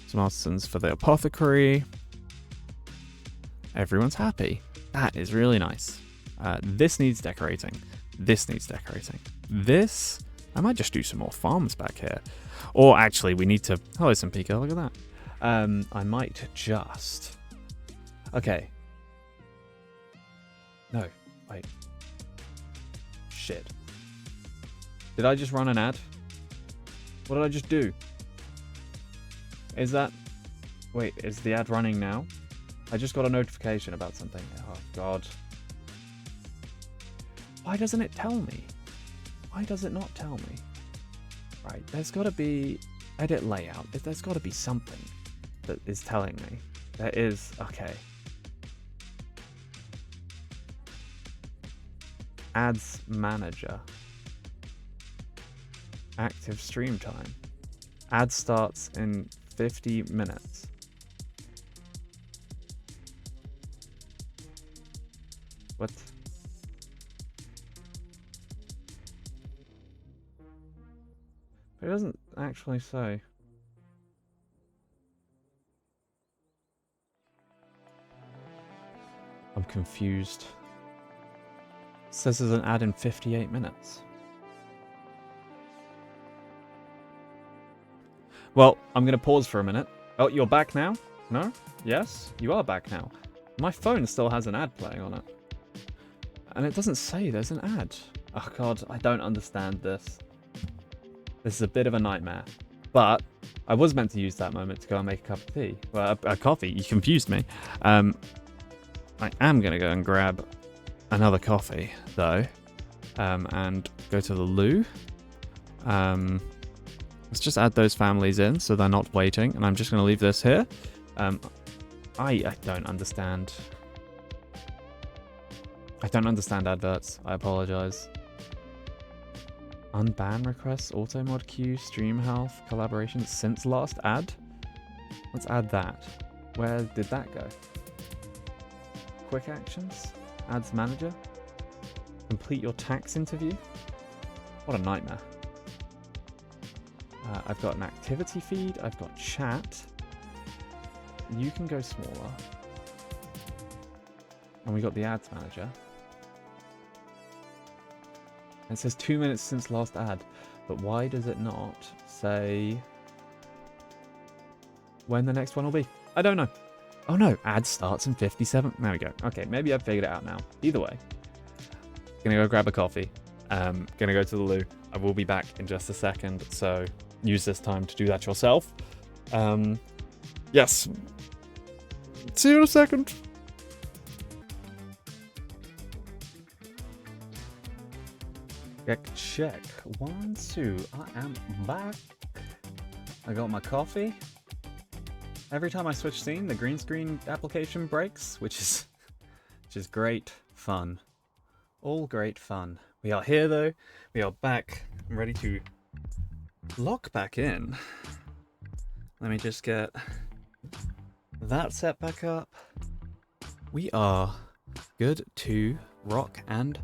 some artisans for the apothecary. Everyone's happy. That is really nice. This needs decorating. This needs decorating. This, I might just do some more farms back here. Or actually, we need to... Hello, Simpika, look at that. I might just... Okay. No, wait. Shit. Did I just run an ad? What did I just do? Is that... Wait, is the ad running now? I just got a notification about something. Oh, God. Why doesn't it tell me? Why does it not tell me? Right, there's got to be... Edit layout. There's got to be something that is telling me. There is... Okay. Ads manager. Active stream time. Ad starts in 50 minutes. What? It doesn't actually say. I'm confused. It says there's an ad in 58 minutes. Well, I'm going to pause for a minute. Oh, you're back now? No? Yes? You are back now. My phone still has an ad playing on it. And it doesn't say there's an ad. Oh God, I don't understand this. This is a bit of a nightmare. But I was meant to use that moment to go and make a cup of tea. Well, a coffee. You confused me. I am going to go and grab another coffee, though. And go to the loo. Let's just add those families in so they're not waiting. And I'm just going to leave this here. I don't understand. I don't understand adverts. I apologize. Unban requests, auto mod queue, stream health, collaborations since last ad. Let's add that. Where did that go? Quick actions, ads manager, complete your tax interview. What a nightmare. I've got an activity feed. I've got chat. You can go smaller. And we got the ads manager. It says 2 minutes since last ad, but why does it not say when the next one will be? I don't know. Oh no, ad starts in 57. There we go. Okay, maybe I've figured it out now. Either way, gonna go grab a coffee. Gonna go to the loo. I will be back in just a second, so use this time to do that yourself. Yes. See you in a second. Check. 1, 2. I am back. I got my coffee. Every time I switch scene, the green screen application breaks, which is great fun. All great fun. We are here though. We are back. I'm ready to lock back in. Let me just get that set back up. We are good to rock and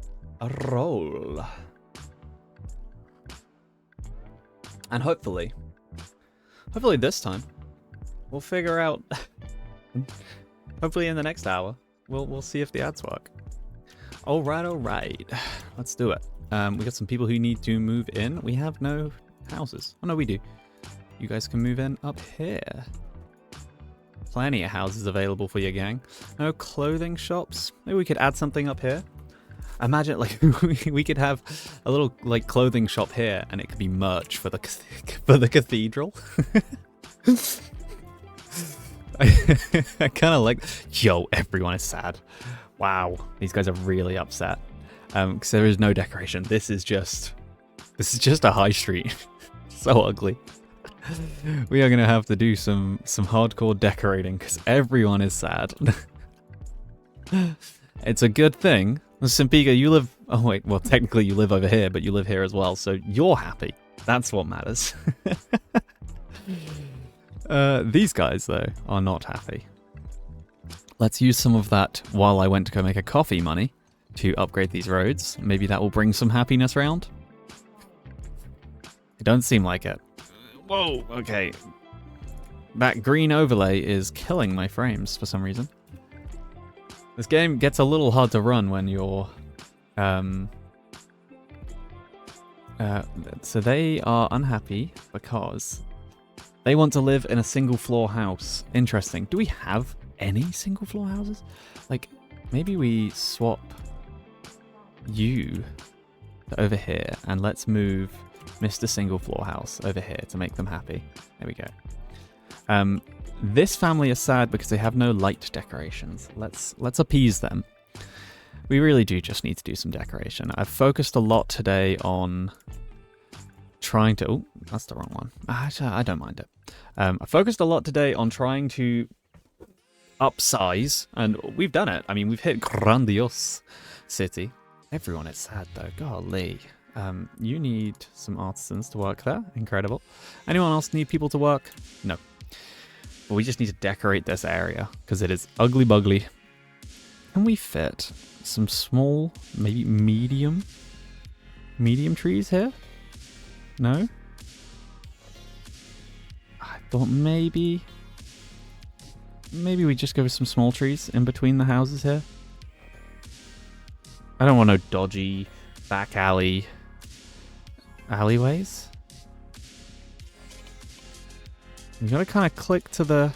roll. And hopefully this time we'll figure out. Hopefully in the next hour we'll see if the ads work. All right. Let's do it. We got some people who need to move in. We have no houses. Oh no, we do. You guys can move in up here. Plenty of houses available for your gang. No clothing shops. Maybe we could add something up here. Imagine like we could have a little like clothing shop here, and it could be merch for the cathedral. I kind of like. Yo, everyone is sad. Wow, these guys are really upset. Because there is no decoration. This is just a high street. So ugly. We are gonna have to do some hardcore decorating because everyone is sad. It's a good thing. Simpiga, you live. Oh wait, well technically you live over here, but you live here as well, so you're happy. That's what matters. These guys though are not happy. Let's use some of that while I went to go make a coffee money to upgrade these roads. Maybe that will bring some happiness round. It don't seem like it. Whoa, okay. That green overlay is killing my frames for some reason. This game gets a little hard to run when you're... so they are unhappy because they want to live in a single floor house. Interesting. Do we have any single floor houses? Like, maybe we swap you over here and let's move Mr. Single Floor House over here to make them happy. There we go. This family is sad because they have no light decorations. Let's appease them. We really do just need to do some decoration. I've focused a lot today on trying to... Oh, that's the wrong one. I don't mind it. I focused a lot today on trying to upsize, and we've done it. I mean, we've hit grandiose city. Everyone is sad though. Golly. You need some artisans to work there. Incredible. Anyone else need people to work? No. But we just need to decorate this area because it is ugly bugly. Can we fit some small, maybe medium trees here? No? I thought maybe we just go with some small trees in between the houses here. I don't want no dodgy back alleyways. You gotta kind of click to the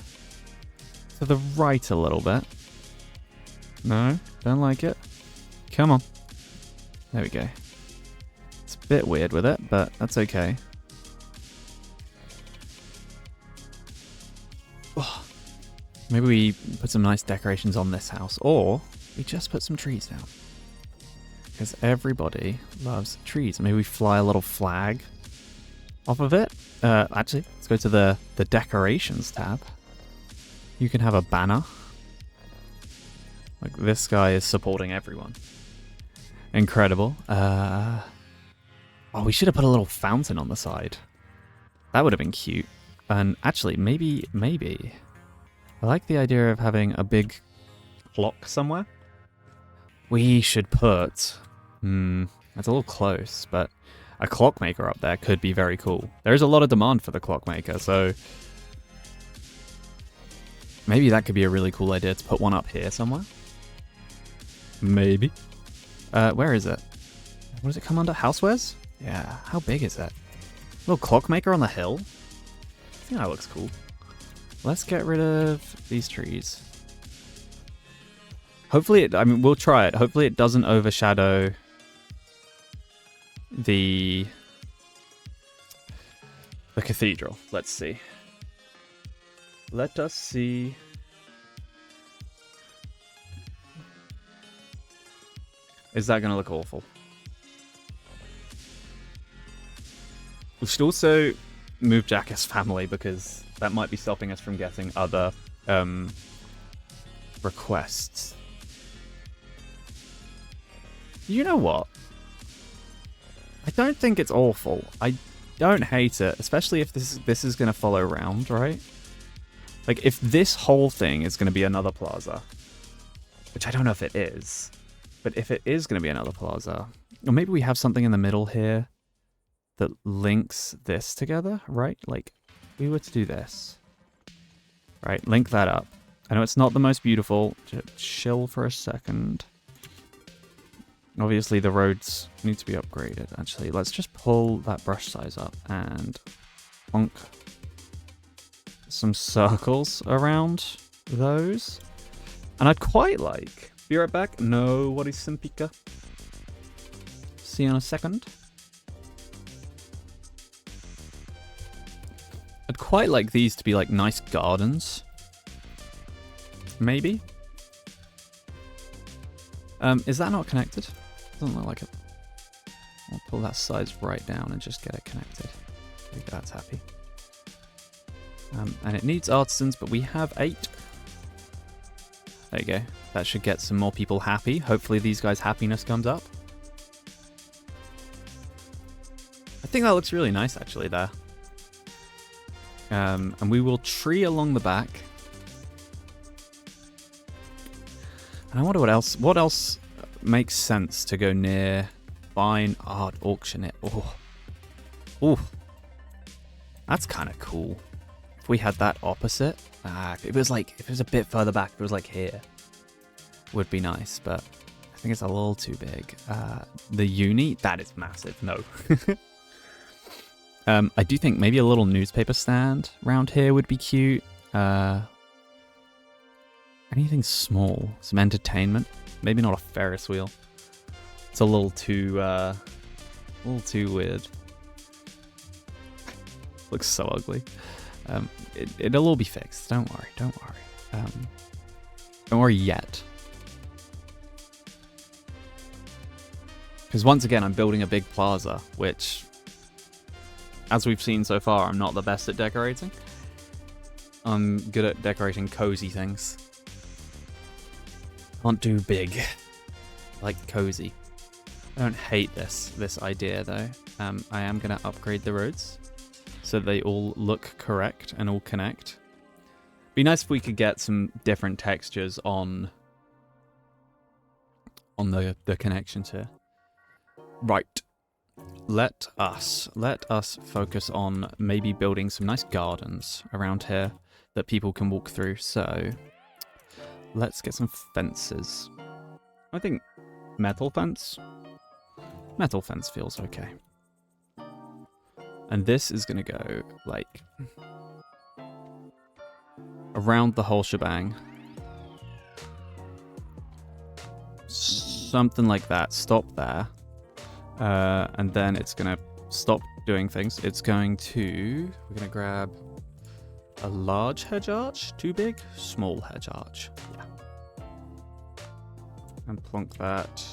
right a little bit. No, don't like it. Come on. There we go. It's a bit weird with it, but that's okay. Oh, maybe we put some nice decorations on this house, or we just put some trees down. Because everybody loves trees. Maybe we fly a little flag off of it. Actually, let's go to the decorations tab. You can have a banner. Like this guy is supporting everyone. Incredible. Oh, we should have put a little fountain on the side. That would have been cute. And actually, maybe. I like the idea of having a big clock somewhere. We should put... that's a little close, but a clockmaker up there could be very cool. There's a lot of demand for the clockmaker, so maybe that could be a really cool idea to put one up here somewhere. Maybe. Where is it? What does it come under? Housewares? Yeah, how big is that? Little clockmaker on the hill? I think that looks cool. Let's get rid of these trees. Hopefully we'll try it. Hopefully it doesn't overshadow the cathedral. Let's see. Let us see. Is that going to look awful? We should also move Jackass family because that might be stopping us from getting other requests. You know what? I don't think it's awful. I don't hate it, especially if this is going to follow round, right? Like, if this whole thing is going to be another plaza, which I don't know if it is, but if it is going to be another plaza, or maybe we have something in the middle here that links this together, right? Like, we were to do this, right? Link that up. I know it's not the most beautiful. Just chill for a second. Obviously, the roads need to be upgraded. Actually, let's just pull that brush size up and plonk some circles around those. And I'd quite like... Be right back. No, what is Simpika? See you in a second. I'd quite like these to be like nice gardens. Maybe. Is that not connected? Doesn't look like it. I'll pull that size right down and just get it connected. I think that's happy. And it needs artisans, but we have 8. There you go. That should get some more people happy. Hopefully these guys' happiness comes up. I think that looks really nice actually there. And we will tree along the back. And I wonder what else makes sense to go near. Fine. Oh, I'd auction it. Oh, that's kind of cool. If we had that opposite, if it was a bit further back, if it was like here, would be nice. But I think it's a little too big. The uni, that is massive. No. I do think maybe a little newspaper stand around here would be cute. Anything small, some entertainment. Maybe not a Ferris wheel. It's a little too weird. Looks so ugly. It'll all be fixed. Don't worry. Don't worry yet. Because once again, I'm building a big plaza, which, as we've seen so far, I'm not the best at decorating. I'm good at decorating cozy things. Can't do big. I like cozy. I don't hate this idea though. I am going to upgrade the roads so they all look correct and all connect. Be nice if we could get some different textures on the connections here. Right. Let us focus on maybe building some nice gardens around here that people can walk through. So let's get some fences. I think metal fence feels okay. And this is going to go like around the whole shebang. Something like that. Stop there. And then it's going to stop doing things. We're going to grab a large hedge arch. Too big? Small hedge arch. Yeah. And plonk that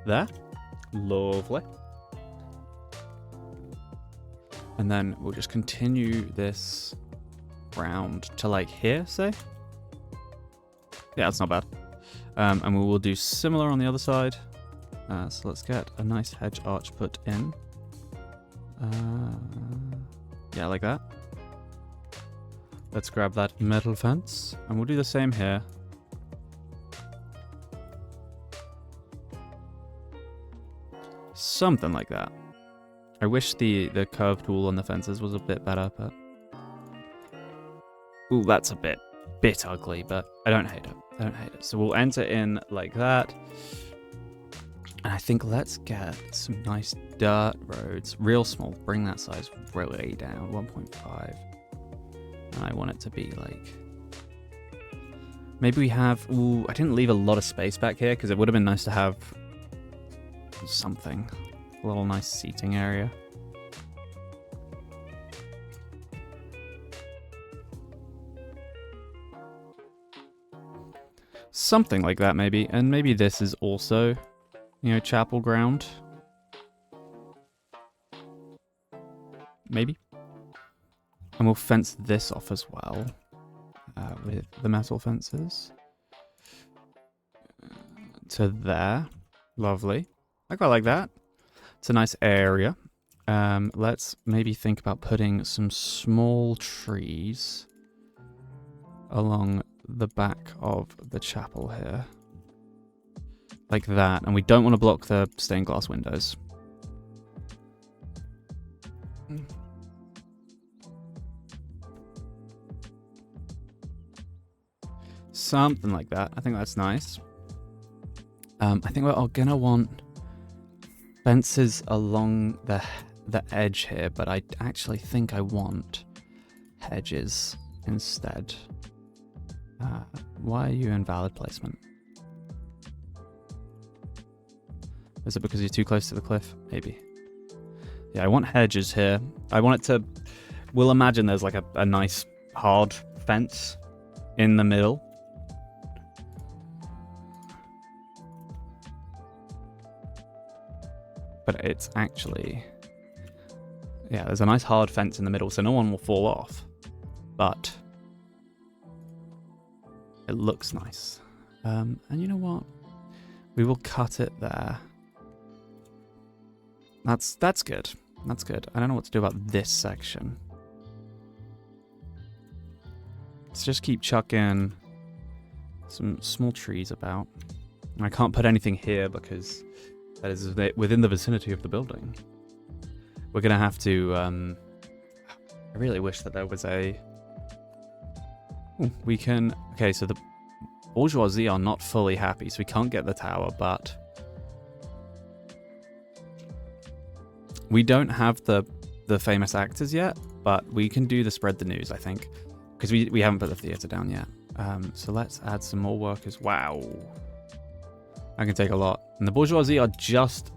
there. Lovely. And then we'll just continue this round to like here, say. Yeah, that's not bad. And we will do similar on the other side. So let's get a nice hedge arch put in. Yeah, like that. Let's grab that metal fence. And we'll do the same here. Something like that. I wish the curved tool on the fences was a bit better, but... Ooh, that's a bit ugly, but I don't hate it. So we'll enter in like that. And I think let's get some nice dirt roads. Real small. Bring that size way down. 1.5. And I want it to be like... Maybe we have... Ooh, I didn't leave a lot of space back here because it would have been nice to have something. A little nice seating area. Something like that, maybe. And maybe this is also, you know, chapel ground. Maybe. And we'll fence this off as well. With the metal fences. To there. Lovely. I quite like that. It's a nice area. Let's maybe think about putting some small trees along the back of the chapel here. Like that. And we don't want to block the stained glass windows. Something like that. I think that's nice. I think we're gonna want fences along the edge here, but I actually think I want hedges instead. Why are you invalid placement? Is it because you're too close to the cliff? Maybe. Yeah, I want hedges here. I want it to... We'll imagine there's like a nice hard fence in the middle. But it's actually... Yeah, there's a nice hard fence in the middle, so no one will fall off. But... it looks nice. And you know what? We will cut it there. That's good. That's good. I don't know what to do about this section. Let's just keep chucking some small trees about. I can't put anything here because that is within the vicinity of the building. We're going to have to... I really wish that there was a... Ooh, we can... Okay, so the bourgeoisie are not fully happy, so we can't get the tower, but... We don't have the famous actors yet, but we can do the spread the news, I think. Because we haven't put the theatre down yet. So let's add some more workers. Wow. That can take a lot. And the bourgeoisie are just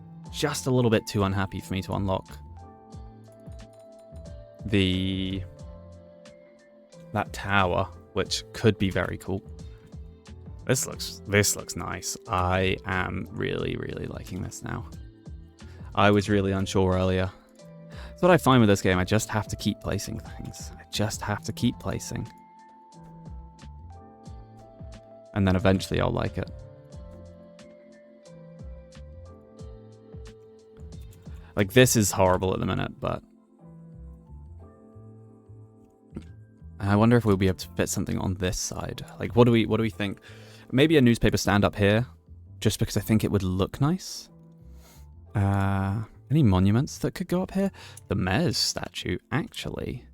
a little bit too unhappy for me to unlock that tower, which could be very cool. This looks nice. I am really, really liking this now. I was really unsure earlier. That's what I find with this game. I just have to keep placing things. I just have to keep placing. And then eventually I'll like it. Like, this is horrible at the minute, but... I wonder if we'll be able to fit something on this side. Like, what do we think? Maybe a newspaper stand up here, just because I think it would look nice. Any monuments that could go up here? The mayor's statue, actually.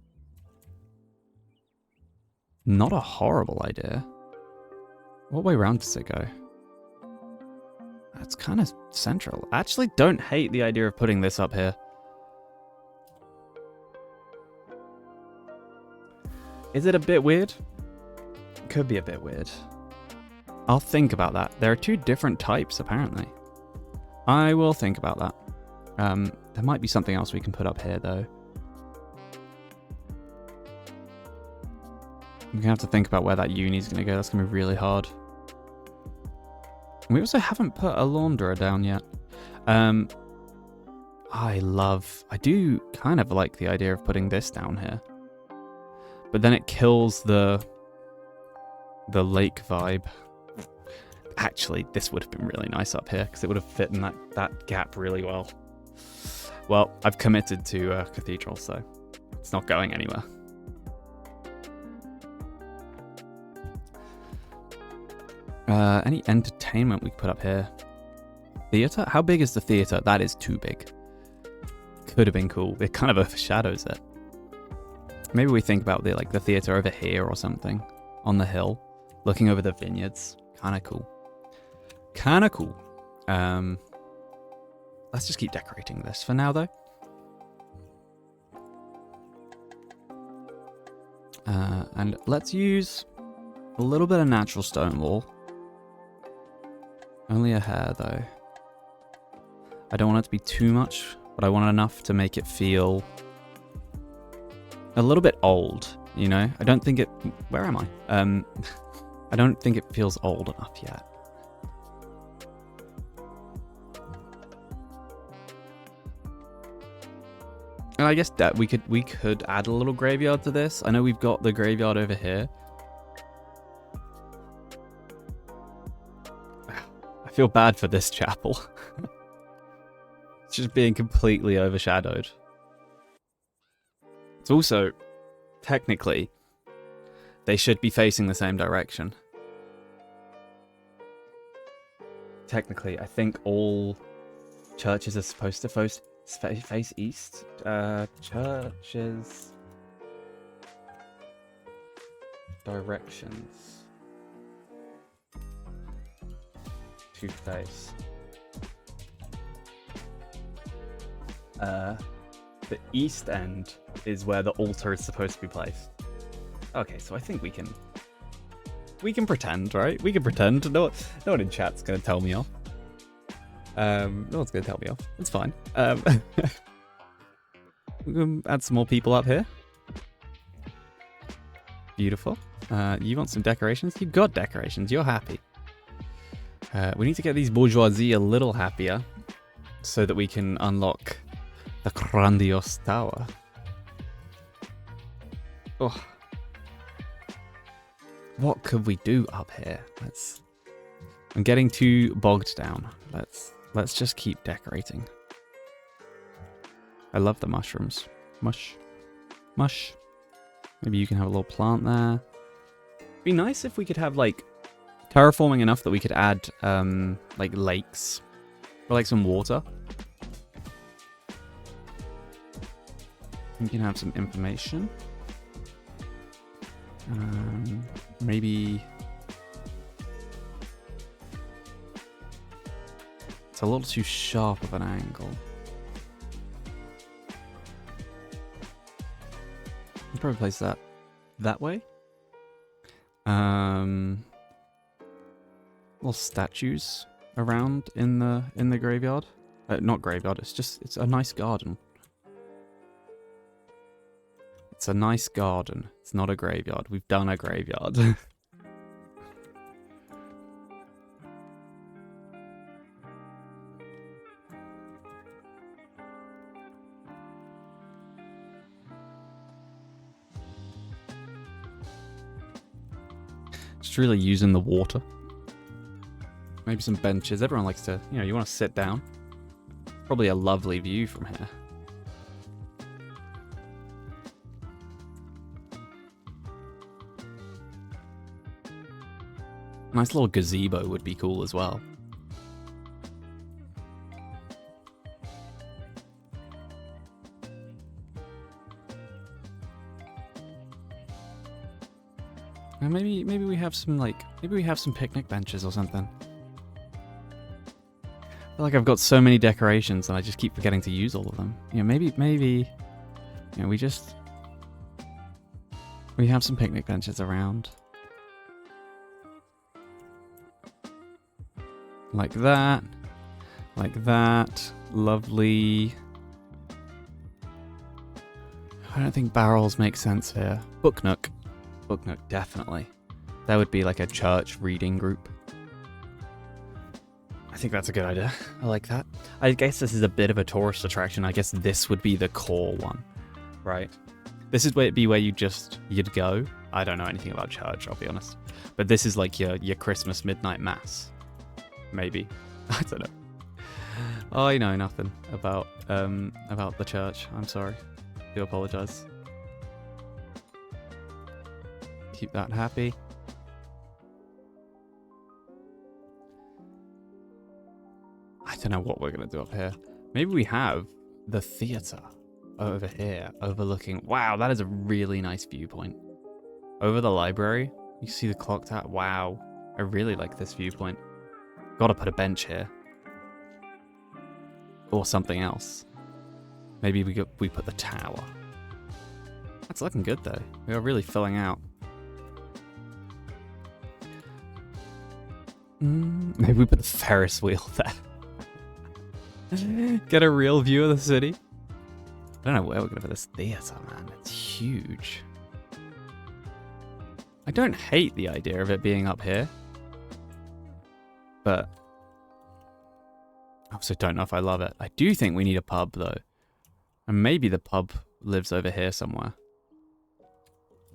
Not a horrible idea. What way round does it go? It's kind of central. I actually don't hate the idea of putting this up here. Is it a bit weird? Could be a bit weird. I'll think about that. There are two different types, apparently. I will think about that. There might be something else we can put up here, though. We're going to have to think about where that uni's going to go. That's going to be really hard. We also haven't put a launderer down yet. I do kind of like the idea of putting this down here. But then it kills the lake vibe. Actually, this would have been really nice up here because it would have fit in that gap really well. Well, I've committed to Cathedral, so it's not going anywhere. Any entertainment we could put up here? Theatre? How big is the theatre? That is too big. Could have been cool. It kind of overshadows it. Maybe we think about the theatre over here or something. On the hill. Looking over the vineyards. Kind of cool. Kind of cool. Let's just keep decorating this for now, though. And let's use a little bit of natural stone wall. Only a hair, though. I don't want it to be too much, but I want enough to make it feel a little bit old, you know? I don't think it... Where am I? I don't think it feels old enough yet. And I guess that we could add a little graveyard to this. I know we've got the graveyard over here. I feel bad for this chapel. It's just being completely overshadowed. It's also, technically, they should be facing the same direction. Technically, I think all churches are supposed to face east. Churches... Directions. To face. The east end is where the altar is supposed to be placed. Okay, so I think we can pretend, right? We can pretend. No one in chat's gonna tell me off. No one's gonna tell me off. It's fine. We can add some more people up here. Beautiful. You want some decorations? You got decorations. You're happy. We need to get these bourgeoisie a little happier so that we can unlock the grandiose tower. Oh. What could we do up here? I'm getting too bogged down. Let's just keep decorating. I love the mushrooms. Mush. Maybe you can have a little plant there. It'd be nice if we could have like terraforming enough that we could add like lakes or like some water. We can have some information. Maybe it's a little too sharp of an angle. I'll probably place that way. Little statues around in the graveyard. Not graveyard. It's a nice garden. It's a nice garden. It's not a graveyard. We've done a graveyard. Just really using the water. Maybe some benches. Everyone likes to, you want to sit down. Probably a lovely view from here. Nice little gazebo would be cool as well. And maybe we have some picnic benches or something. I feel like I've got so many decorations and I just keep forgetting to use all of them. Maybe we have some picnic benches around. Like that. Lovely. I don't think barrels make sense here. Book nook, definitely. That would be like a church reading group. I think that's a good idea. I like that. I guess this is a bit of a tourist attraction. I guess this would be the core one, right? This is where you'd go. I don't know anything about church, I'll be honest. But this is like your Christmas midnight mass. Maybe. I don't know. I know nothing about the church. I'm sorry. I do apologize. Keep that happy. I don't know what we're going to do up here. Maybe we have the theatre over here overlooking... Wow, that is a really nice viewpoint. Over the library, you see the clock tower. Wow, I really like this viewpoint. Gotta put a bench here. Or something else. Maybe we put the tower. That's looking good though. We are really filling out. Maybe we put the Ferris wheel there. Get a real view of the city. I don't know where we're gonna put this theater, man. It's huge. I don't hate the idea of it being up here, but I also don't know if I love it. I do think we need a pub though, and maybe the pub lives over here somewhere.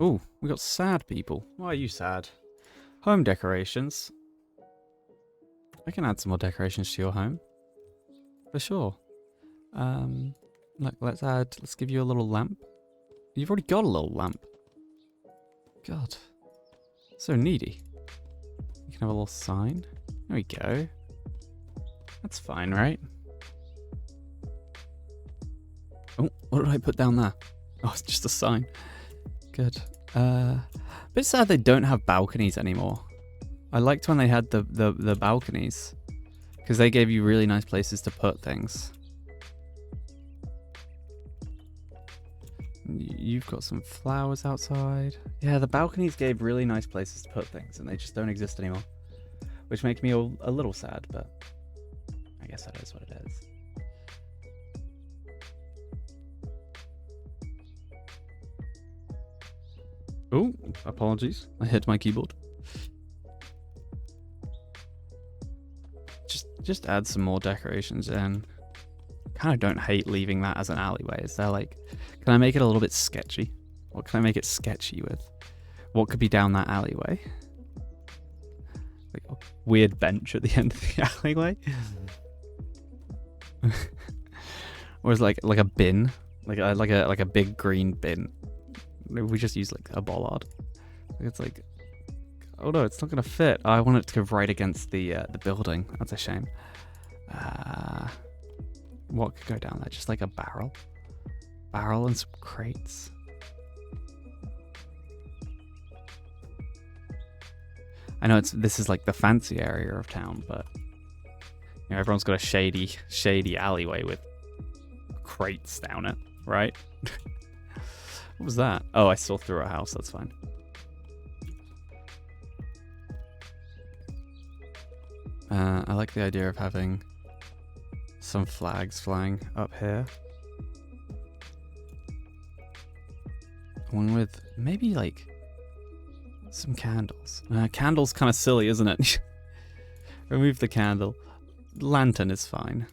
Ooh, we got sad people. Why are you sad? Home decorations. I can add some more decorations to your home. For sure. Look, let's give you a little lamp. You've already got a little lamp. God. So needy. You can have a little sign. There we go. That's fine, right? Oh, what did I put down there? Oh, it's just a sign. Good. Bit sad they don't have balconies anymore. I liked when they had the balconies, because they gave you really nice places to put things. You've got some flowers outside. Yeah, the balconies gave really nice places to put things, and they just don't exist anymore. Which makes me a little sad, but I guess that is what it is. Oh, apologies. I hit my keyboard. Just add some more decorations in. Kind of don't hate leaving that as an alleyway. Is there like, can I make it a little bit sketchy? What can I make it sketchy with? What could be down that alleyway? Like a weird bench at the end of the alleyway? Or is like a bin? Like a big green bin. Maybe we just use like a bollard. It's like, oh no, it's not gonna fit. I want it to go right against the building. That's a shame. What could go down there? Just like a barrel and some crates. I know this is like the fancy area of town, but you know, everyone's got a shady alleyway with crates down it, right? What was that? Oh, I saw through a house. That's fine. I like the idea of having some flags flying up here. One with maybe like some candles. Candle's kind of silly, isn't it? Remove the candle. Lantern is fine.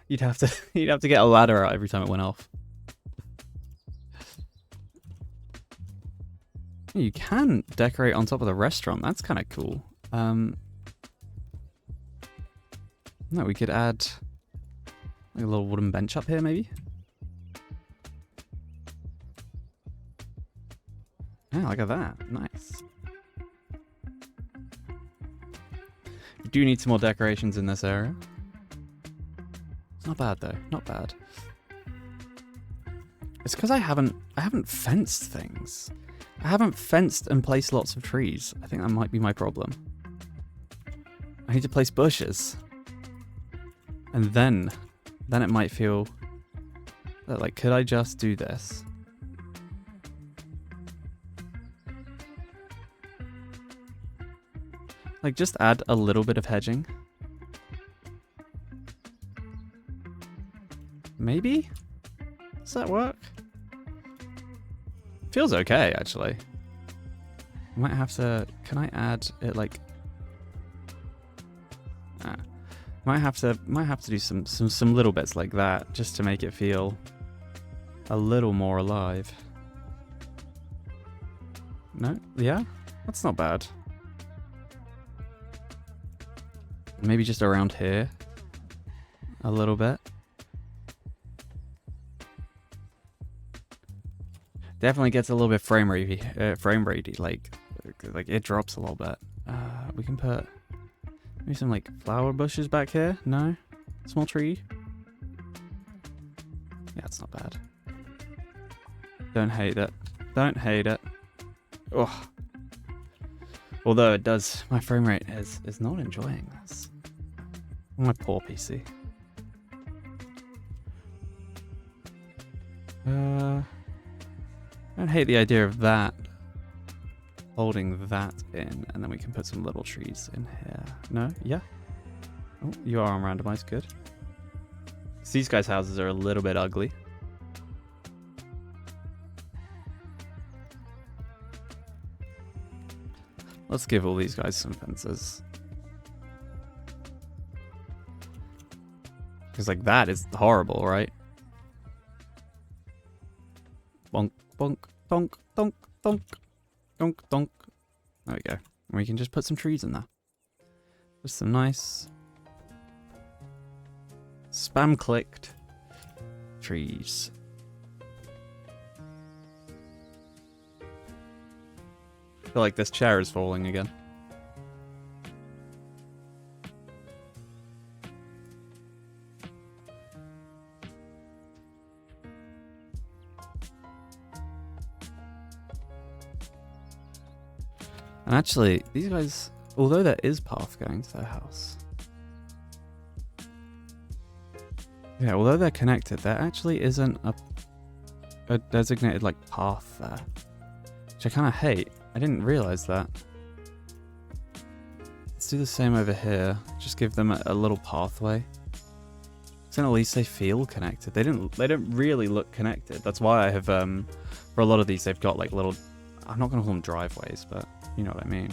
You'd have to get a ladder out every time it went off. You can decorate on top of the restaurant. That's kind of cool. No, we could add like a little wooden bench up here, maybe. Yeah, look at that. Nice. We do need some more decorations in this area. It's not bad though. Not bad. It's because I haven't fenced things. I haven't fenced and placed lots of trees. I think that might be my problem. I need to place bushes. And then it might feel that, like, could I just do this? Like, just add a little bit of hedging. Maybe? Does that work? Feels okay, actually. Might have to... Can I add it, like... Might have to do some little bits like that just to make it feel a little more alive. No? Yeah? That's not bad. Maybe just around here a little bit. Definitely gets a little bit frame ratey, like it drops a little bit. We can put maybe some like flower bushes back here. No? Small tree? Yeah, it's not bad. Don't hate it. Don't hate it. Oh. Although it does, my frame rate is not enjoying this. My poor PC. I don't hate the idea of that. Holding that in, and then we can put some little trees in here. No? Yeah? Oh, you are on randomized, good. These guys' houses are a little bit ugly. Let's give all these guys some fences. Because, like, that is horrible, right? Bonk, bonk, donk, donk, donk, donk, donk. There we go. And we can just put some trees in there. Just some nice... spam-clicked trees. I feel like this chair is falling again. And actually, these guys, although there is path going to their house. Yeah, although they're connected, there actually isn't a designated, like, path there. Which I kind of hate. I didn't realize that. Let's do the same over here. Just give them a little pathway. So at least they feel connected. They don't really look connected. That's why I have, for a lot of these, they've got, like, little... I'm not going to call them driveways, but you know what I mean.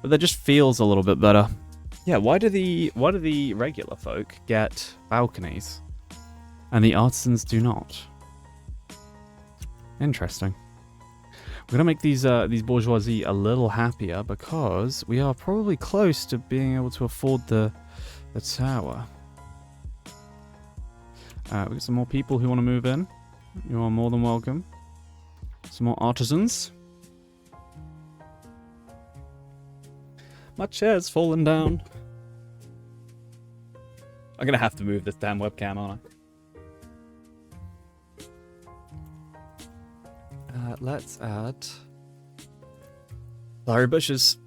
But that just feels a little bit better. Yeah, why do the regular folk get balconies and the artisans do not? Interesting. We're gonna make these bourgeoisie a little happier because we are probably close to being able to afford the tower. We got some more people who want to move in. You are more than welcome. Some more artisans. My chair's falling down. I'm gonna have to move this damn webcam, aren't I? Let's add flowery bushes.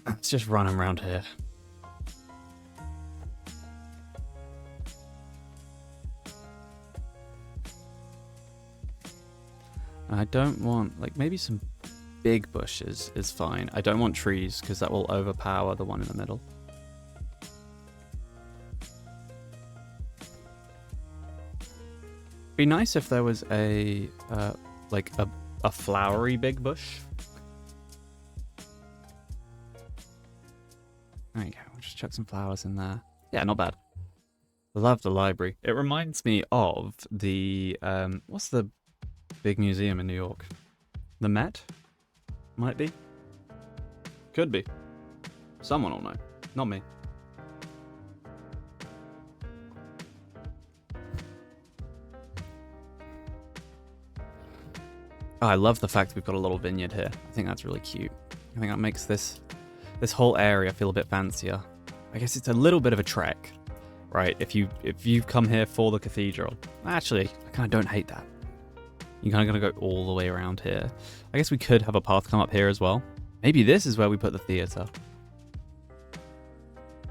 Let's just run them around here. I don't want, like, maybe some big bushes is fine. I don't want trees because that will overpower the one in the middle. Be nice if there was a like a flowery big bush. There you go. We'll just chuck some flowers in there. Yeah, not bad. Love the library. It reminds me of the what's the big museum in New York? The Met? Might be. Could be. Someone will know. Not me. Oh, I love the fact that we've got a little vineyard here. I think that's really cute. I think that makes this whole area feel a bit fancier. I guess it's a little bit of a trek, right? If you've come here for the cathedral. Actually, I kind of don't hate that. You're kind of going to go all the way around here. I guess we could have a path come up here as well. Maybe this is where we put the theatre.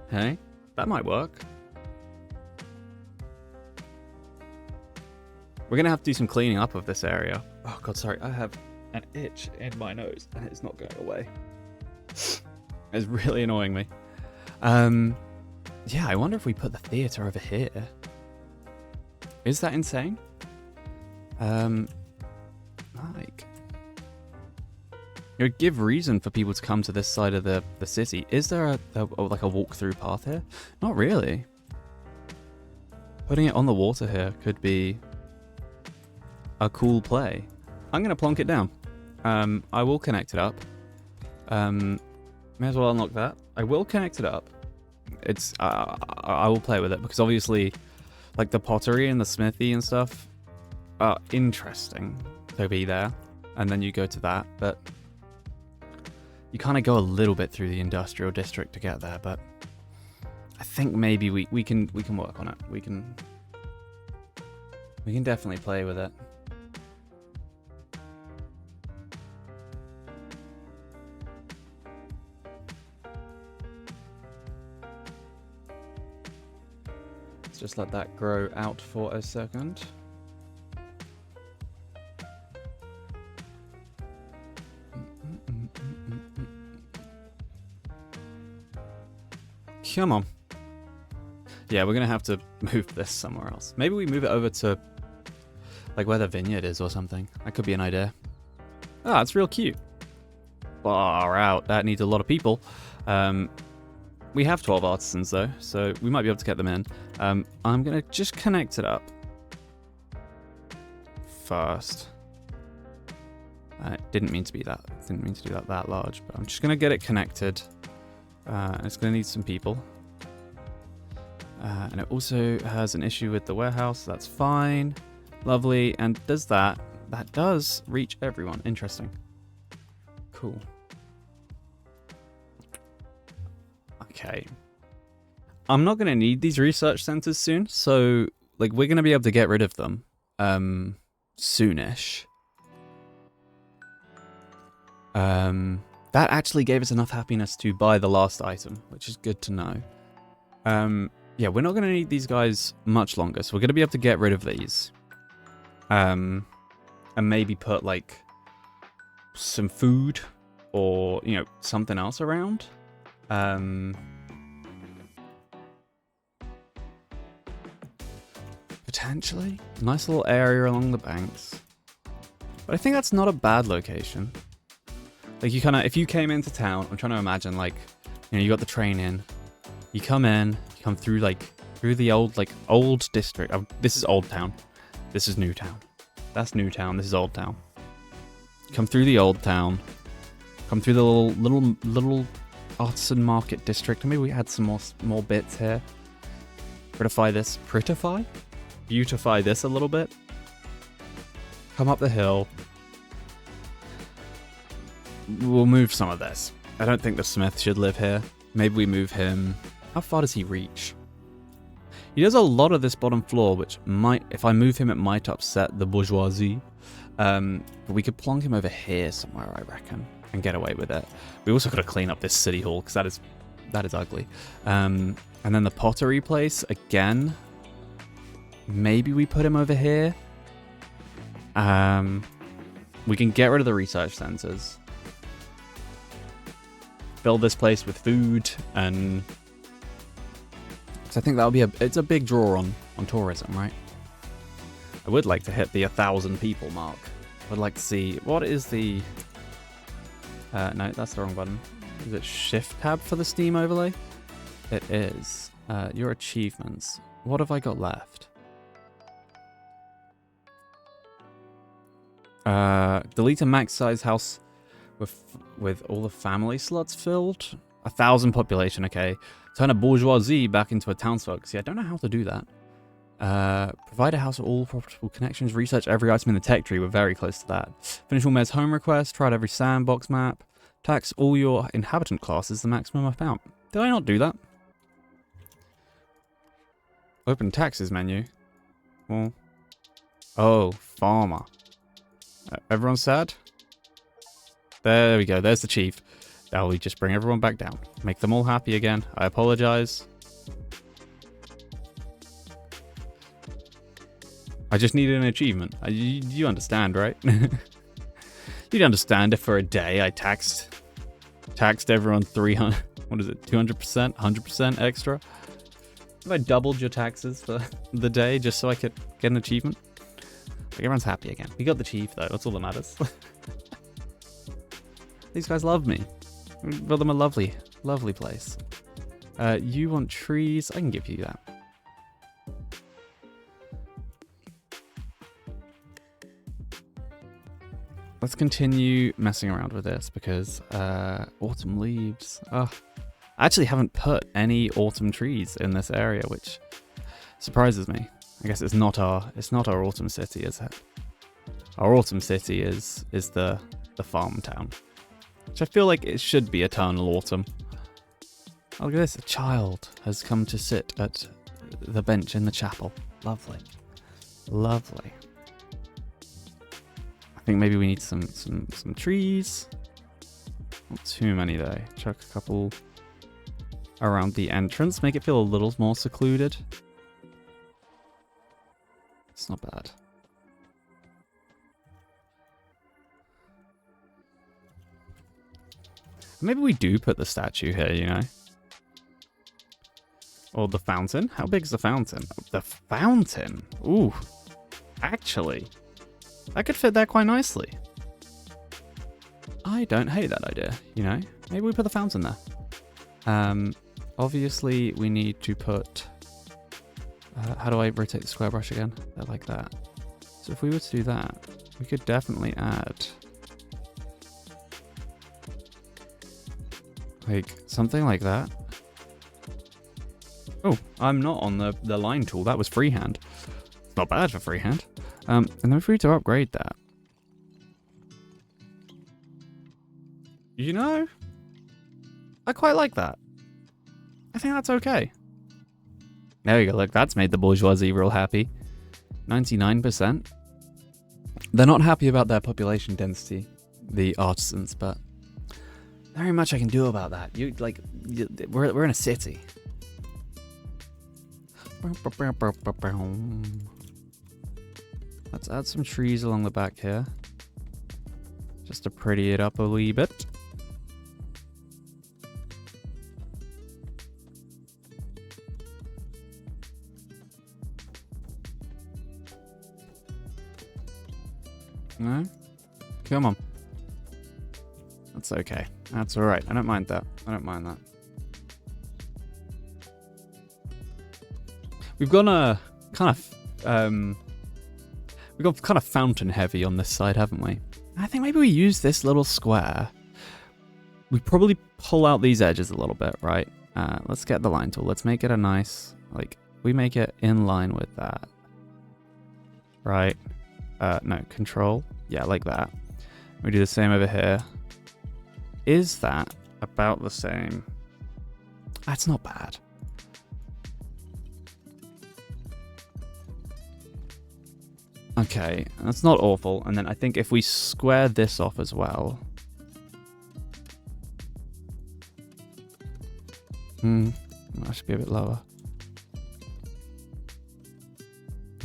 Hey, that might work. We're going to have to do some cleaning up of this area. Oh god, sorry. I have an itch in my nose and it's not going away. It's really annoying me. Yeah, I wonder if we put the theatre over here. Is that insane? Like... It would give reason for people to come to this side of the city. Is there like a walk-through path here? Not really. Putting it on the water here could be a cool play. I'm going to plonk it down. I will connect it up. May as well unlock that. I will connect it up. It's I will play with it because obviously like the pottery and the smithy and stuff are interesting to be there. And then you go to that, but you kind of go a little bit through the industrial district to get there, but I think maybe we can work on it. We can definitely play with it. Let's just let that grow out for a second. Come on. Yeah, we're going to have to move this somewhere else. Maybe we move it over to, like, where the vineyard is or something. That could be an idea. Ah, it's real cute. Far out. That needs a lot of people. We have 12 artisans, though, so we might be able to get them in. I'm going to just connect it up first. I didn't mean to be that. Didn't mean to do that large, but I'm just going to get it connected. It's going to need some people. And it also has an issue with the warehouse. That's fine. Lovely. And does that? That does reach everyone. Interesting. Cool. Okay. I'm not going to need these research centers soon. So, like, we're going to be able to get rid of them soonish. That actually gave us enough happiness to buy the last item, which is good to know. Yeah, we're not going to need these guys much longer, so we're going to be able to get rid of these. And maybe put, like, some food or, you know, something else around. Potentially. Nice little area along the banks. But I think that's not a bad location. Like, you kind of, if you came into town, I'm trying to imagine, like, you know, you got the train in. You come in, you come through, like, through the old, like, old district. This is Old Town. This is New Town. That's New Town. This is Old Town. Come through the Old Town. Come through the little artisan market district. Maybe we add some more bits here. Prettify this. Prettify? Beautify this a little bit. Come up the hill. We'll move some of this. I don't think the smith should live here. Maybe we move him. How far does he reach? He does a lot of this bottom floor, which might, if I move him, it might upset the bourgeoisie. But we could plonk him over here somewhere, I reckon, and get away with it. We also got to clean up this city hall, because that is ugly. And then the pottery place, again. Maybe we put him over here. We can get rid of the research centers. Fill this place with food, and so I think that'll be it's a big draw on tourism, right? I would like to hit the 1,000 people mark. I'd like to see what is the no, that's the wrong button. Is it shift tab for the Steam overlay? It is. Your achievements. What have I got left? Delete a max size house with all the family slots filled. 1,000 population, okay. Turn a bourgeoisie back into a townsfolk. See, I don't know how to do that. Provide a house with all profitable connections. Research every item in the tech tree. We're very close to that. Finish all Mayor's home requests. Try out every sandbox map. Tax all your inhabitant classes the maximum amount. Did I not do that? Open taxes menu. Well, oh, farmer. Everyone's sad? There we go. There's the chief. Now we just bring everyone back down. Make them all happy again. I apologize. I just needed an achievement. You understand, right? You'd understand if for a day I taxed everyone 300. What is it? 200%, 100% extra. If I doubled your taxes for the day just so I could get an achievement. Like, everyone's happy again. We got the chief though. That's all that matters. These guys love me. Build them a lovely, lovely place. You want trees? I can give you that. Let's continue messing around with this because autumn leaves. Oh, I actually haven't put any autumn trees in this area, which surprises me. I guess it's not our autumn city, is it? Our autumn city is the farm town, which I feel like it should be eternal autumn. Oh, look at this! A child has come to sit at the bench in the chapel. Lovely, lovely. I think maybe we need some trees. Not too many though. Chuck a couple around the entrance. Make it feel a little more secluded. It's not bad. Maybe we do put the statue here, you know? Or the fountain? How big's the fountain? The fountain? Ooh. Actually, I could fit that quite nicely. I don't hate that idea, you know? Maybe we put the fountain there. Obviously, we need to put... how do I rotate the square brush again? Like that. So if we were to do that, we could definitely add... like, something like that. Oh, I'm not on the line tool. That was freehand. It's not bad for freehand. And then if we were to upgrade that... you know, I quite like that. I think that's okay. There we go. Look, that's made the bourgeoisie real happy. 99%. They're not happy about their population density, the artisans, but not very much I can do about that. We're in a city. Let's add some trees along the back here, just to pretty it up a wee bit. No? Come on. That's okay. That's alright. I don't mind that. I don't mind that. We've gone a kind of we've got kind of fountain heavy on this side, haven't we? I think maybe we use this little square. We probably pull out these edges a little bit, right? Let's get the line tool. Let's make it a nice, like, we make it in line with that. Right? No, control. Yeah, like that. We do the same over here. Is that about the same? That's not bad. Okay, that's not awful. And then I think if we square this off as well. That should be a bit lower.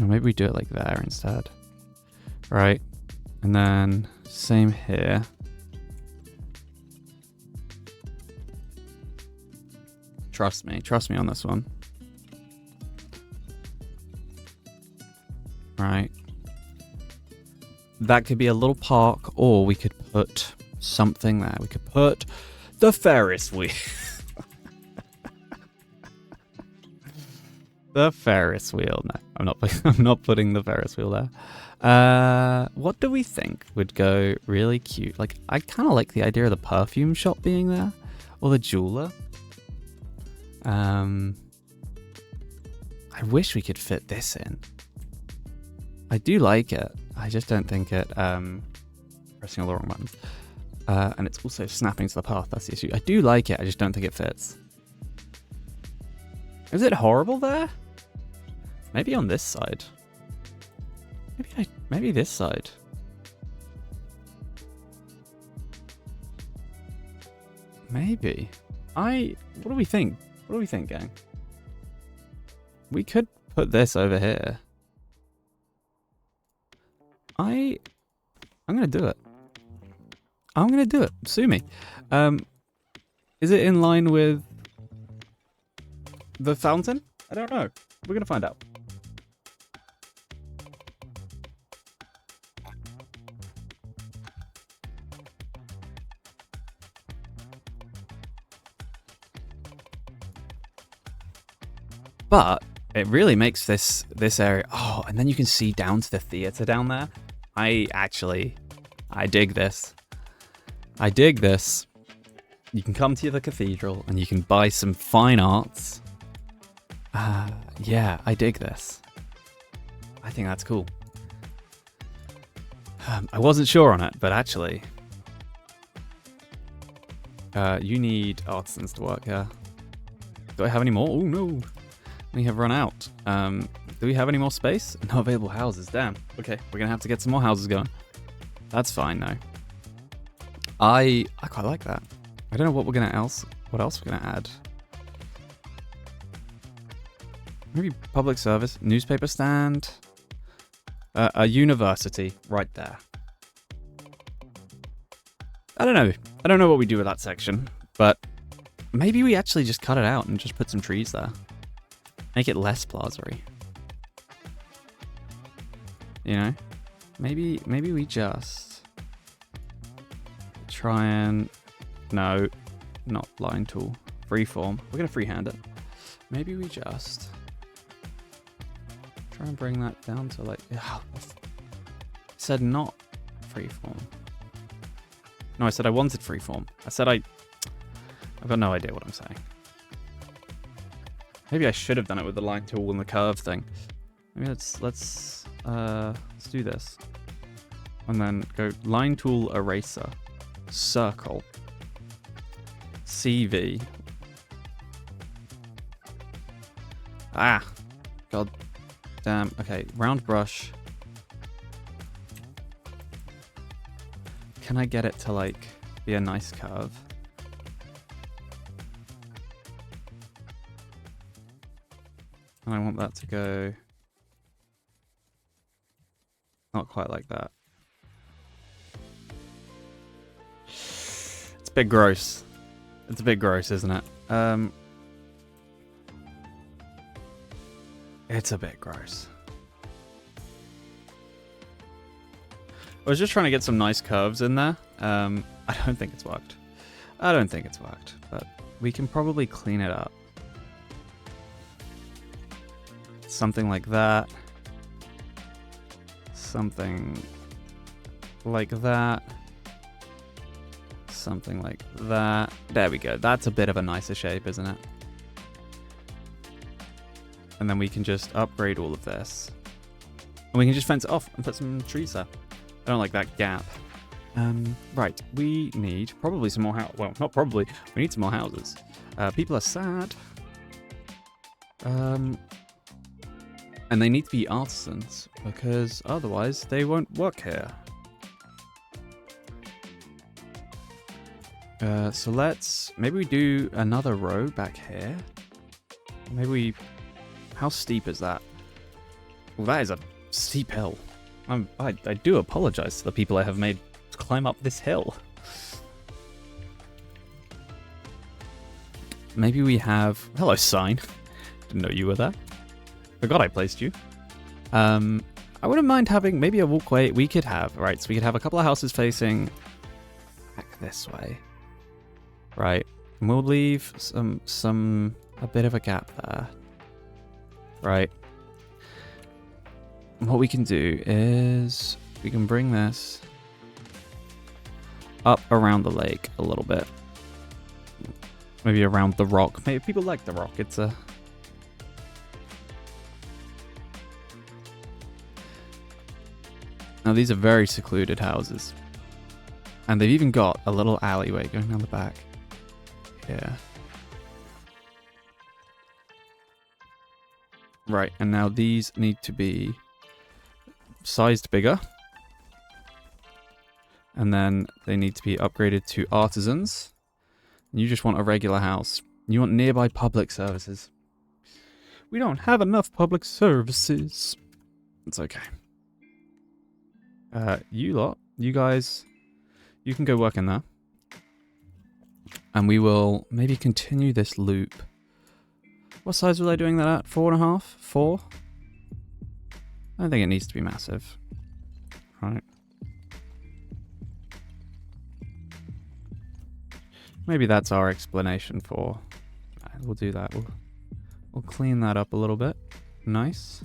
Or maybe we do it like there instead. Right. And then same here. Trust me on this one. Right. That could be a little park, or we could put something there. We could put the Ferris wheel. The Ferris wheel. No, I'm not putting the Ferris wheel there. What do we think would go really cute? Like, I kind of like the idea of the perfume shop being there, or the jeweler. I wish we could fit this in. I do like it. I just don't think it, pressing all the wrong buttons. And it's also snapping to the path, that's the issue. I do like it, I just don't think it fits. Is it horrible there? Maybe on this side. Maybe this side. Maybe. What do we think? What do we think, gang? We could put this over here. I'm gonna do it. I'm gonna do it. Sue me. Is it in line with the fountain? I don't know. We're gonna find out. But it really makes this area... Oh, and then you can see down to the theatre down there. I dig this. I dig this. You can come to the cathedral and you can buy some fine arts. Yeah, I dig this. I think that's cool. I wasn't sure on it, but actually... you need artisans to work here. Do I have any more? Oh, no. We have run out. Do we have any more space? No available houses. Damn. Okay, we're gonna have to get some more houses going. That's fine though. I quite like that. I don't know what else we're gonna add. Maybe public service, newspaper stand, a university right there. I don't know. I don't know what we do with that section, but maybe we actually just cut it out and just put some trees there. Make it less plaza-y. You know? Maybe we just try and... No, not line tool. Freeform. We're going to freehand it. Maybe we just try and bring that down to like... I said not freeform. No, I said I wanted freeform. I said I've got no idea what I'm saying. Maybe I should have done it with the line tool and the curve thing. Maybe let's do this. And then go line tool eraser. Circle. CV. Ah. God damn. Okay, round brush. Can I get it to like be a nice curve? And I want that to go not quite like that. It's a bit gross. It's a bit gross, isn't it? It's a bit gross. I was just trying to get some nice curves in there. I don't think it's worked. I don't think it's worked, but we can probably clean it up. Something like that. Something like that. Something like that. There we go. That's a bit of a nicer shape, isn't it? And then we can just upgrade all of this. And we can just fence it off and put some trees there. I don't like that gap. Right, we need probably some more houses. Well, not probably. We need some more houses. People are sad. And they need to be artisans, because otherwise they won't work here. So maybe we do another row back here. Maybe we... How steep is that? Well, that is a steep hill. I do apologize to the people I have made climb up this hill. Maybe we have... Hello, sign. Didn't know you were there. Forgot I placed you. I wouldn't mind having maybe a walkway. We could have... Right, so we could have a couple of houses facing back this way. Right. And we'll leave a bit of a gap there. Right. What we can do is we can bring this up around the lake a little bit. Maybe around the rock. Maybe people like the rock. It's a... Now these are very secluded houses. And they've even got a little alleyway going down the back. Yeah. Right, and now these need to be sized bigger. And then they need to be upgraded to artisans. And you just want a regular house. You want nearby public services. We don't have enough public services. It's okay. You lot, you guys, you can go work in there. And we will maybe continue this loop. What size was I doing that at? 4.5? 4? I don't think it needs to be massive. Right. Maybe that's our explanation for... We'll do that. We'll clean that up a little bit. Nice.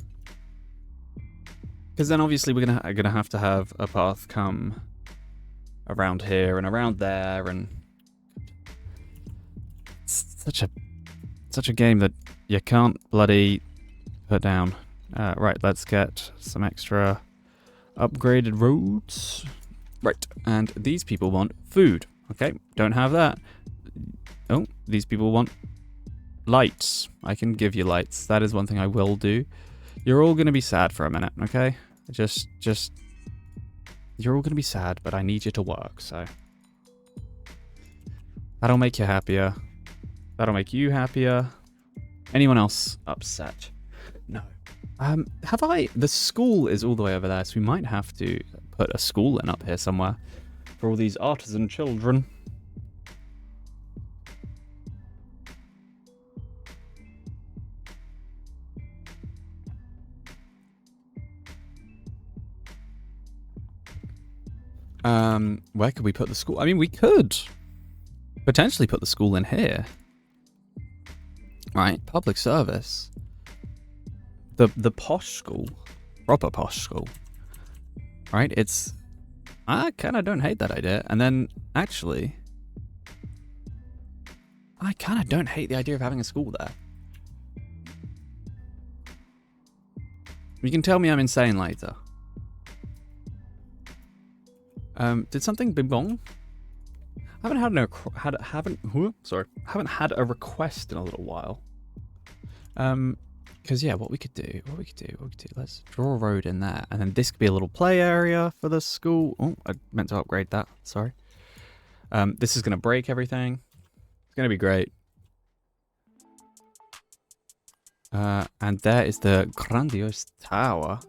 Because then obviously we're gonna have to have a path come around here and around there, and it's such a game that you can't bloody put down. Right, let's get some extra upgraded roads. Right, and these people want food. Okay, don't have that. Oh, these people want lights. I can give you lights. That is one thing I will do. You're all gonna be sad for a minute, okay? Just you're all gonna be sad, but I need you to work, so that'll make you happier. That'll make you happier. Anyone else upset? No. Have I? The school is all the way over there, so we might have to put a school in up here somewhere for all these artisan children. Where could we put the school? I mean, we could potentially put the school in here. Right, public service. The posh school. Proper posh school. Right, it's... I kind of don't hate that idea. And then, actually... I kind of don't hate the idea of having a school there. You can tell me I'm insane later. Did something bing bong? I haven't had a request in a little while. Because yeah, what we could do, let's draw a road in there, and then this could be a little play area for the school. Oh, I meant to upgrade that, sorry. This is going to break everything. It's going to be great. And there is the grandiose tower.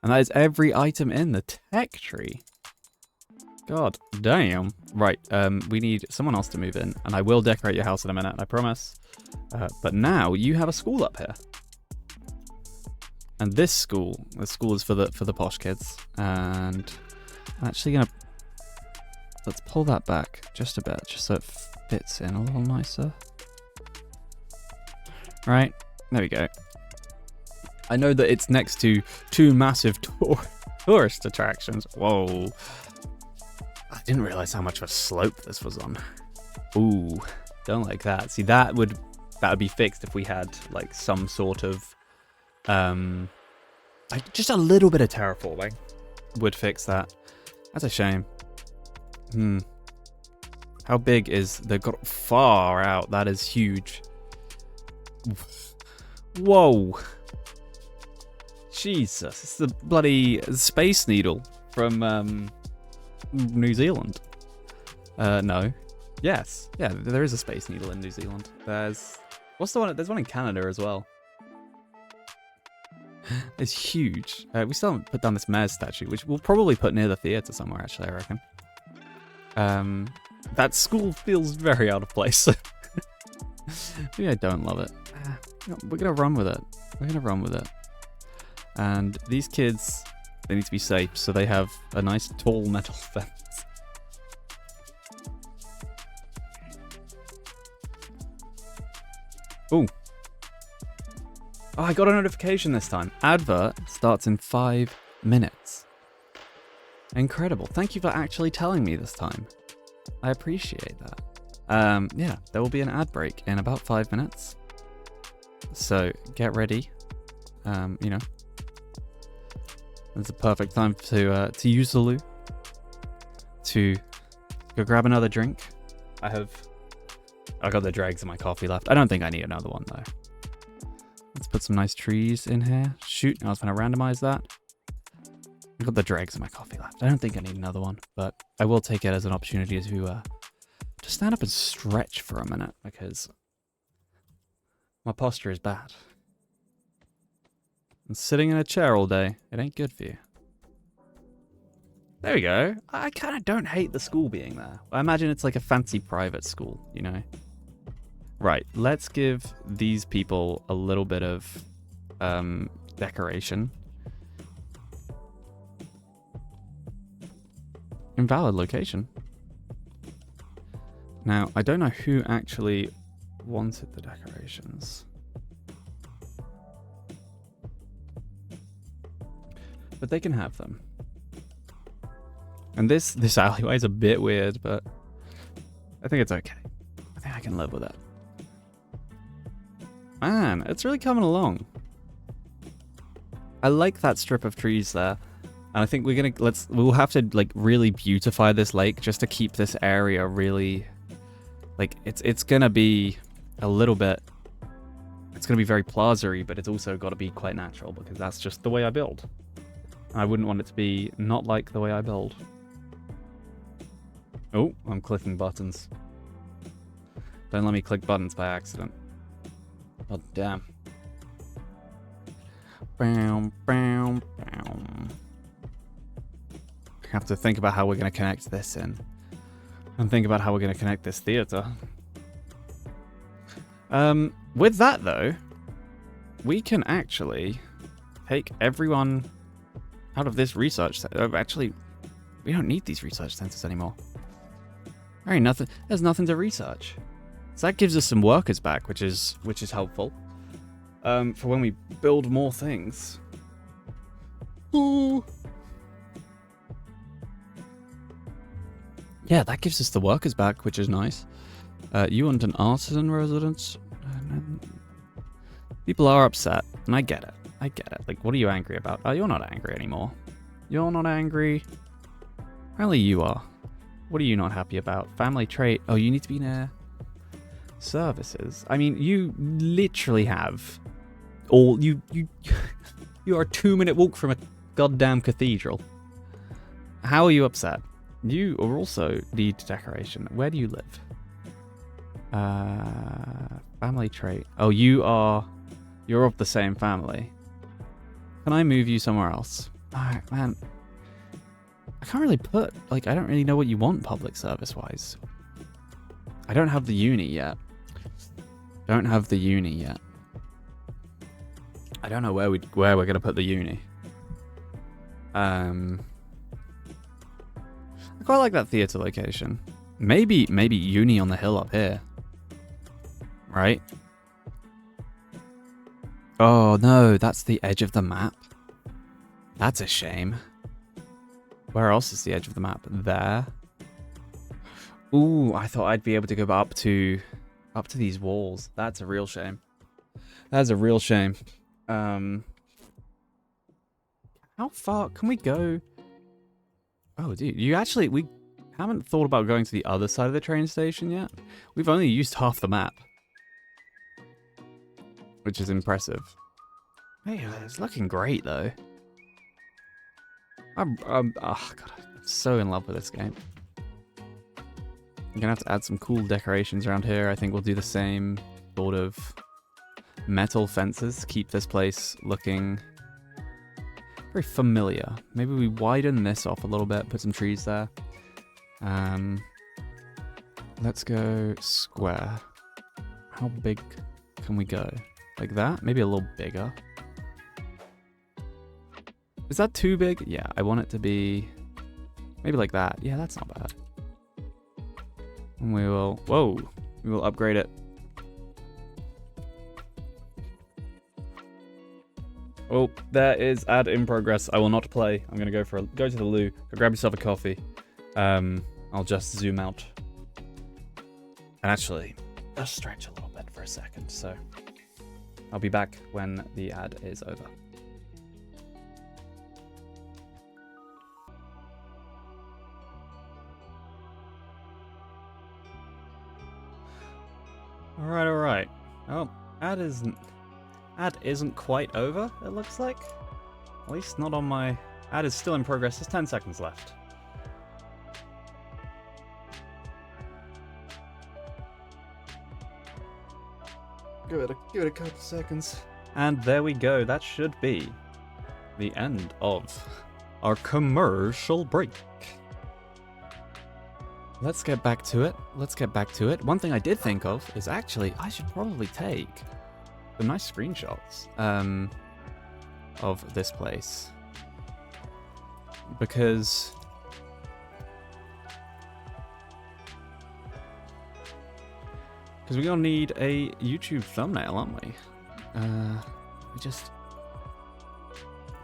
And that is every item in the tech tree. God damn. Right, we need someone else to move in, and I will decorate your house in a minute, I promise. But now you have a school up here. And this school is for the posh kids. And I'm actually gonna let's pull that back just a bit, just so it fits in a little nicer. Right, there we go. I know that it's next to two massive tourist attractions. Whoa. I didn't realize how much of a slope this was on. Ooh, don't like that. See, that would be fixed if we had like some sort of like just a little bit of terraforming would fix that. That's a shame. How big is the far out? That is huge. Whoa. Jesus, it's the bloody Space Needle from New Zealand. No. Yes. Yeah, there is a Space Needle in New Zealand. There's one in Canada as well. It's huge. We still haven't put down this mayor's statue, which we'll probably put near the theatre somewhere, actually, I reckon. That school feels very out of place. Maybe I don't love it. We're gonna run with it. And these kids, they need to be safe, so they have a nice tall metal fence. Ooh. Oh, I got a notification this time. Advert starts in 5 minutes. Incredible. Thank you for actually telling me this time. I appreciate that. Yeah, there will be an ad break in about 5 minutes. So get ready. You know, it's a perfect time to use the loo. To go grab another drink. I got the dregs in my coffee left. I don't think I need another one though. Let's put some nice trees in here. Shoot, I was going to randomize that. I've got the dregs in my coffee left. I don't think I need another one, but I will take it as an opportunity to stand up and stretch for a minute because my posture is bad. And sitting in a chair all day, it ain't good for you. There we go. I kind of don't hate the school being there. I imagine it's like a fancy private school, you know? Right, let's give these people a little bit of decoration. Invalid location. Now, I don't know who actually wanted the decorations. But they can have them. And this alleyway is a bit weird, but I think it's okay. I think I can live with it. Man, it's really coming along. I like that strip of trees there. And I think we'll have to like really beautify this lake just to keep this area really like it's gonna be a little bit, it's gonna be very plaza-y, but it's also got to be quite natural because that's just the way I build. I wouldn't want it to be not like the way I build. Oh, I'm clicking buttons. Don't let me click buttons by accident. Oh, damn. Bam, bam, bam. I have to think about how we're going to connect this in. And think about how we're going to connect this theater. With that, though, we can actually take everyone out of this research. Actually, We don't need these research centers anymore. There ain't nothing. There's nothing to research. So that gives us some workers back, which is helpful. For when we build more things. Ooh. Yeah, that gives us the workers back, which is nice. You want an artisan residence? People are upset, and I get it. I get it. Like, what are you angry about? Oh, you're not angry anymore. You're not angry. Apparently you are. What are you not happy about? Family trait. Oh, you need to be near services. I mean, you literally have all you you are a 2-minute walk from a goddamn cathedral. How are you upset? You are also need decoration. Where do you live? Family trait. Oh, you're of the same family. Can I move you somewhere else? Alright, man. I can't really put, like, I don't really know what you want public service-wise. I don't have the uni yet. Don't have the uni yet. I don't know where we're gonna put the uni. I quite like that theatre location. Maybe uni on the hill up here. Right? Oh no, that's the edge of the map. That's a shame. Where else is the edge of the map? There. Ooh, I thought I'd be able to go up to these walls. That's a real shame. That's a real shame. How far can we go? Oh, dude, we haven't thought about going to the other side of the train station yet. We've only used half the map, which is impressive. Hey, it's looking great though. Oh god, I'm so in love with this game. I'm gonna have to add some cool decorations around here. I think we'll do the same sort of metal fences. Keep this place looking very familiar. Maybe we widen this off a little bit, put some trees there. Let's go square. How big can we go? Like that? Maybe a little bigger. Is that too big? Yeah, I want it to be maybe like that. Yeah, that's not bad. And we will upgrade it. Oh, there is ad in progress. I will not play. I'm gonna go to the loo. Go grab yourself a coffee. I'll just zoom out. And actually, just stretch a little bit for a second. So I'll be back when the ad is over. Alright. Oh, ad isn't quite over, it looks like. At least not on my... Ad is still in progress. There's 10 seconds left. Give it a couple seconds. And there we go. That should be the end of our commercial break. Let's get back to it. One thing I did think of is actually I should probably take some nice screenshots of this place. Because we're gonna need a YouTube thumbnail, aren't we? I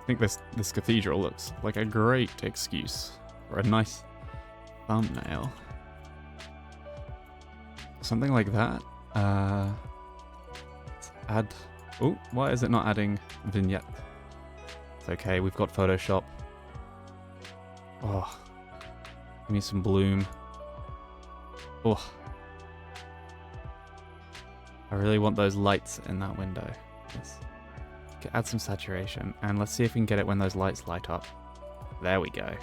think this cathedral looks like a great excuse for a nice thumbnail. Something like that. Let's add. Oh, why is it not adding vignette? It's okay, we've got Photoshop. Oh, give me some bloom. Oh, I really want those lights in that window. Let's add some saturation, and let's see if we can get it when those lights light up. There we go.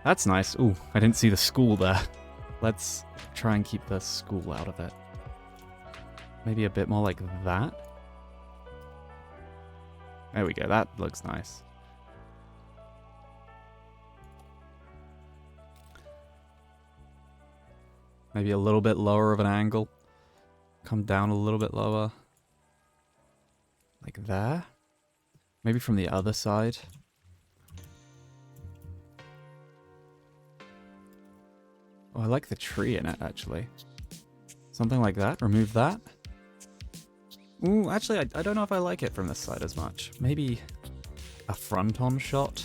That's nice. Ooh, I didn't see the school there. Let's try and keep the school out of it. Maybe a bit more like that. There we go. That looks nice. Maybe a little bit lower of an angle. Come down a little bit lower. Like there. Maybe from the other side. Oh, I like the tree in it, actually. Something like that. Remove that. Ooh, actually, I don't know if I like it from this side as much. Maybe a front-on shot.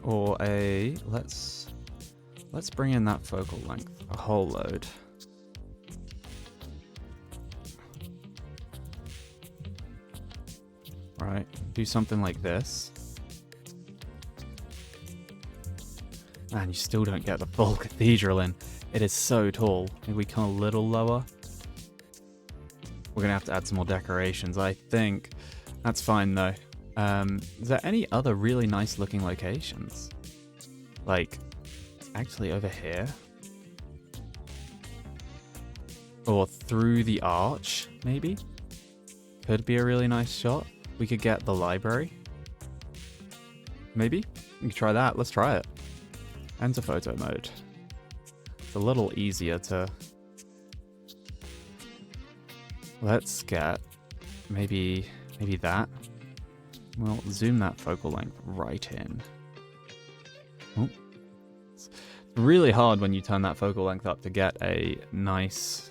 Or a... Let's bring in that focal length a whole load. Right, do something like this. Man, you still don't get the full cathedral in. It is so tall. Maybe we come a little lower. We're gonna have to add some more decorations, I think. That's fine though. Is there any other really nice looking locations? Like, actually over here? Or through the arch, maybe? Could be a really nice shot. We could get the library. Maybe? We could try that. Let's try it. Enter photo mode. It's a little easier to... Let's get maybe that. Well, zoom that focal length right in. Oh. It's really hard when you turn that focal length up to get a nice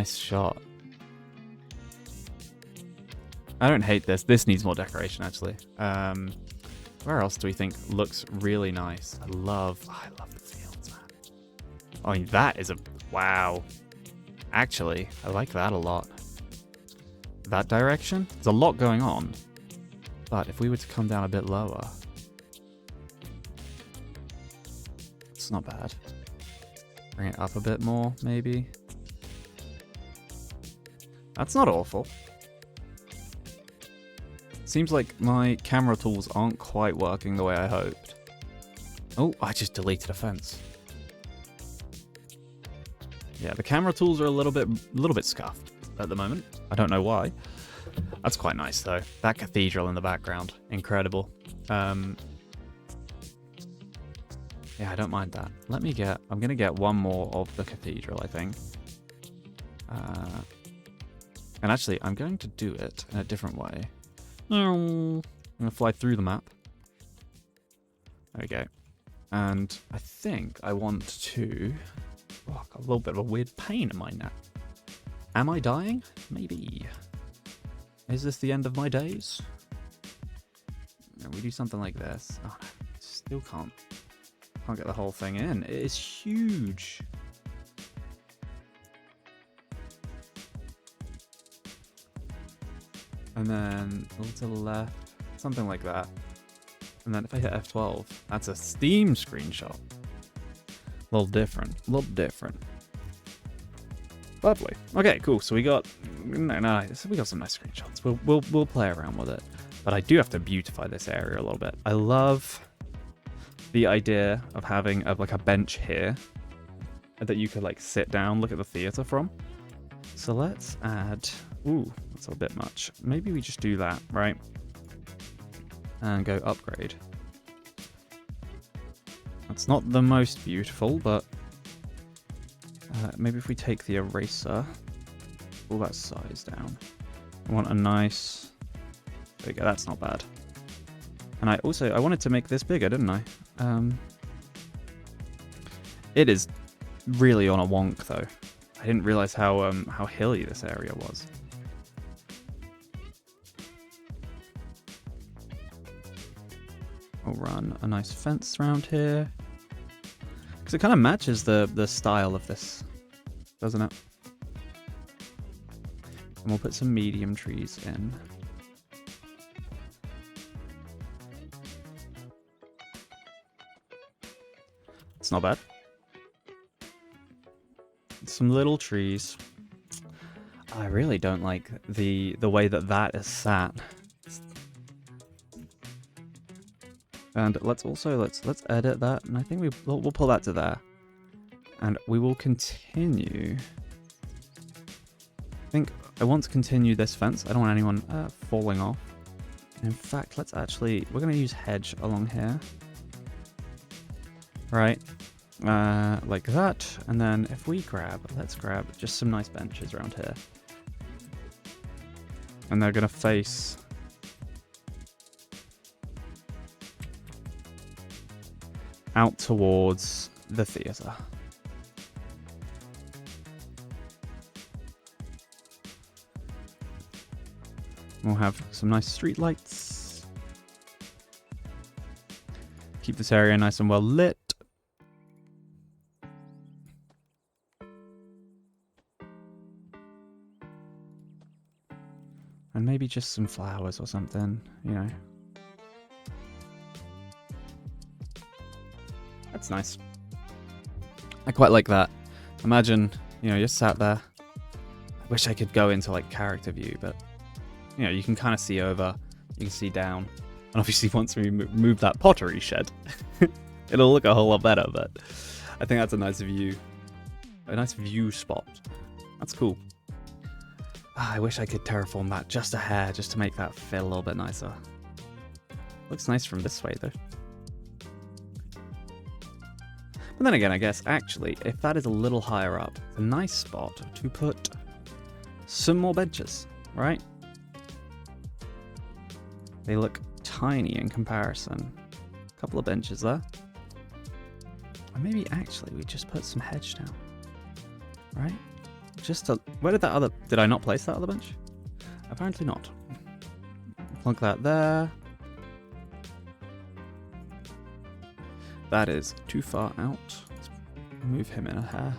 shot. I don't hate this. This needs more decoration, actually. Where else do we think looks really nice? I love the fields, man. I mean, that is a... Wow. Actually, I like that a lot. That direction? There's a lot going on. But if we were to come down a bit lower... It's not bad. Bring it up a bit more, maybe. That's not awful. Seems like my camera tools aren't quite working the way I hoped. Oh, I just deleted a fence. Yeah, the camera tools are a little bit scuffed at the moment. I don't know why. That's quite nice though. That cathedral in the background, incredible. Yeah, I don't mind that. I'm gonna get one more of the cathedral, I think. And actually, I'm going to do it in a different way. I'm gonna fly through the map. There we go. And I think I want to... Oh, I've got a little bit of a weird pain in my neck. Am I dying? Maybe. Is this the end of my days? No, we do something like this. Oh no, still can't get the whole thing in. It is huge. And then a little to the left, something like that. And then if I hit F12, that's a Steam screenshot. A little different, Lovely. Okay, cool. So we got we got some nice screenshots. We'll play around with it. But I do have to beautify this area a little bit. I love the idea of having like a bench here that you could like sit down, look at the theater from. So let's add... Ooh, that's a bit much. Maybe we just do that, right? And go upgrade. That's not the most beautiful, but... maybe if we take the eraser, pull that size down. I want a nice... There we go, that's not bad. And I wanted to make this bigger, didn't I? It is really on a wonk, though. I didn't realize how hilly this area was. I'll run a nice fence around here. Because it kind of matches the style of this, doesn't it? And we'll put some medium trees in. It's not bad. Some little trees. I really don't like the way that is sat. And let's edit that, and I think we'll pull that to there, and we will continue. I think I want to continue this fence. I don't want anyone falling off. In fact, we're gonna use hedge along here, right? Like that, and then if we let's grab just some nice benches around here, and they're gonna face out towards the theatre. We'll have some nice street lights. Keep this area nice and well lit. And maybe just some flowers or something, you know. That's nice. I quite like that. Imagine, you know, you're sat there. I wish I could go into like character view, but you know, you can kind of see over, you can see down. And obviously once we move that pottery shed, it'll look a whole lot better, but I think that's a nice view spot. That's cool. I wish I could terraform that just a hair, just to make that feel a little bit nicer. Looks nice from this way, though. But then again, I guess, actually, if that is a little higher up, it's a nice spot to put some more benches, right? They look tiny in comparison. A couple of benches there. Or maybe, actually, we just put some hedge down, right? Just to, where did that other, did I not place that other bench? Apparently not. Plunk that there. That is too far out. Let's move him in a hair.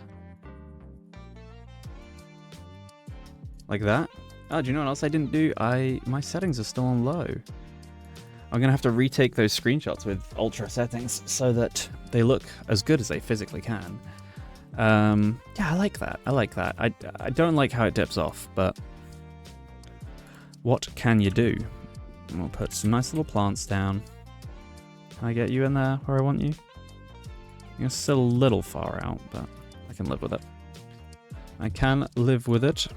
Like that. Oh, do you know what else I didn't do? My settings are still on low. I'm gonna have to retake those screenshots with ultra settings so that they look as good as they physically can. Yeah, I like that. I like that. I don't like how it dips off, but what can you do? And we'll put some nice little plants down. Can I get you in there where I want you? You're still a little far out, but I can live with it. I can live with it.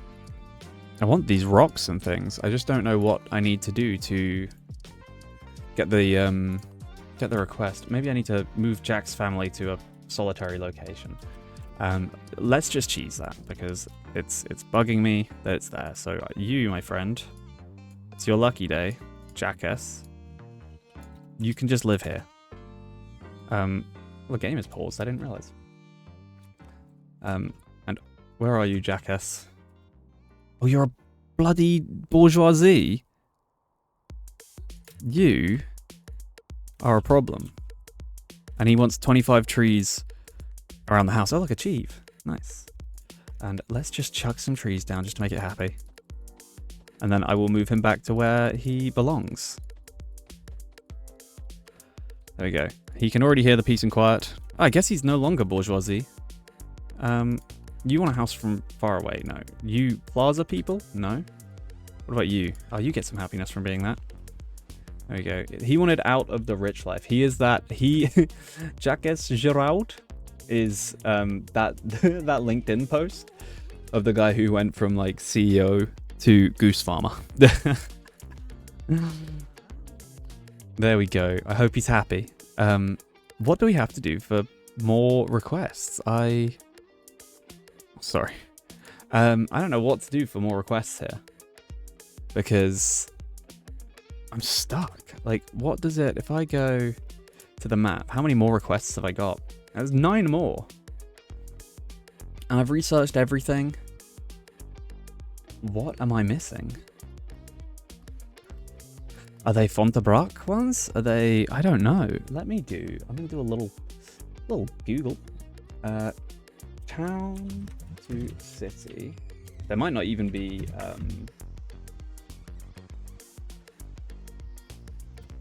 I want these rocks and things. I just don't know what I need to do to get the request. Maybe I need to move Jack's family to a solitary location. Let's just cheese that because it's bugging me that it's there. So you, my friend, it's your lucky day, Jackass. You can just live here. The game is paused. I didn't realize. And where are you, Jackass? Oh, you're a bloody bourgeoisie. You are a problem. And he wants 25 trees around the house. Oh, look, achieve. Nice. And let's just chuck some trees down just to make it happy. And then I will move him back to where he belongs. There we go. He can already hear the peace and quiet. Oh, I guess he's no longer bourgeoisie. You want a house from far away? No. You plaza people? No. What about you? Oh, you get some happiness from being that. There we go. He wanted out of the rich life. He is that. Jacques Giraud is that LinkedIn post of the guy who went from like CEO to goose farmer. There we go. I hope he's happy. What do we have to do for more requests? Sorry. I don't know what to do for more requests here. Because I'm stuck. Like, what does it... If I go to the map, how many more requests have I got? There's 9 more. And I've researched everything. What am I missing? Are they Fontainebleau ones? Are they... I don't know. Let me do... I'm going to do a little Google. Town to city. There might not even be...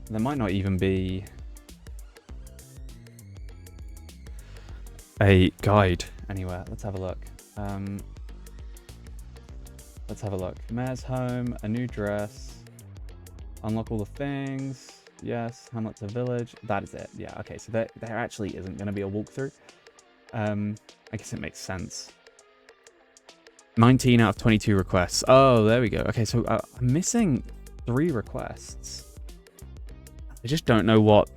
there might not even be a guide anywhere. Let's have a look. Let's have a look. Mayor's home, a new dress. Unlock all the things. Yes. Hamlet to village. That is it. Yeah. Okay. So there actually isn't going to be a walkthrough. I guess it makes sense. 19 out of 22 requests. Oh, there we go. Okay. So I'm missing 3 requests. I just don't know what...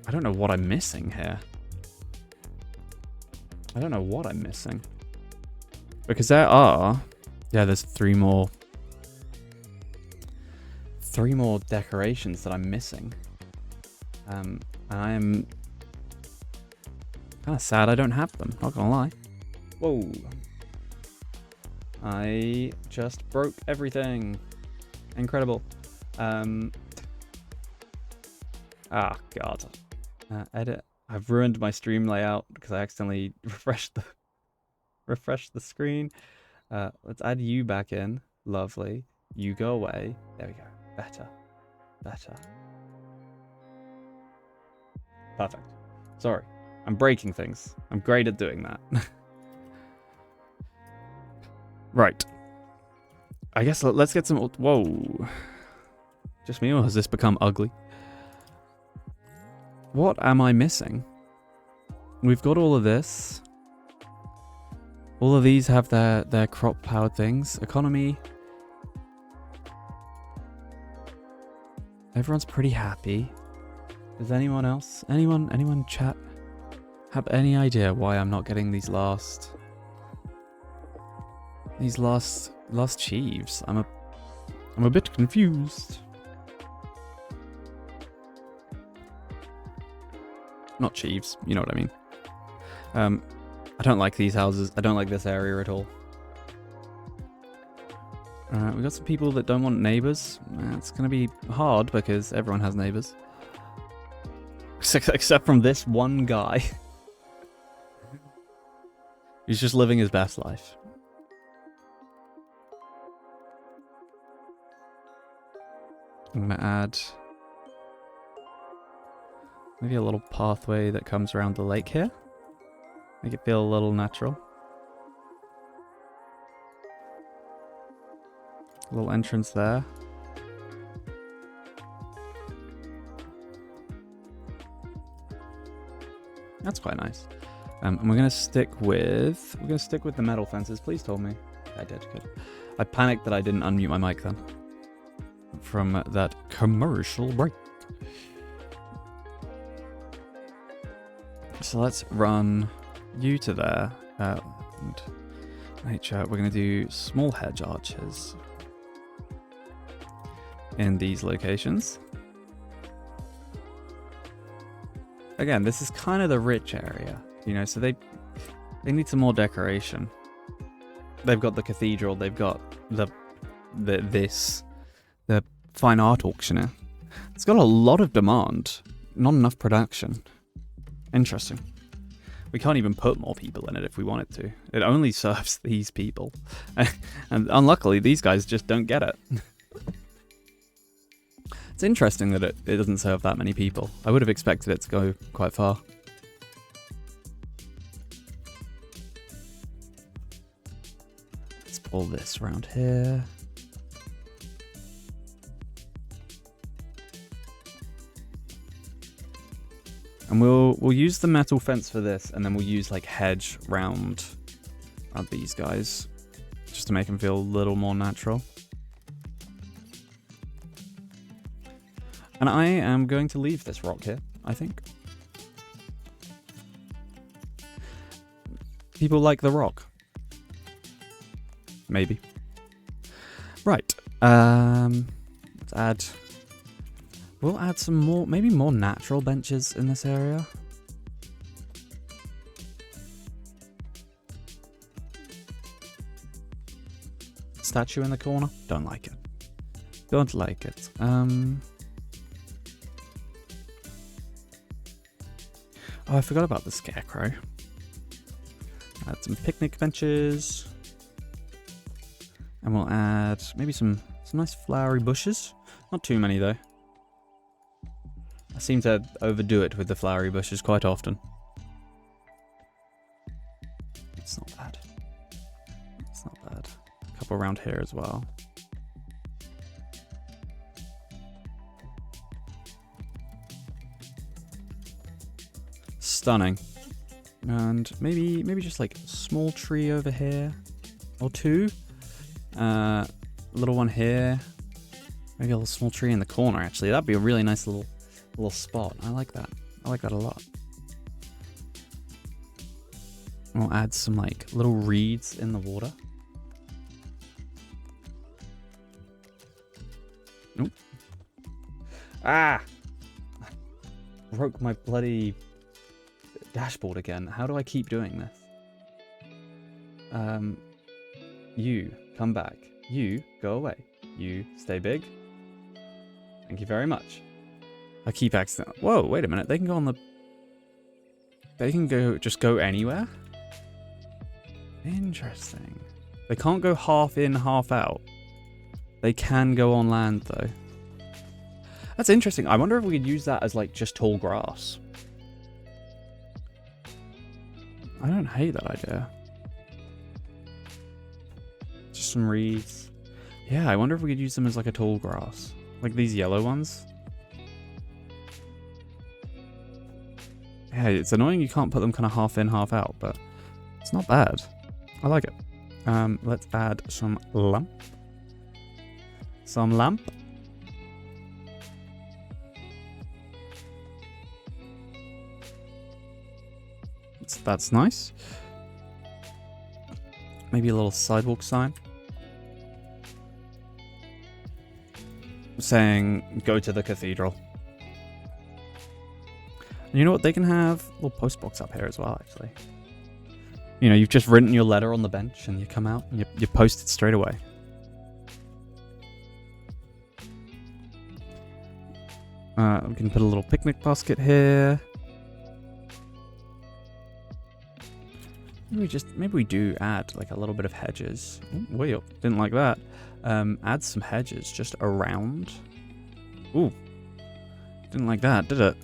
I don't know what I'm missing here. I don't know what I'm missing. Because there are... Yeah, there's 3 more... 3 more decorations that I'm missing. And I am Kind of sad I don't have them, not gonna lie. Whoa. I just broke everything. Incredible. Ah, God. Edit. I've ruined my stream layout because I accidentally refreshed the screen. Let's add you back in. Lovely. You go away. There we go. Better. Perfect. Sorry. I'm breaking things. I'm great at doing that. Right. I guess let's get some... Whoa. Just me, or has this become ugly? What am I missing? We've got all of this. All of these have their crop-powered things. Economy. Everyone's pretty happy. Does anyone else? Anyone chat? Have any idea why I'm not getting these last sheaves? I'm a bit confused. Not sheaves, you know what I mean. I don't like these houses. I don't like this area at all. We got some people that don't want neighbors. It's gonna be hard because everyone has neighbors. Except from this one guy. He's just living his best life. I'm gonna add maybe a little pathway that comes around the lake here. Make it feel a little natural. A little entrance there. That's quite nice. And we're gonna stick with the metal fences. Please tell me. I did, good. I panicked that I didn't unmute my mic then. From that commercial break. So let's run you to there. And nature, we're gonna do small hedge arches in these locations. Again, this is kind of the rich area, you know, so they need some more decoration. They've got the cathedral, they've got the fine art auctioneer. It's got a lot of demand, not enough production. Interesting. We can't even put more people in it if we wanted to. It only serves these people. And unluckily, these guys just don't get it. It's interesting that it doesn't serve that many people. I would have expected it to go quite far. Let's pull this around here. And we'll use the metal fence for this, and then we'll use like hedge round these guys, just to make them feel a little more natural. And I am going to leave this rock here, I think. People like the rock. Maybe. Right. Let's add... We'll add some more, maybe more natural benches in this area. Statue in the corner? Don't like it. Don't like it. Oh, I forgot about the scarecrow. Add some picnic benches. And we'll add maybe some nice flowery bushes. Not too many though. I seem to overdo it with the flowery bushes quite often. It's not bad. It's not bad. A couple around here as well. Stunning. And maybe just like a small tree over here. Or two. A little one here. Maybe a little small tree in the corner actually. That'd be a really nice little spot. I like that. I like that a lot. We'll add some like little reeds in the water. Nope. Ah! Broke my bloody dashboard again. How do I keep doing this? You, come back. You, go away. You, stay big. Thank you very much. I keep accidentally... Whoa, wait a minute. They can go on the... They can go... Just go anywhere? Interesting. They can't go half in, half out. They can go on land, though. That's interesting. I wonder if we could use that as, like, just tall grass. I don't hate that idea. Just some reeds. Yeah, I wonder if we could use them as, like, a tall grass. Like these yellow ones. Yeah, it's annoying you can't put them kind of half in, half out, but it's not bad. I like it. Let's add some lamp. Some lamp. That's nice. Maybe a little sidewalk sign. Saying, go to the cathedral. And you know what? They can have a little post box up here as well, actually. You know, you've just written your letter on the bench and you come out and you post it straight away. We can put a little picnic basket here. Maybe we do add like a little bit of hedges. Ooh, wait, didn't like that. Add some hedges just around. Ooh, didn't like that, did it?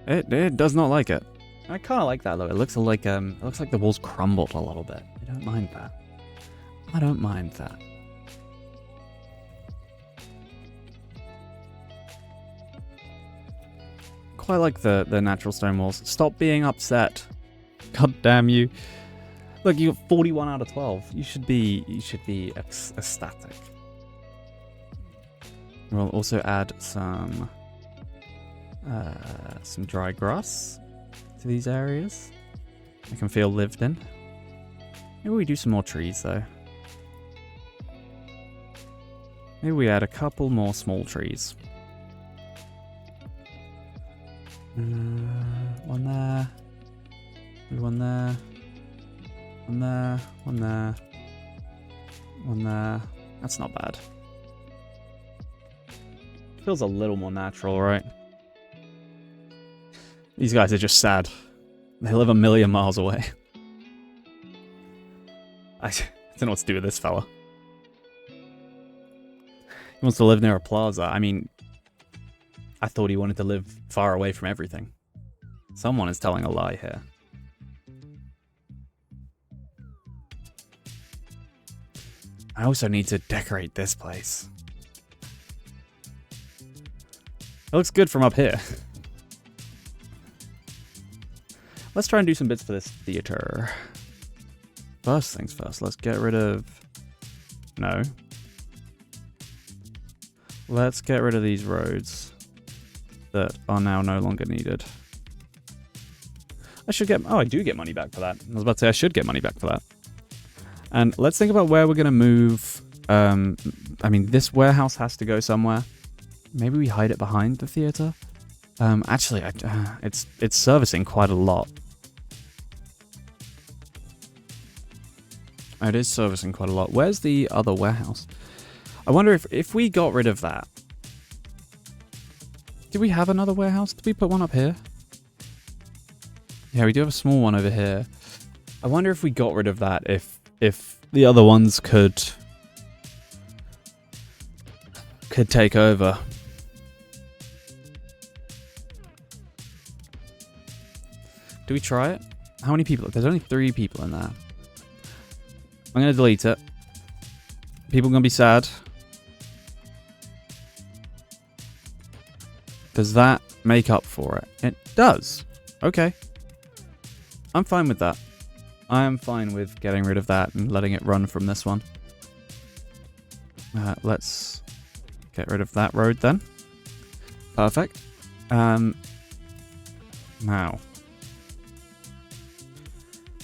It does not like it. I kind of like that though. It looks like the walls crumbled a little bit. I don't mind that. I don't mind that. Quite like the natural stone walls. Stop being upset. God damn you. Look, you got 41 out of 12. You should be ecstatic. We'll also add some dry grass to these areas. I can feel lived in. Maybe we do some more trees though. Maybe we add a couple more small trees. One there. Maybe one there. One there. One there. One there. That's not bad. Feels a little more natural, right? These guys are just sad. They live a million miles away. I don't know what to do with this fella. He wants to live near a plaza. I mean, I thought he wanted to live far away from everything. Someone is telling a lie here. I also need to decorate this place. It looks good from up here. Let's try and do some bits for this theater. First things first, let's get rid of... No. Let's get rid of these roads that are now no longer needed. I should get... Oh, I do get money back for that. I was about to say I should get money back for that. And let's think about where we're going to move. I mean, this warehouse has to go somewhere. Maybe we hide it behind the theater. Actually, it's servicing quite a lot. It is servicing quite a lot. Where's the other warehouse? I wonder if we got rid of that. Did we have another warehouse? Did we put one up here? Yeah, we do have a small one over here. I wonder if we got rid of that, if the other ones could take over. Do we try it? How many people? There's only 3 people in there. I'm going to delete it. People are going to be sad. Does that make up for it? It does. Okay. I'm fine with that. I am fine with getting rid of that and letting it run from this one. Let's get rid of that road then. Perfect. Now.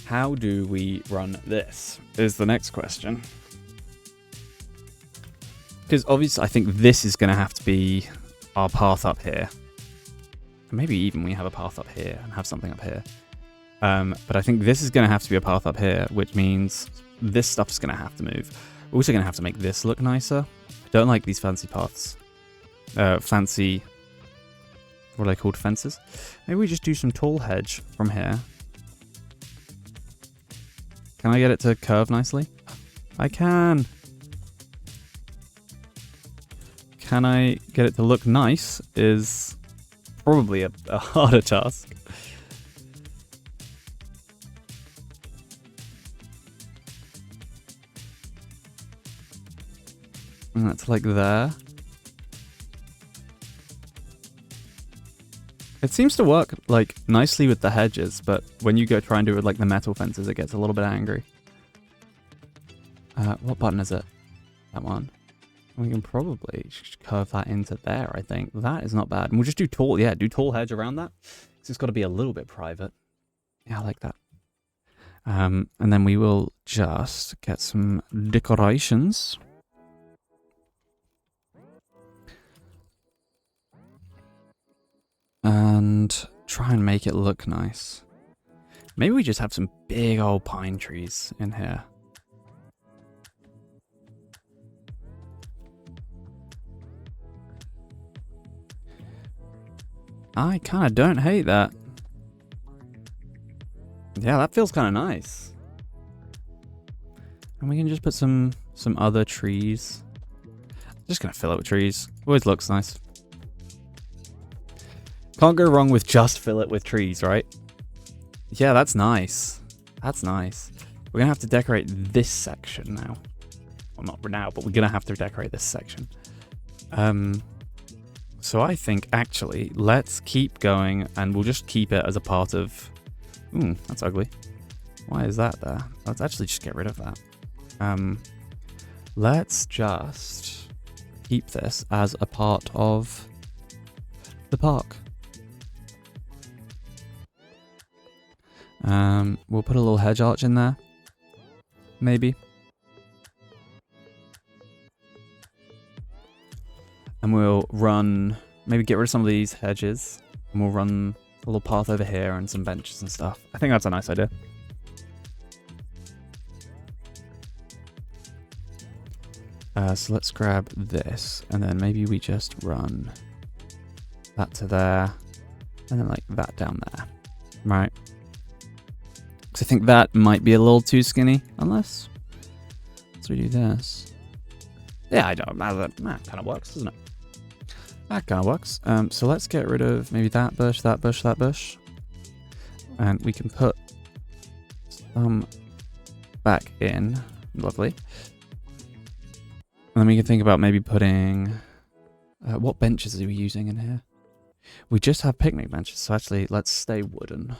How do we run this? Is the next question. Because obviously I think this is going to have to be our path up here. Maybe even we have a path up here and have something up here. But I think this is going to have to be a path up here, which means this stuff's going to have to move. We're also going to have to make this look nicer. I don't like these fancy paths. Fancy... What are they called? Fences? Maybe we just do some tall hedge from here. Can I get it to curve nicely? I can! Can I get it to look nice is probably a harder task. And that's like there. It seems to work like nicely with the hedges, but when you go try and do it with like the metal fences, it gets a little bit angry. What button is it? That one. We can probably curve that into there, I think. That is not bad. And we'll just do tall, yeah, do tall hedge around that. It's got to be a little bit private. Yeah, I like that. And then we will just get some decorations. And try and make it look nice. Maybe we just have some big old pine trees in here. I kind of don't hate that. Yeah, that feels kind of nice. And we can just put some other trees. Just gonna fill it with trees. Always looks nice. Can't go wrong with just fill it with trees, right? Yeah, that's nice. That's nice. We're gonna have to decorate this section now. Well, not now, but we're gonna have to decorate this section. So I think, actually, let's keep going, and we'll just keep it as a part of... Ooh, that's ugly. Why is that there? Let's actually just get rid of that. Let's just keep this as a part of the park. We'll put a little hedge arch in there. Maybe. And we'll run, maybe get rid of some of these hedges, and we'll run a little path over here and some benches and stuff. I think that's a nice idea. So let's grab this, and then maybe we just run that to there, and then like that down there, right? Because I think that might be a little too skinny, unless we do this. Yeah, I don't know, that kind of works, doesn't it? That kind of works. So let's get rid of maybe that bush, that bush, that bush. And we can put some back in. Lovely. And then we can think about maybe putting... what benches are we using in here? We just have picnic benches, so actually let's stay wooden.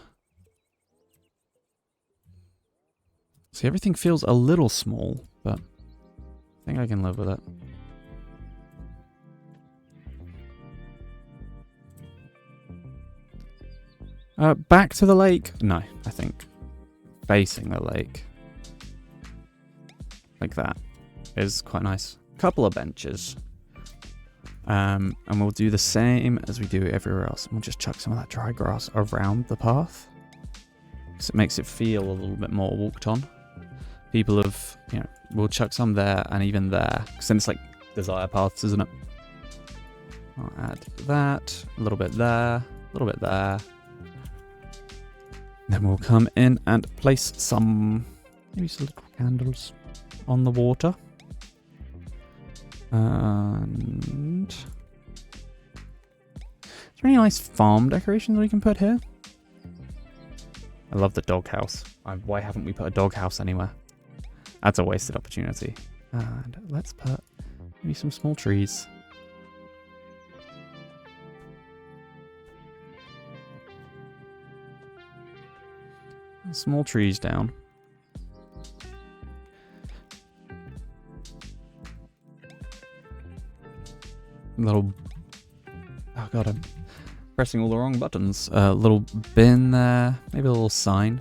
See, everything feels a little small, but I think I can live with it. Back to the lake? No, I think facing the lake. Like that is quite nice. Couple of benches. And we'll do the same as we do everywhere else. And we'll just chuck some of that dry grass around the path. Because it makes it feel a little bit more walked on. People have, you know, we'll chuck some there and even there. Because then it's like desire paths, isn't it? I'll add that. A little bit there. A little bit there. Then we'll come in and place maybe some little candles on the water. And is there any nice farm decorations we can put here? I love the doghouse. Why haven't we put a doghouse anywhere? That's a wasted opportunity. And let's put maybe some small trees. Small trees down. Little... Oh god, I'm pressing all the wrong buttons. Little bin there. Maybe a little sign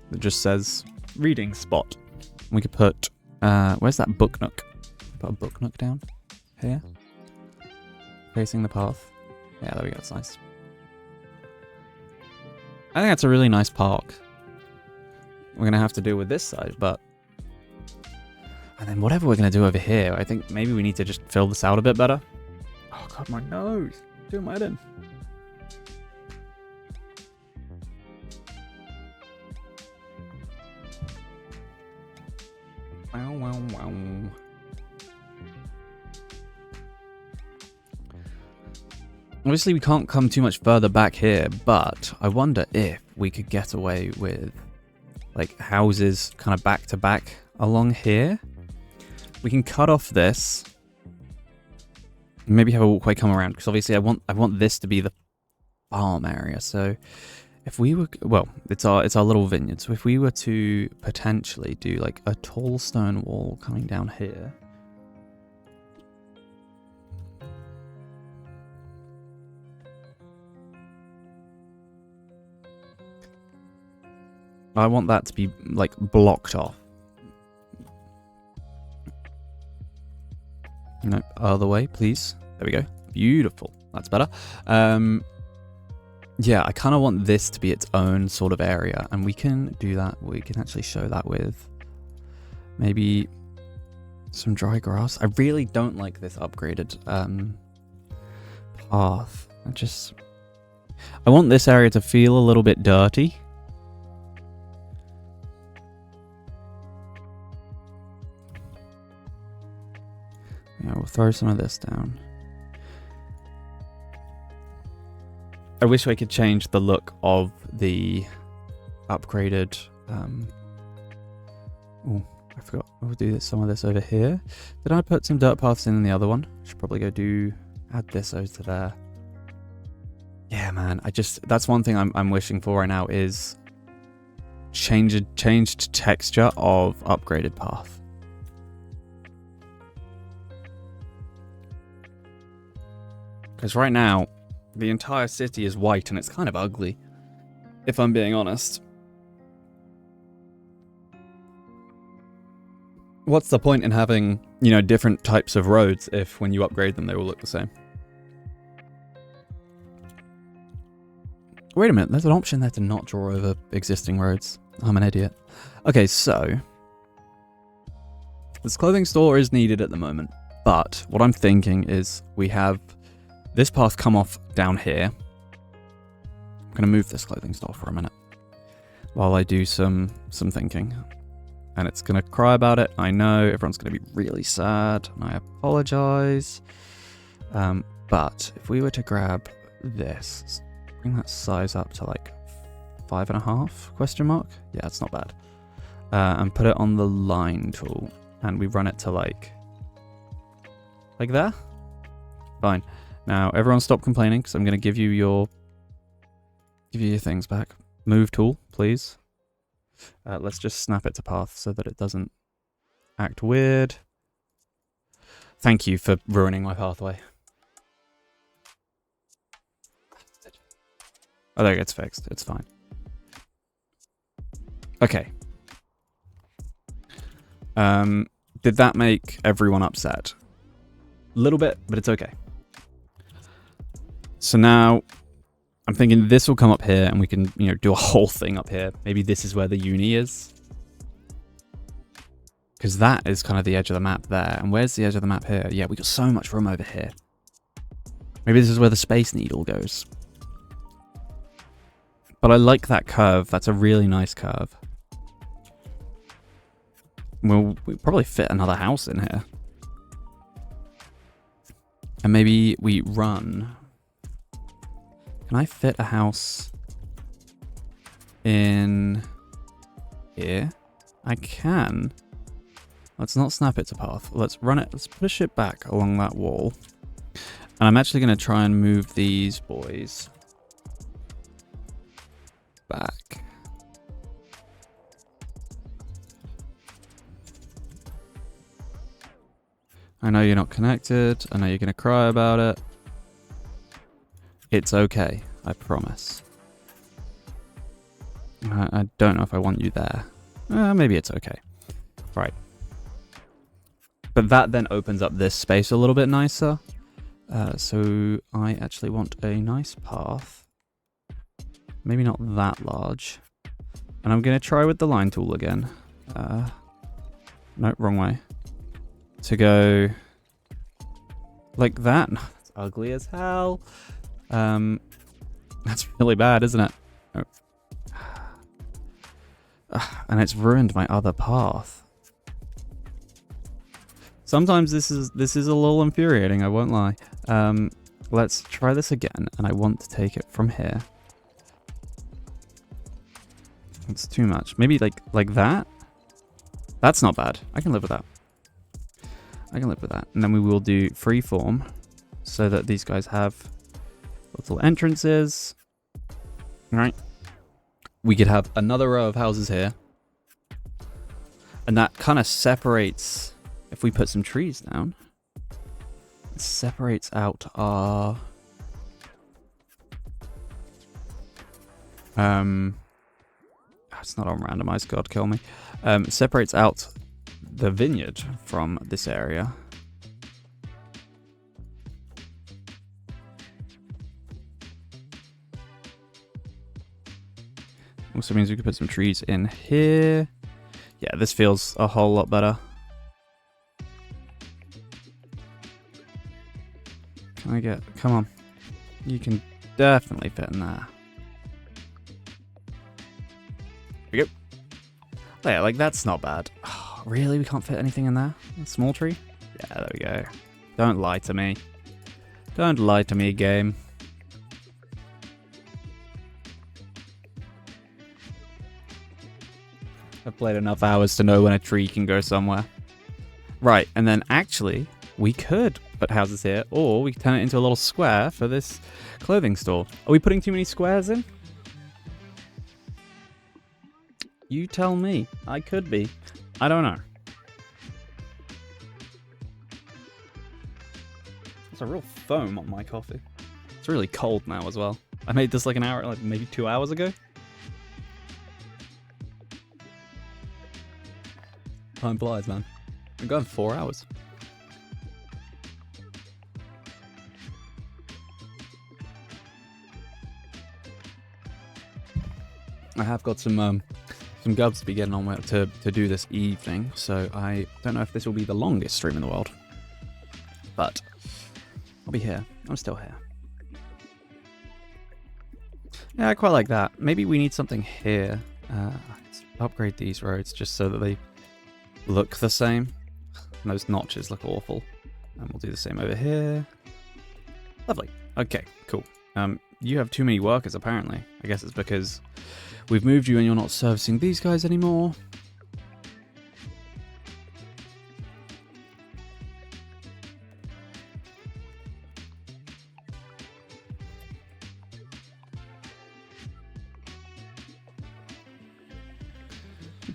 that just says reading spot. We could put... where's that book nook? Put a book nook down here. Facing the path. Yeah, there we go. That's nice. I think that's a really nice park. We're going to have to deal with this side, but... And then whatever we're going to do over here, I think maybe we need to just fill this out a bit better. Oh god, my nose. Do my head in. Wow, wow, wow. Obviously, we can't come too much further back here, but I wonder if we could get away with, like, houses kind of back to back along here. We can cut off this. Maybe have a walkway come around, because obviously I want this to be the farm area. So if we were, well, it's our little vineyard. So if we were to potentially do like a tall stone wall coming down here. I want that to be like blocked off. No, other way, please. There we go. Beautiful. That's better. Yeah, I kind of want this to be its own sort of area, and we can do that. We can actually show that with maybe some dry grass. I really don't like this upgraded path. I want this area to feel a little bit dirty. Yeah, we'll throw some of this down. I wish I could change the look of the upgraded... Oh, I forgot. We'll do some of this over here. Did I put some dirt paths in the other one? Should probably go add this over to there. Yeah, man. That's one thing I'm wishing for right now is changed texture of upgraded path. Because right now, the entire city is white and it's kind of ugly, if I'm being honest. What's the point in having, you know, different types of roads if when you upgrade them they will look the same? Wait a minute, there's an option there to not draw over existing roads. I'm an idiot. Okay, so... this clothing store is needed at the moment, but what I'm thinking is we have... this path come off down here. I'm going to move this clothing store for a minute while I do some thinking. And it's going to cry about it. I know everyone's going to be really sad, and I apologize. But if we were to grab this, bring that size up to like 5.5 question mark. Yeah, it's not bad. And put it on the line tool, and we run it to like there. Fine. Now, everyone stop complaining, because I'm going to give you your things back. Move tool, please. Let's just snap it to path so that it doesn't act weird. Thank you for ruining my pathway. Oh, there it gets fixed. It's fine. Okay. Did that make everyone upset? A little bit, but it's okay. So now, I'm thinking this will come up here and we can, you know, do a whole thing up here. Maybe this is where the uni is. Because that is kind of the edge of the map there. And where's the edge of the map here? Yeah, we got so much room over here. Maybe this is where the Space Needle goes. But I like that curve. That's a really nice curve. We'll probably fit another house in here. And maybe we run... Can I fit a house in here? I can. Let's not snap it to path. Let's run it. Let's push it back along that wall. And I'm actually going to try and move these boys back. I know you're not connected. I know you're going to cry about it. It's okay, I promise. I don't know if I want you there. Maybe it's okay. Right. But that then opens up this space a little bit nicer. So I actually want a nice path. Maybe not that large. And I'm going to try with the line tool again. No, wrong way. To go like that. That's ugly as hell. That's really bad, isn't it? Oh. And it's ruined my other path. Sometimes this is a little infuriating, I won't lie. Let's try this again, and I want to take it from here. It's too much. Maybe like that? That's not bad. I can live with that. I can live with that. And then we will do freeform so that these guys have little entrances. Right. We could have another row of houses here. And that kind of separates, if we put some trees down, it separates out our it's not on randomized, God kill me. It separates out the vineyard from this area. Also means we could put some trees in here. Yeah, this feels a whole lot better. Can I get... Come on. You can definitely fit in there. There we go. Oh, yeah, like that's not bad. Oh, really? We can't fit anything in there? A small tree? Yeah, there we go. Don't lie to me. Don't lie to me, game. I've played enough hours to know when a tree can go somewhere. Right, and then actually, we could put houses here, or we could turn it into a little square for this clothing store. Are we putting too many squares in? You tell me. I could be. I don't know. There's a real foam on my coffee. It's really cold now as well. I made this like an hour, like maybe 2 hours ago. Time flies, man. We've gone 4 hours. I have got some gubs to be getting on with to do this evening, so I don't know if this will be the longest stream in the world. But I'll be here. I'm still here. Yeah, I quite like that. Maybe we need something here. Let's upgrade these roads just so that they look the same. And those notches look awful. And we'll do the same over here. Lovely. Okay, cool. You have too many workers, apparently. I guess it's because we've moved you and you're not servicing these guys anymore.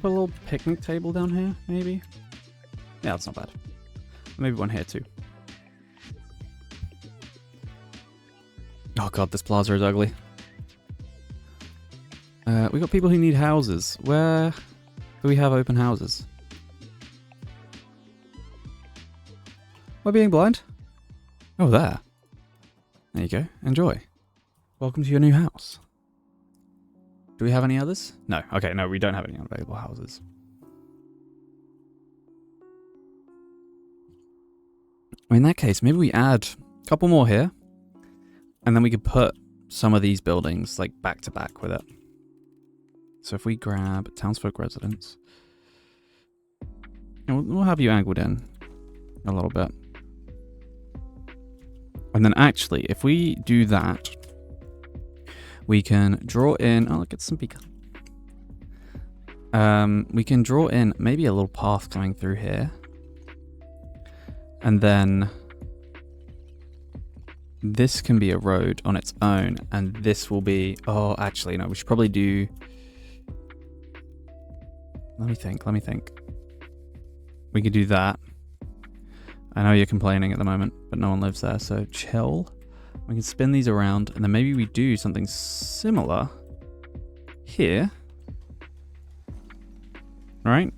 Put a little picnic table down here, maybe? Yeah, that's not bad. Maybe one here too. Oh god, this plaza is ugly. We got people who need houses. Where do we have open houses? Am I being blind? Oh, there. There you go. Enjoy. Welcome to your new house. Do we have any others? No. Okay, no, we don't have any available houses. In that case, maybe we add a couple more here. And then we could put some of these buildings like back to back with it. So if we grab townsfolk residence, and we'll have you angled in a little bit. And then actually, if we do that, we can draw in, oh, look, it's some beacon. We can draw in maybe a little path coming through here. And then this can be a road on its own, and this will be... Oh, actually, no, we should probably do... Let me think. We could do that. I know you're complaining at the moment, but no one lives there, so chill. We can spin these around, and then maybe we do something similar here. Right?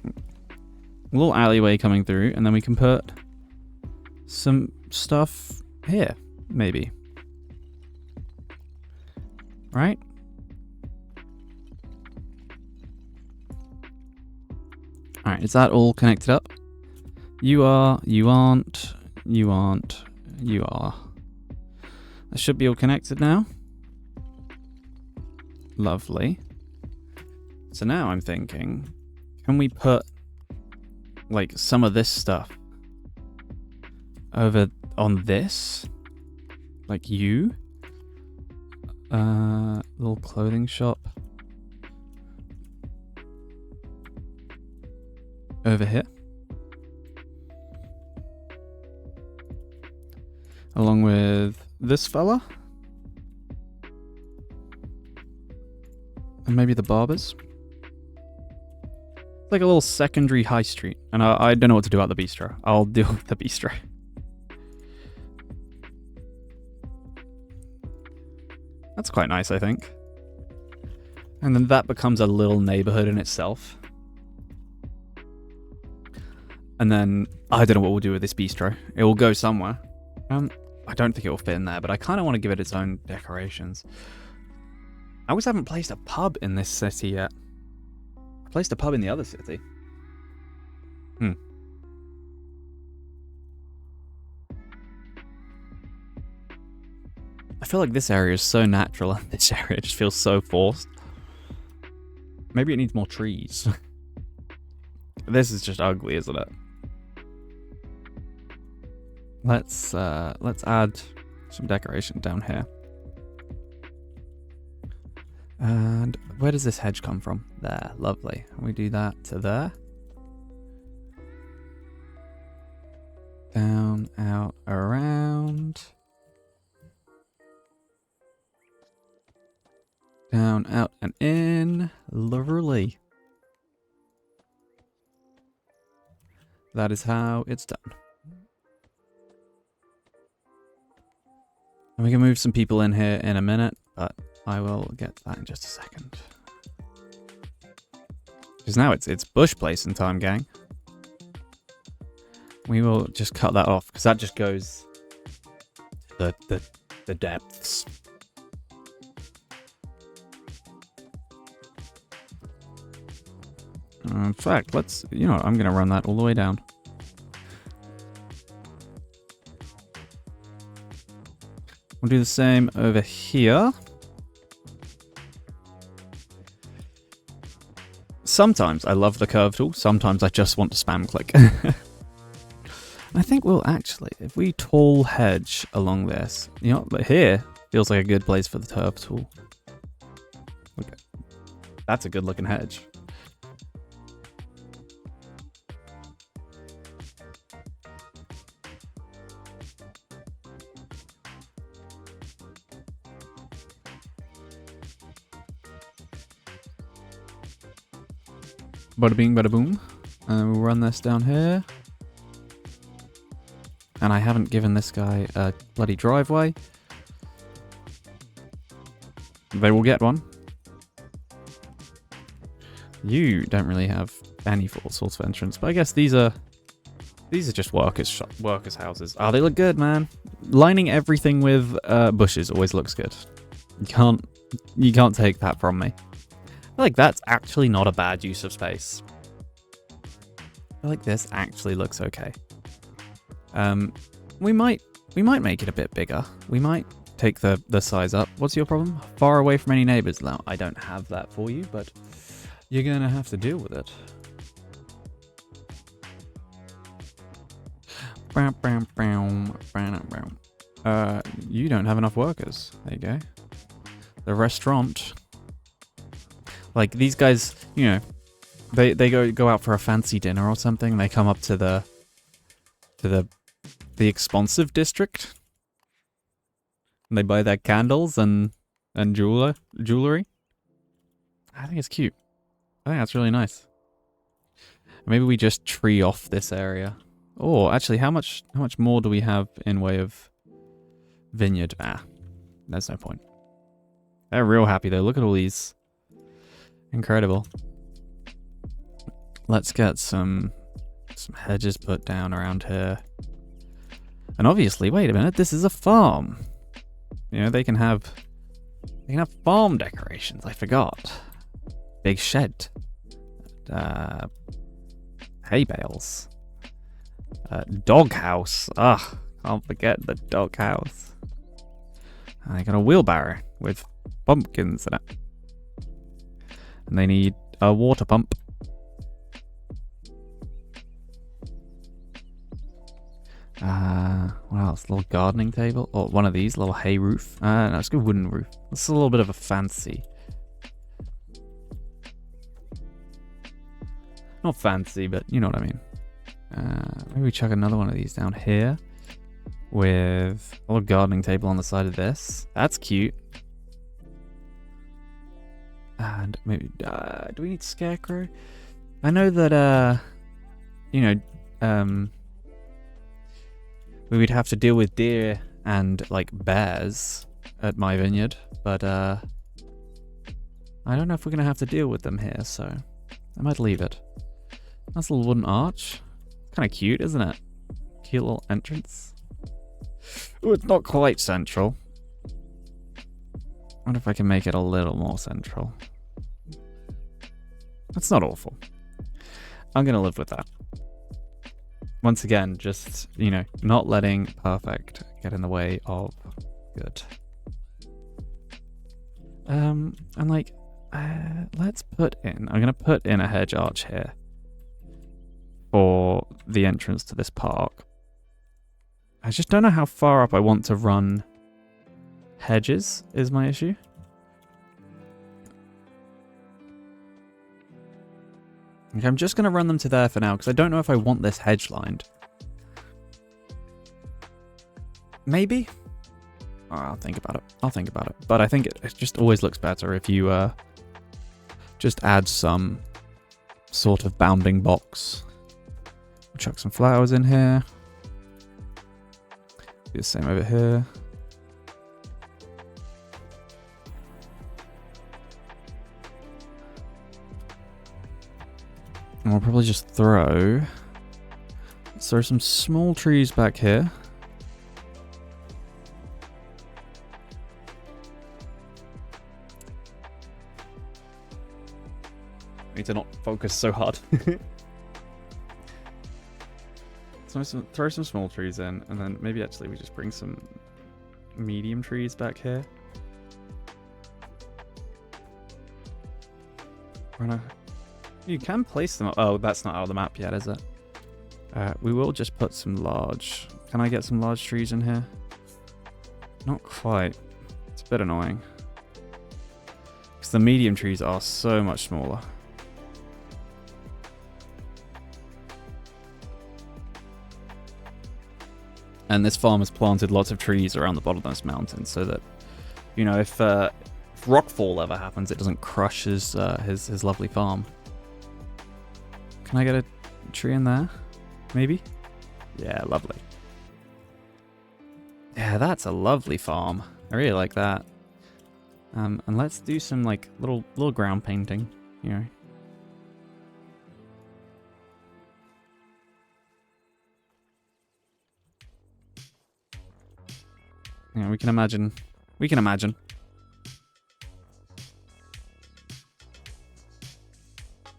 little alleyway coming through, and then we can put some stuff here, maybe. Right? Alright, is that all connected up? You are, you aren't, you aren't, you are. That should be all connected now. Lovely. So now I'm thinking, can we put like some of this stuff over on this? Like you? Little clothing shop. Over here. Along with this fella. And maybe the barbers. It's like a little secondary high street. And I don't know what to do about the bistro. I'll deal with the bistro. That's quite nice, I think. And then that becomes a little neighborhood in itself. And then I don't know what we'll do with this bistro. It will go somewhere. I don't think it will fit in there, but I kind of want to give it its own decorations. I always haven't placed a pub in this city yet. I placed a pub in the other city. I feel like this area is so natural and this area just feels so forced. Maybe it needs more trees. This is just ugly, isn't it? Let's add some decoration down here. And where does this hedge come from? There, lovely. We do that to there. Down, out, around. Down, out, and in. Lovely. That is how it's done. And we can move some people in here in a minute, but I will get to that in just a second. Because now it's bush placing time, gang. We will just cut that off, because that just goes the depths. In fact, I'm going to run that all the way down. We'll do the same over here. Sometimes I love the curve tool. Sometimes I just want to spam click. I think we'll actually, if we tall hedge along this, but here feels like a good place for the curve tool. Okay. That's a good looking hedge. Bada bing, bada boom. And we'll run this down here. And I haven't given this guy a bloody driveway. They will get one. You don't really have any sorts of entrance, but I guess these are just workers' houses. Oh, they look good, man. Lining everything with bushes always looks good. You can't take that from me. I feel like that's actually not a bad use of space. I feel like this actually looks okay. We might make it a bit bigger. We might take the size up. What's your problem? Far away from any neighbors. Now, I don't have that for you, but you're gonna have to deal with it. You don't have enough workers. There you go. The restaurant. Like these guys, they go out for a fancy dinner or something. They come up to the expensive district. And they buy their candles and jewelry. I think it's cute. I think that's really nice. Maybe we just tree off this area. Oh, actually, how much more do we have in way of vineyard? There's no point. They're real happy though. Look at all these. Incredible. Let's get some Some hedges put down around here. And obviously, wait a minute, this is a farm. You know, they can have farm decorations. I forgot. Big shed. Hay bales. Dog house. Ugh, can't forget the dog house. I got a wheelbarrow with pumpkins in it. And they need a water pump. What else? Little gardening table? Or one of these, little hay roof. No, let's go wooden roof. This is a little bit of a fancy. Not fancy, but you know what I mean. Maybe we chuck another one of these down here. With a little gardening table on the side of this. That's cute. And maybe, do we need scarecrow? I know that, we would have to deal with deer and, like, bears at my vineyard, but, I don't know if we're going to have to deal with them here, so I might leave it. Nice little wooden arch. Kind of cute, isn't it? Cute little entrance. Oh, it's not quite central. I wonder if I can make it a little more central. That's not awful. I'm going to live with that. Once again, just, you know, not letting perfect get in the way of good. And like, let's put in, I'm going to put in a hedge arch here for the entrance to this park. I just don't know how far up I want to run hedges is my issue. Okay, I'm just going to run them to there for now because I don't know if I want this hedge lined. Maybe? Oh, I'll think about it. I'll think about it. But I think it just always looks better if you just add some sort of bounding box. We'll chuck some flowers in here. Do the same over here. And we'll probably just throw some small trees back here. Need to not focus so hard. So throw some small trees in, and then maybe actually we just bring some medium trees back here. You can place them. Oh, that's not out of the map yet, is it? We will just put some large. Can I get some large trees in here? Not quite. It's a bit annoying. Because the medium trees are so much smaller. And this farm has planted lots of trees around the bottom of this mountain so that, you know, if rockfall ever happens, it doesn't crush his lovely farm. Can I get a tree in there? Maybe? Yeah, lovely. Yeah, that's a lovely farm. I really like that. And let's do some like little ground painting, you know. Yeah, we can imagine. We can imagine.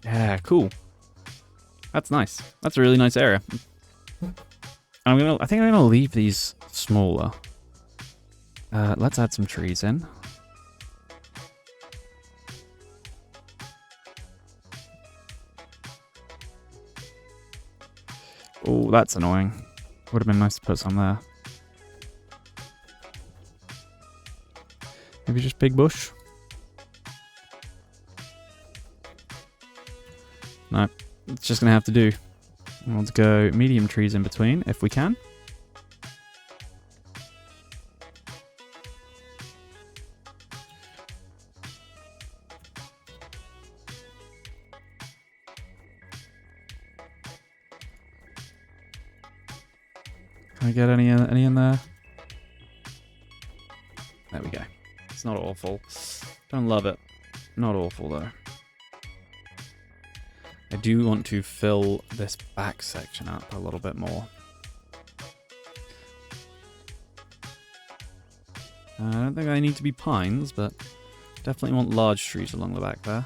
Yeah, cool. That's nice. That's a really nice area. I think I'm gonna leave these smaller. Let's add some trees in. Oh, that's annoying. Would have been nice to put some there. Maybe just big bush. No, it's just gonna have to do. Let's go medium trees in between if we can. Can I get any in there? There we go. It's not awful. Don't love it. Not awful though. I do want to fill this back section up a little bit more. I don't think they need to be pines, but definitely want large trees along the back there.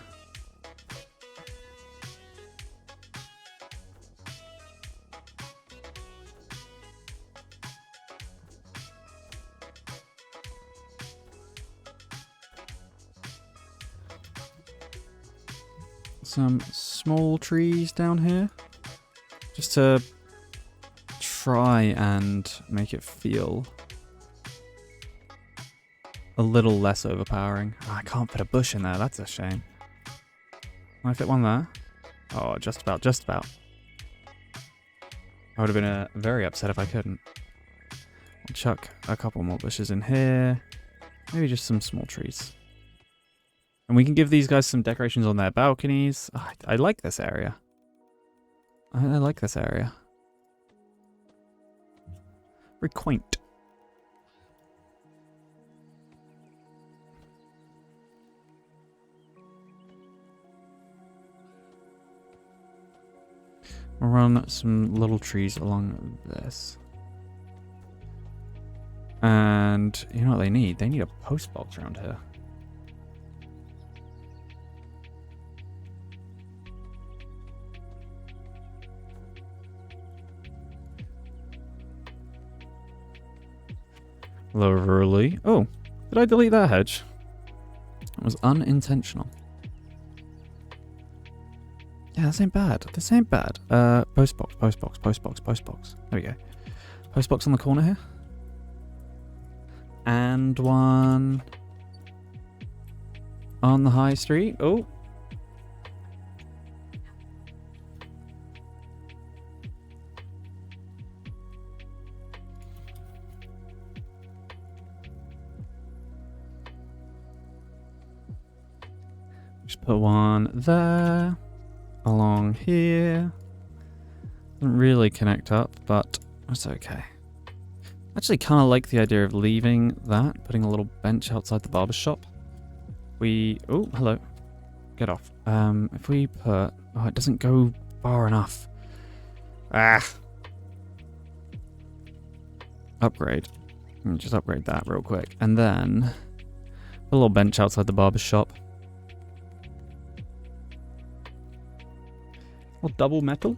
Some small trees down here, just to try and make it feel a little less overpowering. Oh, I can't fit a bush in there, that's a shame. Can I fit one there? Oh, just about, just about. I would have been very upset if I couldn't. I'll chuck a couple more bushes in here, maybe just some small trees. And we can give these guys some decorations on their balconies. Oh, I like this area. I like this area. Very quaint. We'll run some little trees along this. And you know what they need? They need a post box around here. Lovely. Oh, did I delete that hedge? It was unintentional. Yeah, this ain't bad. This ain't bad. Post box, post box, post box, post box. There we go. Post box on the corner here. And one on the high street. Oh. Just put one there. Along here. Doesn't really connect up, but that's okay. Actually kind of like the idea of leaving that, putting a little bench outside the barber shop. Oh, hello. Get off. If we put... Oh, it doesn't go far enough. Ah. Upgrade. Just upgrade that real quick. And then a little bench outside the barber shop. Or double metal?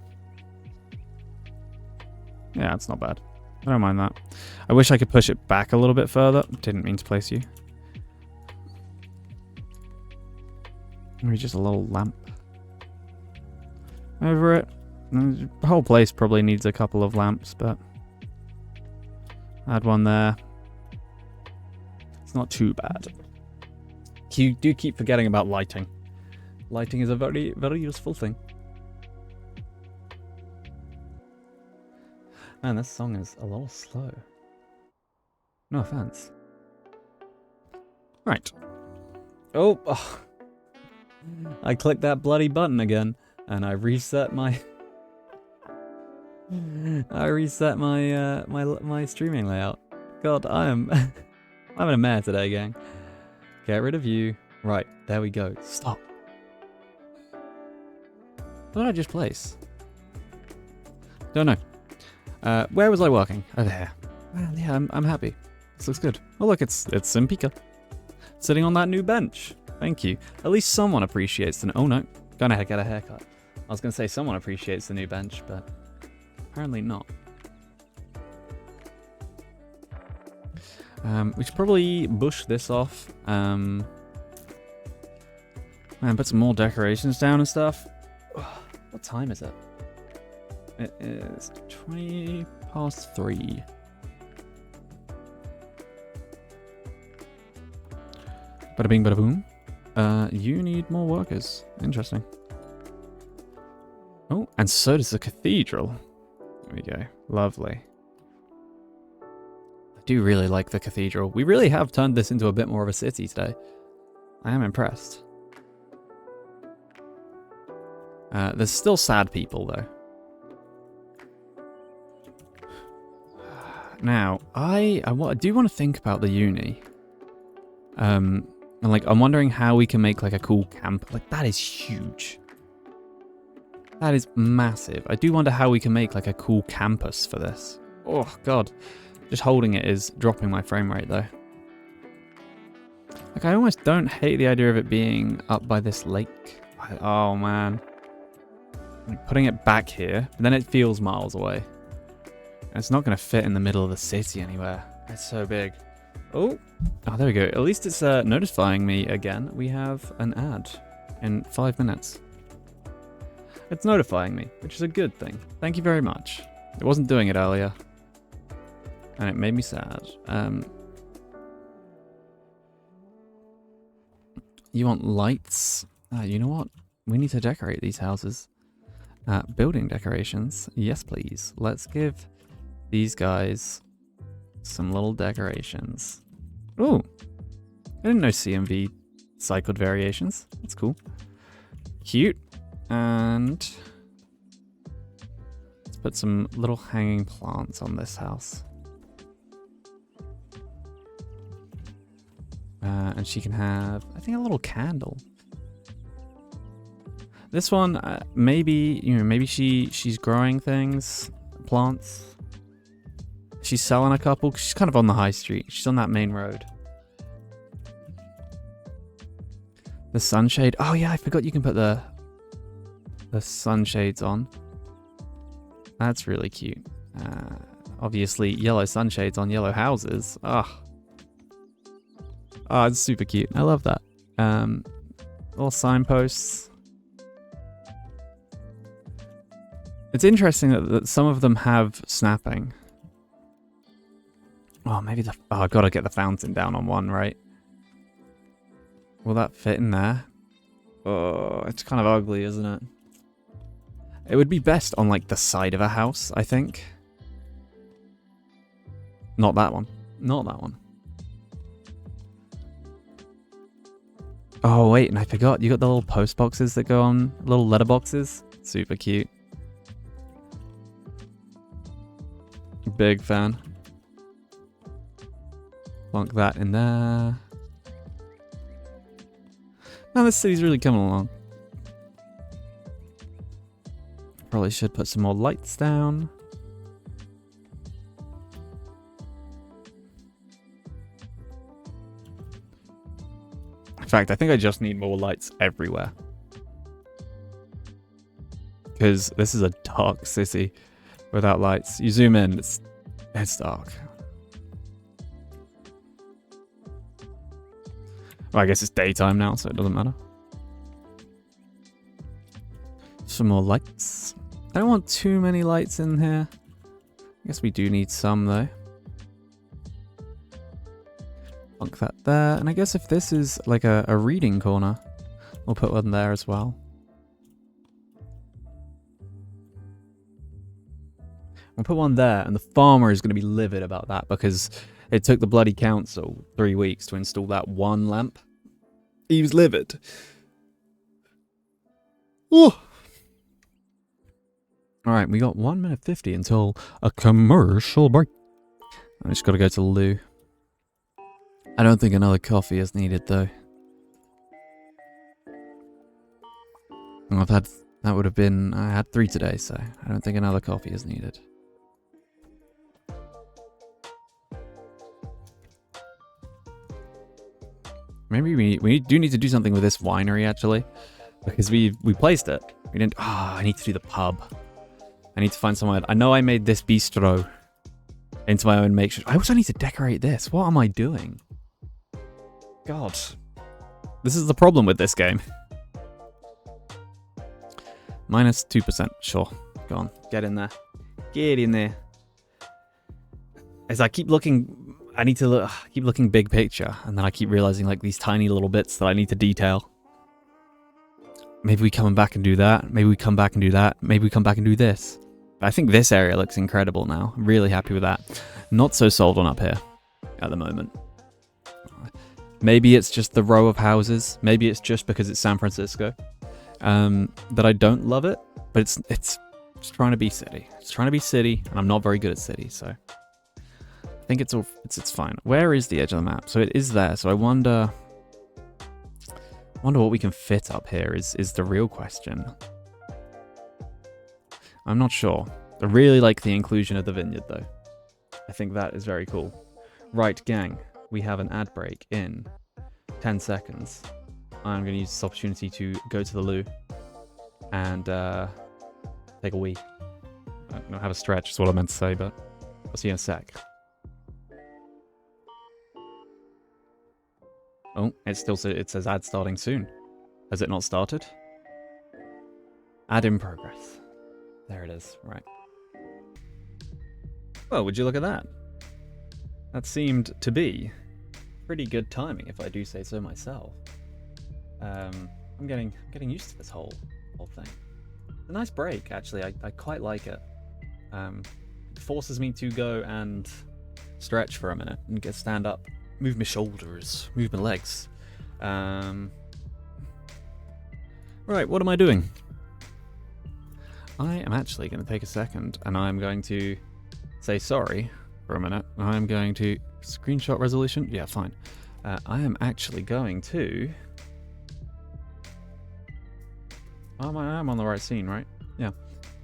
Yeah, it's not bad. I don't mind that. I wish I could push it back a little bit further. Didn't mean to place you. Maybe just a little lamp over it. The whole place probably needs a couple of lamps, but add one there. It's not too bad. You do keep forgetting about lighting. Lighting is a very, very useful thing. Man, this song is a little slow. No offense. Right. Oh, I clicked that bloody button again, and I reset my... my streaming layout. God, I'm in a mare today, gang. Get rid of you. Right, there we go. Stop. What did I just place? Don't know. Where was I working? Over here. Well, yeah, I'm happy. This looks good. Oh look, it's Simpika. Sitting on that new bench. Thank you. At least someone appreciates the... Oh no, gonna get a haircut. I was gonna say someone appreciates the new bench, but apparently not. We should probably bush this off. Man, put some more decorations down and stuff. What time is it? It is 20 past 3. Bada bing, bada boom. You need more workers. Interesting. Oh, and so does the cathedral. There we go. Lovely. I do really like the cathedral. We really have turned this into a bit more of a city today. I am impressed. There's still sad people, though. Now, I do want to think about the uni. And like, I'm wondering how we can make like a cool camp. Like, that is huge. That is massive. I do wonder how we can make like a cool campus for this. Oh, God. Just holding it is dropping my frame rate, though. Like, I almost don't hate the idea of it being up by this lake. Oh, man. Like, putting it back here, but then it feels miles away. And it's not going to fit in the middle of the city anywhere. It's so big. Oh, there we go. At least it's notifying me again. We have an ad in 5 minutes. It's notifying me, which is a good thing. Thank you very much. It wasn't doing it earlier. And it made me sad. You want lights? You know what? We need to decorate these houses. Building decorations. Yes, please. Let's give these guys some little decorations. Ooh. I didn't know CMV cycled variations. That's cool. Cute. And let's put some little hanging plants on this house. And she can have, I think, a little candle. This one, maybe, maybe she's growing things, plants. She's selling a couple. She's kind of on the high street. She's on that main road. The sunshade. Oh yeah, I forgot you can put the sunshades on. That's really cute. Obviously, yellow sunshades on yellow houses. Oh, it's super cute. I love that. Little signposts. It's interesting that some of them have snapping. Oh, maybe I've got to get the fountain down on one, right? Will that fit in there? Oh, it's kind of ugly, isn't it? It would be best on, like, the side of a house, I think. Not that one. Not that one. Oh, wait, and I forgot. You got the little post boxes that go on, little letter boxes. Super cute. Big fan. Plonk that in there. Man, this city's really coming along. Probably should put some more lights down. In fact, I think I just need more lights everywhere. Because this is a dark city without lights. You zoom in, it's dark. Well, I guess it's daytime now, so it doesn't matter. Some more lights. I don't want too many lights in here. I guess we do need some, though. Plunk that there. And I guess if this is like a reading corner, we'll put one there as well. We'll put one there, and the farmer is going to be livid about that because it took the bloody council 3 weeks to install that one lamp. He was livid. Oh. Alright, we got 1 minute 50 until a commercial break. I just gotta go to the loo. I don't think another coffee is needed, though. That would have been, I had 3 today, so I don't think another coffee is needed. Maybe we do need to do something with this winery, actually. Because we placed it. We didn't, I need to do the pub. I need to find somewhere. I know I made this bistro into my own makeshift. I also need to decorate this. What am I doing? God. This is the problem with this game. Minus 2%. Sure. Go on. Get in there. Get in there. As I keep looking, I need to keep looking big picture. And then I keep realizing like these tiny little bits that I need to detail. Maybe we come back and do that. Maybe we come back and do that. Maybe we come back and do this. I think this area looks incredible now. I'm really happy with that. Not so sold on up here at the moment. Maybe it's just the row of houses. Maybe it's just because it's San Francisco that I don't love it. But it's trying to be city. It's trying to be city, and I'm not very good at city, so I think it's fine. Where is the edge of the map? So it is there. So I wonder what we can fit up here is the real question. I'm not sure. I really like the inclusion of the vineyard, though. I think that is very cool. Right, gang. We have an ad break in 10 seconds. I'm going to use this opportunity to go to the loo and take a wee. No, have a stretch is what I meant to say, but I'll see you in a sec. Oh, it says ad starting soon. Has it not started? Ad in progress. There it is. Right. Well, would you look at that? That seemed to be pretty good timing, if I do say so myself. I'm getting used to this whole thing. It's a nice break, actually. I quite like it. It forces me to go and stretch for a minute and stand up, move my shoulders, move my legs. Right, what am I doing? I am actually going to take a second and I'm going to say sorry for a minute. I'm going to screenshot resolution. Yeah, fine. I am actually going to. I am on the right scene, right? Yeah.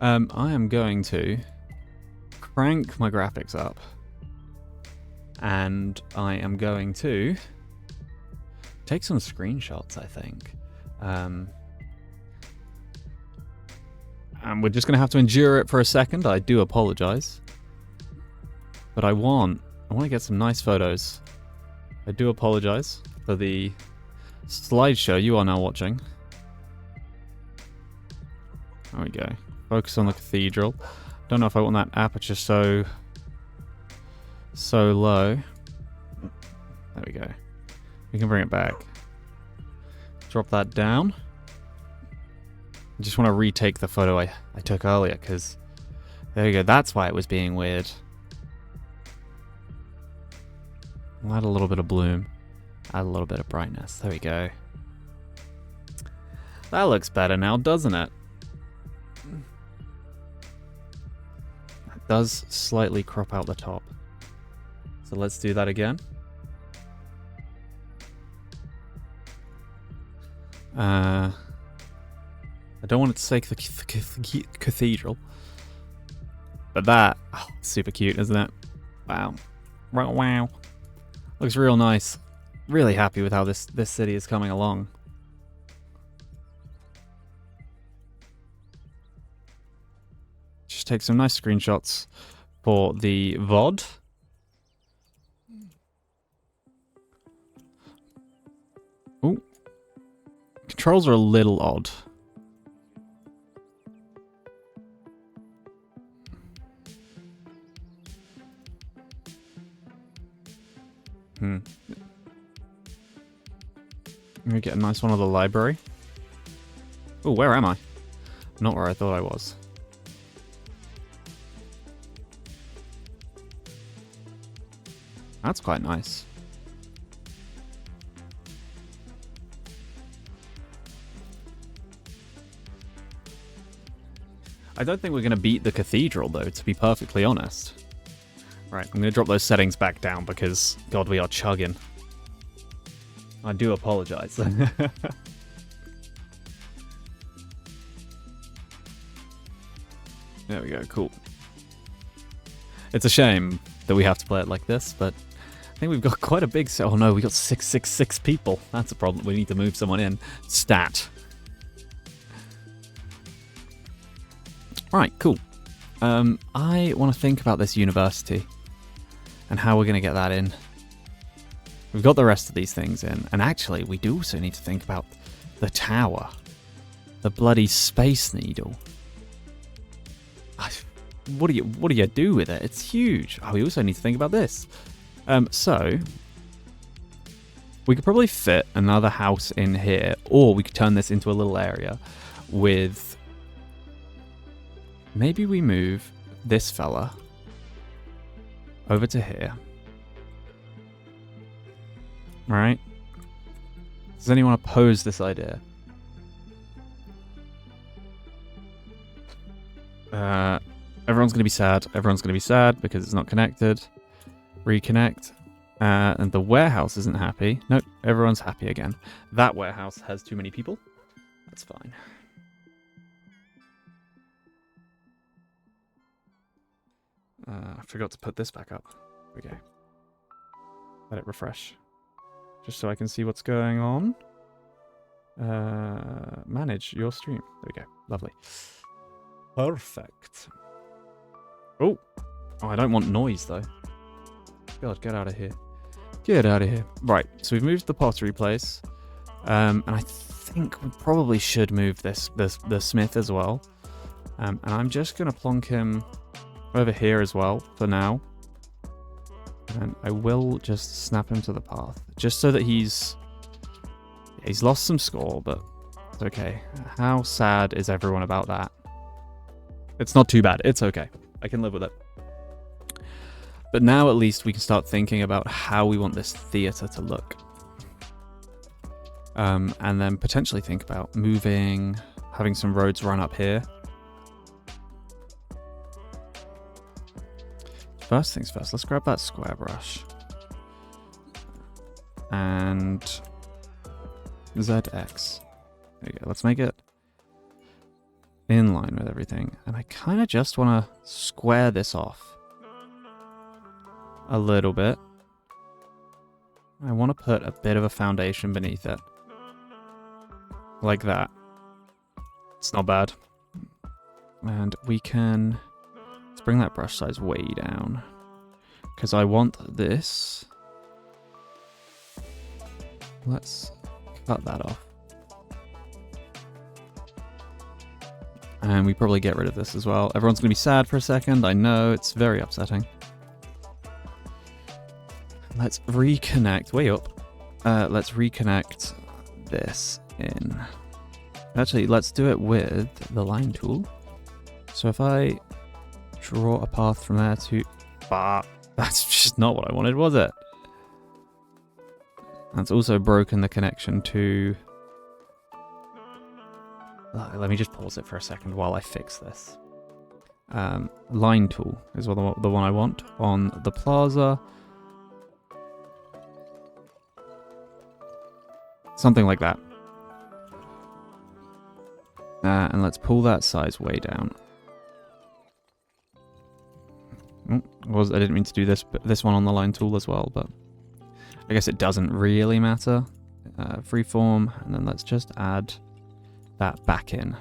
I am going to crank my graphics up, and I am going to take some screenshots, I think. And we're just going to have to endure it for a second. I do apologize. But I want to get some nice photos. I do apologize for the slideshow you are now watching. There we go. Focus on the cathedral. Don't know if I want that aperture so low. There we go. We can bring it back. Drop that down. I just want to retake the photo I took earlier, because there you go. That's why it was being weird. I'll add a little bit of bloom. Add a little bit of brightness. There we go. That looks better now, doesn't it? It does slightly crop out the top. So let's do that again. I don't want it to say the cathedral. But that, super cute, isn't it? Wow. Wow. Looks real nice. Really happy with how this city is coming along. Just take some nice screenshots for the VOD. Ooh. Controls are a little odd. Let me get a nice one of the library. Oh, where am I? Not where I thought I was. That's quite nice. I don't think we're going to beat the cathedral, though, to be perfectly honest. Right, I'm going to drop those settings back down because, God, we are chugging. I do apologize. There we go, cool. It's a shame that we have to play it like this, but I think we've got quite a big... Oh no, we got 666 people. That's a problem. We need to move someone in. Stat. Right, cool. I want to think about this university and how we're going to get that in. We've got the rest of these things in, and actually we do also need to think about the tower. The bloody Space Needle. What do you do with it? It's huge. Oh, we also need to think about this. So we could probably fit another house in here, or we could turn this into a little area with... Maybe we move this fella over to here. Alright. Does anyone oppose this idea? Everyone's going to be sad. Everyone's going to be sad because it's not connected. Reconnect. And the warehouse isn't happy. Nope, everyone's happy again. That warehouse has too many people. That's fine. I forgot to put this back up. Okay. Let it refresh. Just so I can see what's going on. Manage your stream. There we go. Lovely. Perfect. Oh, I don't want noise though. God, get out of here. Get out of here. Right, so we've moved the pottery place. And I think we probably should move the smith as well. And I'm just going to plonk him over here as well for now. And I will just snap him to the path. Just so that he's lost some score, but it's okay. How sad is everyone about that? It's not too bad. It's okay. I can live with it. But now at least we can start thinking about how we want this theatre to look. And then potentially think about moving, having some roads run up here. First things first, let's grab that square brush. And ZX. There you go, let's make it in line with everything. And I kind of just want to square this off a little bit. I want to put a bit of a foundation beneath it. Like that. It's not bad. And we can... Let's bring that brush size way down. Because I want this... Let's cut that off. And we probably get rid of this as well. Everyone's going to be sad for a second. I know, it's very upsetting. Let's reconnect. Way up. Let's reconnect this in. Actually, let's do it with the line tool. So if I draw a path from there to... Bah, that's just not what I wanted, was it? That's also broken the connection to... let me just pause it for a second while I fix this. Line tool is the one I want on the plaza. Something like that. And let's pull that size way down. I didn't mean to do this one on the line tool as well, but I guess it doesn't really matter. Freeform, and then let's just add that back in.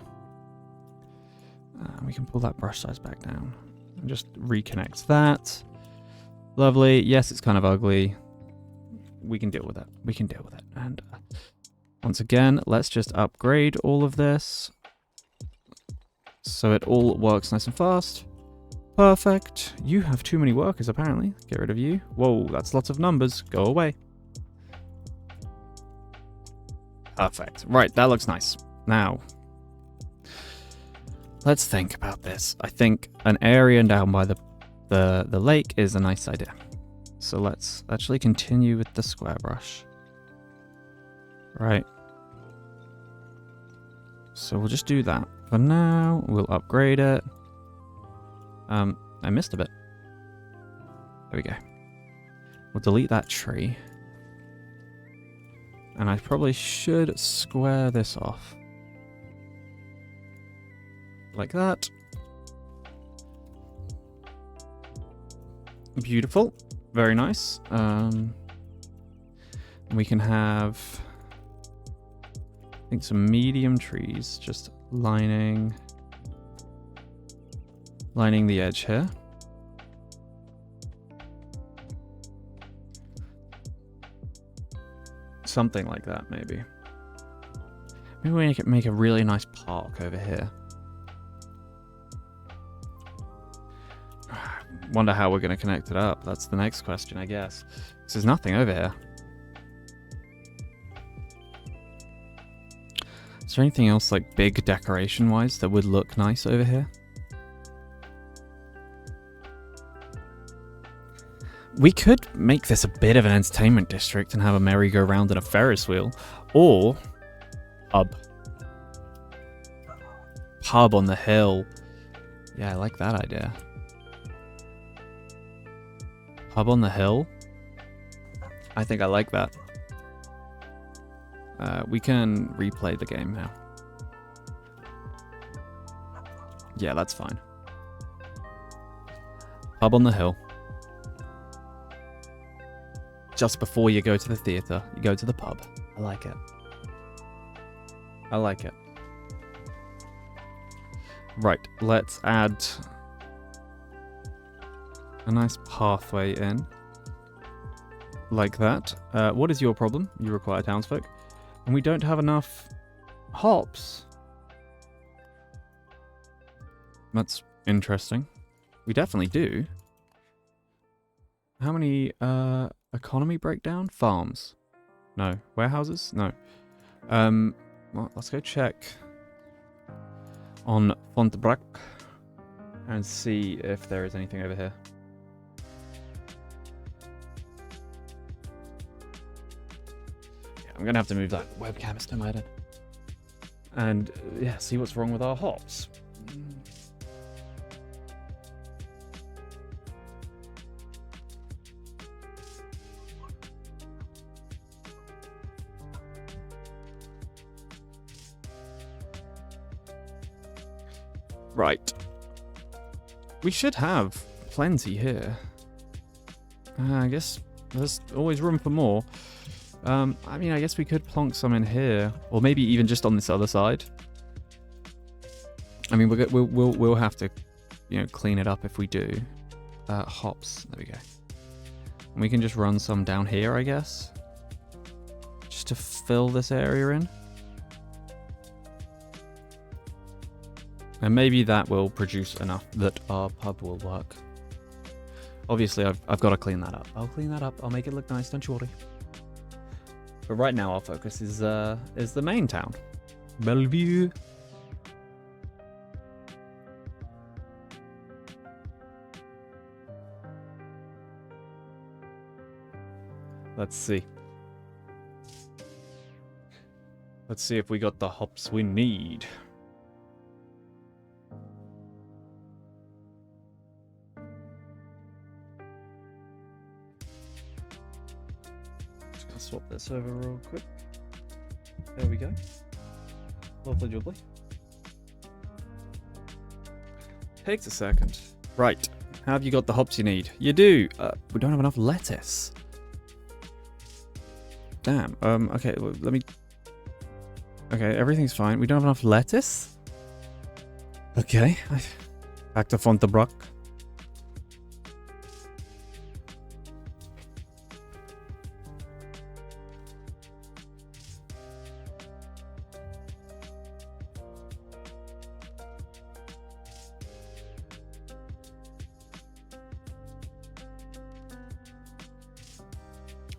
We can pull that brush size back down and just reconnect that. Lovely. Yes, it's kind of ugly. We can deal with it. We can deal with it. And once again, let's just upgrade all of this so it all works nice and fast. Perfect. You have too many workers, apparently. Get rid of you. Whoa, that's lots of numbers. Go away. Perfect. Right, that looks nice. Now, let's think about this. I think an area down by the lake is a nice idea. So let's actually continue with the square brush. Right. So we'll just do that. For now, we'll upgrade it. I missed a bit. There we go. We'll delete that tree. And I probably should square this off. Like that. Beautiful. Very nice. We can have, I think, some medium trees just lining the edge here. Something like that, maybe. Maybe we make a really nice park over here. Wonder how we're going to connect it up. That's the next question, I guess. Because there's nothing over here. Is there anything else, like, big decoration-wise that would look nice over here? We could make this a bit of an entertainment district and have a merry-go-round and a Ferris wheel. Or... Pub on the hill. Yeah, I like that idea. Pub on the hill? I think I like that. We can replay the game now. Yeah, that's fine. Pub on the hill. Just before you go to the theatre, you go to the pub. I like it. I like it. Right, let's add a nice pathway in. Like that. What is your problem? You require townsfolk. And we don't have enough hops. That's interesting. We definitely do. How many economy breakdown? Farms. No. Warehouses? No. Well, let's go check on Fontbrac and see if there is anything over here. Yeah, I'm gonna have to move that webcam, it's no matter. And yeah, see what's wrong with our hops. Right. We should have plenty here. I guess there's always room for more. I mean, I guess we could plonk some in here, or maybe even just on this other side. I mean, we'll have to, you know, clean it up if we do. Hops. There we go. And we can just run some down here, I guess, just to fill this area in. And maybe that will produce enough that our pub will work. Obviously, I've got to clean that up. I'll clean that up. I'll make it look nice. Don't you worry. But right now, our focus is the main town, Bellevue. Let's see. Let's see if we got the hops we need. Swap this over real quick. There we go. Lovely jubbly. Takes a second. Right. Have you got the hops you need? You do. We don't have enough lettuce. Damn. Okay, well, let me... Okay, everything's fine. We don't have enough lettuce? Okay. Back to Fontbrac.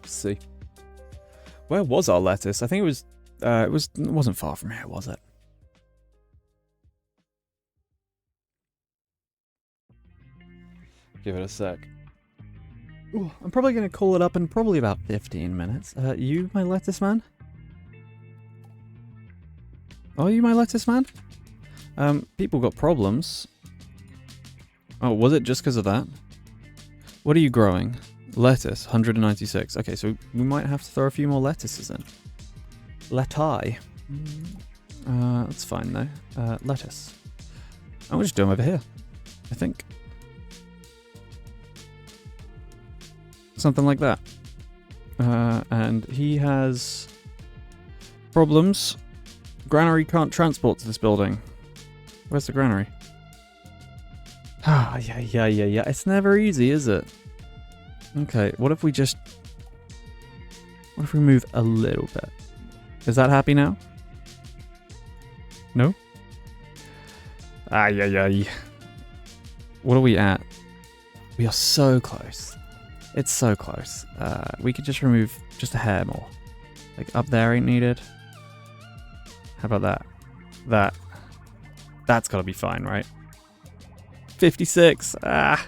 See, where was our lettuce? I think it wasn't far from here, was it? Give it a sec. Ooh, I'm probably gonna call it up in probably about 15 minutes. You my lettuce man? Are you my lettuce man? People got problems. Oh, was it just because of that? What are you growing? Lettuce, 196. Okay, so we might have to throw a few more lettuces in. Lettuce. That's fine though. Lettuce. Oh, we'll just do them over here, I think. Something like that. And he has problems. Granary can't transport to this building. Where's the granary? Ah, yeah. It's never easy, is it? Okay, what if we move a little bit? Is that happy now? No? Ay. What are we at? We are so close. It's so close. We could just remove just a hair more. Like up there ain't needed. How about that? That's gotta be fine, right? 56. Ah.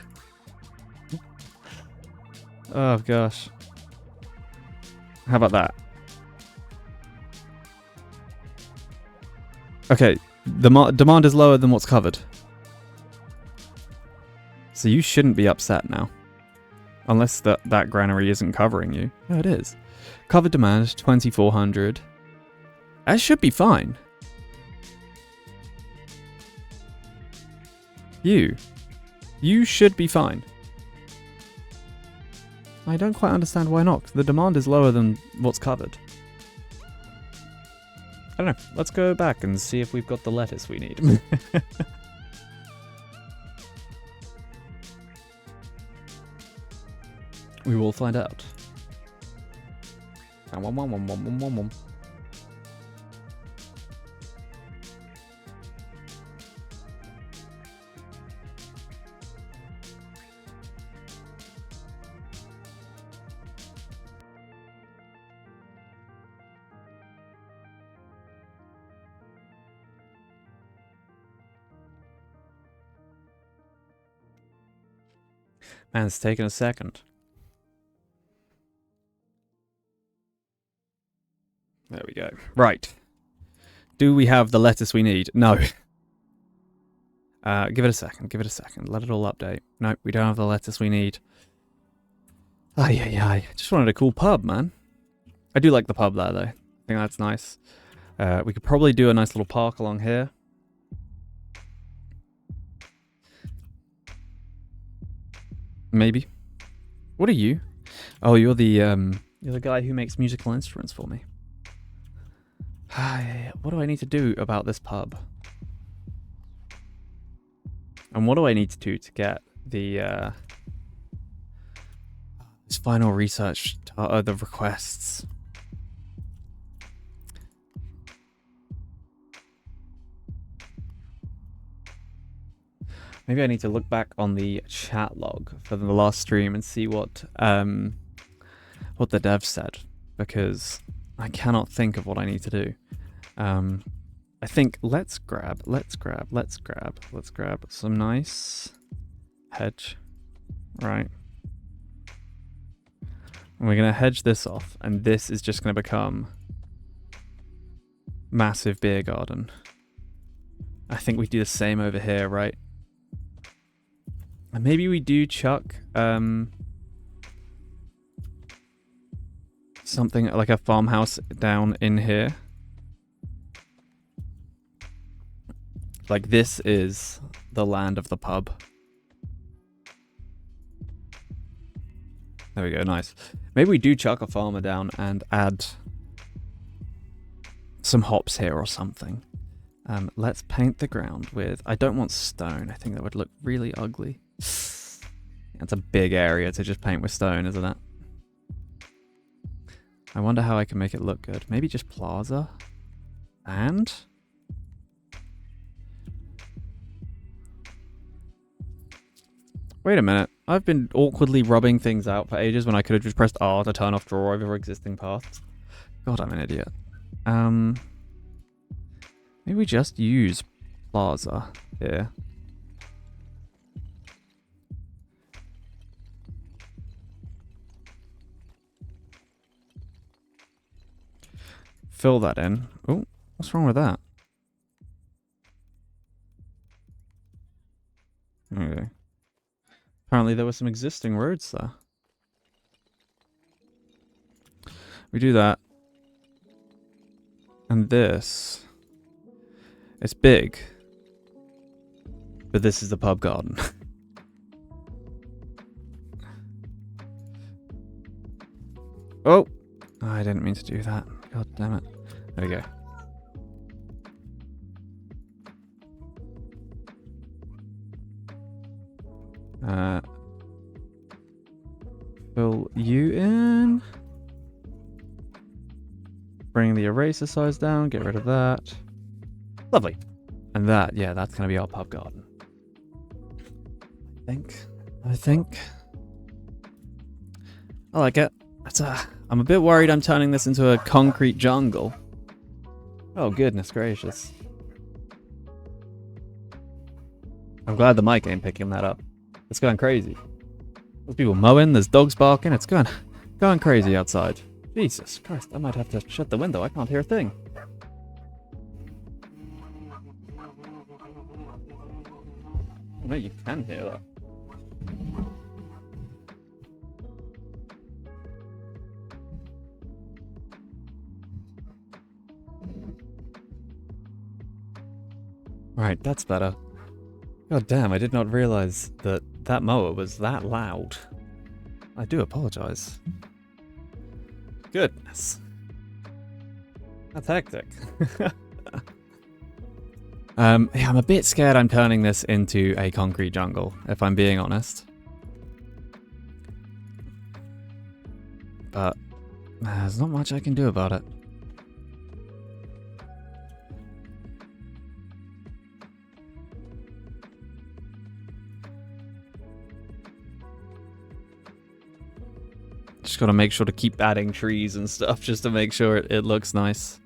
Oh gosh. How about that? Okay, the demand is lower than what's covered. So you shouldn't be upset now. Unless that granary isn't covering you. No, it is. Covered demand, 2,400. That should be fine. You should be fine. I don't quite understand why not. The demand is lower than what's covered. I don't know. Let's go back and see if we've got the lettuce we need. We will find out. Man, it's taken a second. There we go. Right. Do we have the lettuce we need? No. Give it a second. Give it a second. Let it all update. No, we don't have the lettuce we need. Ay. Just wanted a cool pub, man. I do like the pub there, though. I think that's nice. We could probably do a nice little park along here. Maybe. What are you? Oh, you're the guy who makes musical instruments for me. What do I need to do about this pub? And what do I need to do to get the this final research, the requests? Maybe I need to look back on the chat log for the last stream and see what the dev said, because I cannot think of what I need to do. I think let's grab some nice hedge. Right. And we're gonna hedge this off, and this is just gonna become massive beer garden. I think we do the same over here, right? And maybe we do chuck something like a farmhouse down in here. Like this is the land of the pub. There we go, nice. Maybe we do chuck a farmer down and add some hops here or something. Let's paint the ground with... I don't want stone. I think that would look really ugly. It's a big area to just paint with stone, isn't it? I wonder how I can make it look good. Maybe just plaza? And... wait a minute. I've been awkwardly rubbing things out for ages when I could have just pressed R to turn off draw over existing paths. God, I'm an idiot. Maybe we just use plaza here. Fill that in. Oh, what's wrong with that? Okay. Apparently there were some existing roads there. We do that. And this. It's big. But this is the pub garden. Oh! I didn't mean to do that. God damn it. There we go. Fill you in. Bring the eraser size down, get rid of that. Lovely. And that, yeah, that's going to be our pub garden. I think. I like it. I'm a bit worried I'm turning this into a concrete jungle. Oh, goodness gracious. I'm glad the mic ain't picking that up. It's going crazy. There's people mowing, there's dogs barking, it's going crazy outside. Jesus Christ, I might have to shut the window, I can't hear a thing. No, you can hear that. Right, that's better. God damn, I did not realize that mower was that loud. I do apologize. Goodness. That's hectic. Yeah, I'm a bit scared I'm turning this into a concrete jungle, if I'm being honest. But there's not much I can do about it. Just gotta make sure to keep adding trees and stuff just to make sure it looks nice.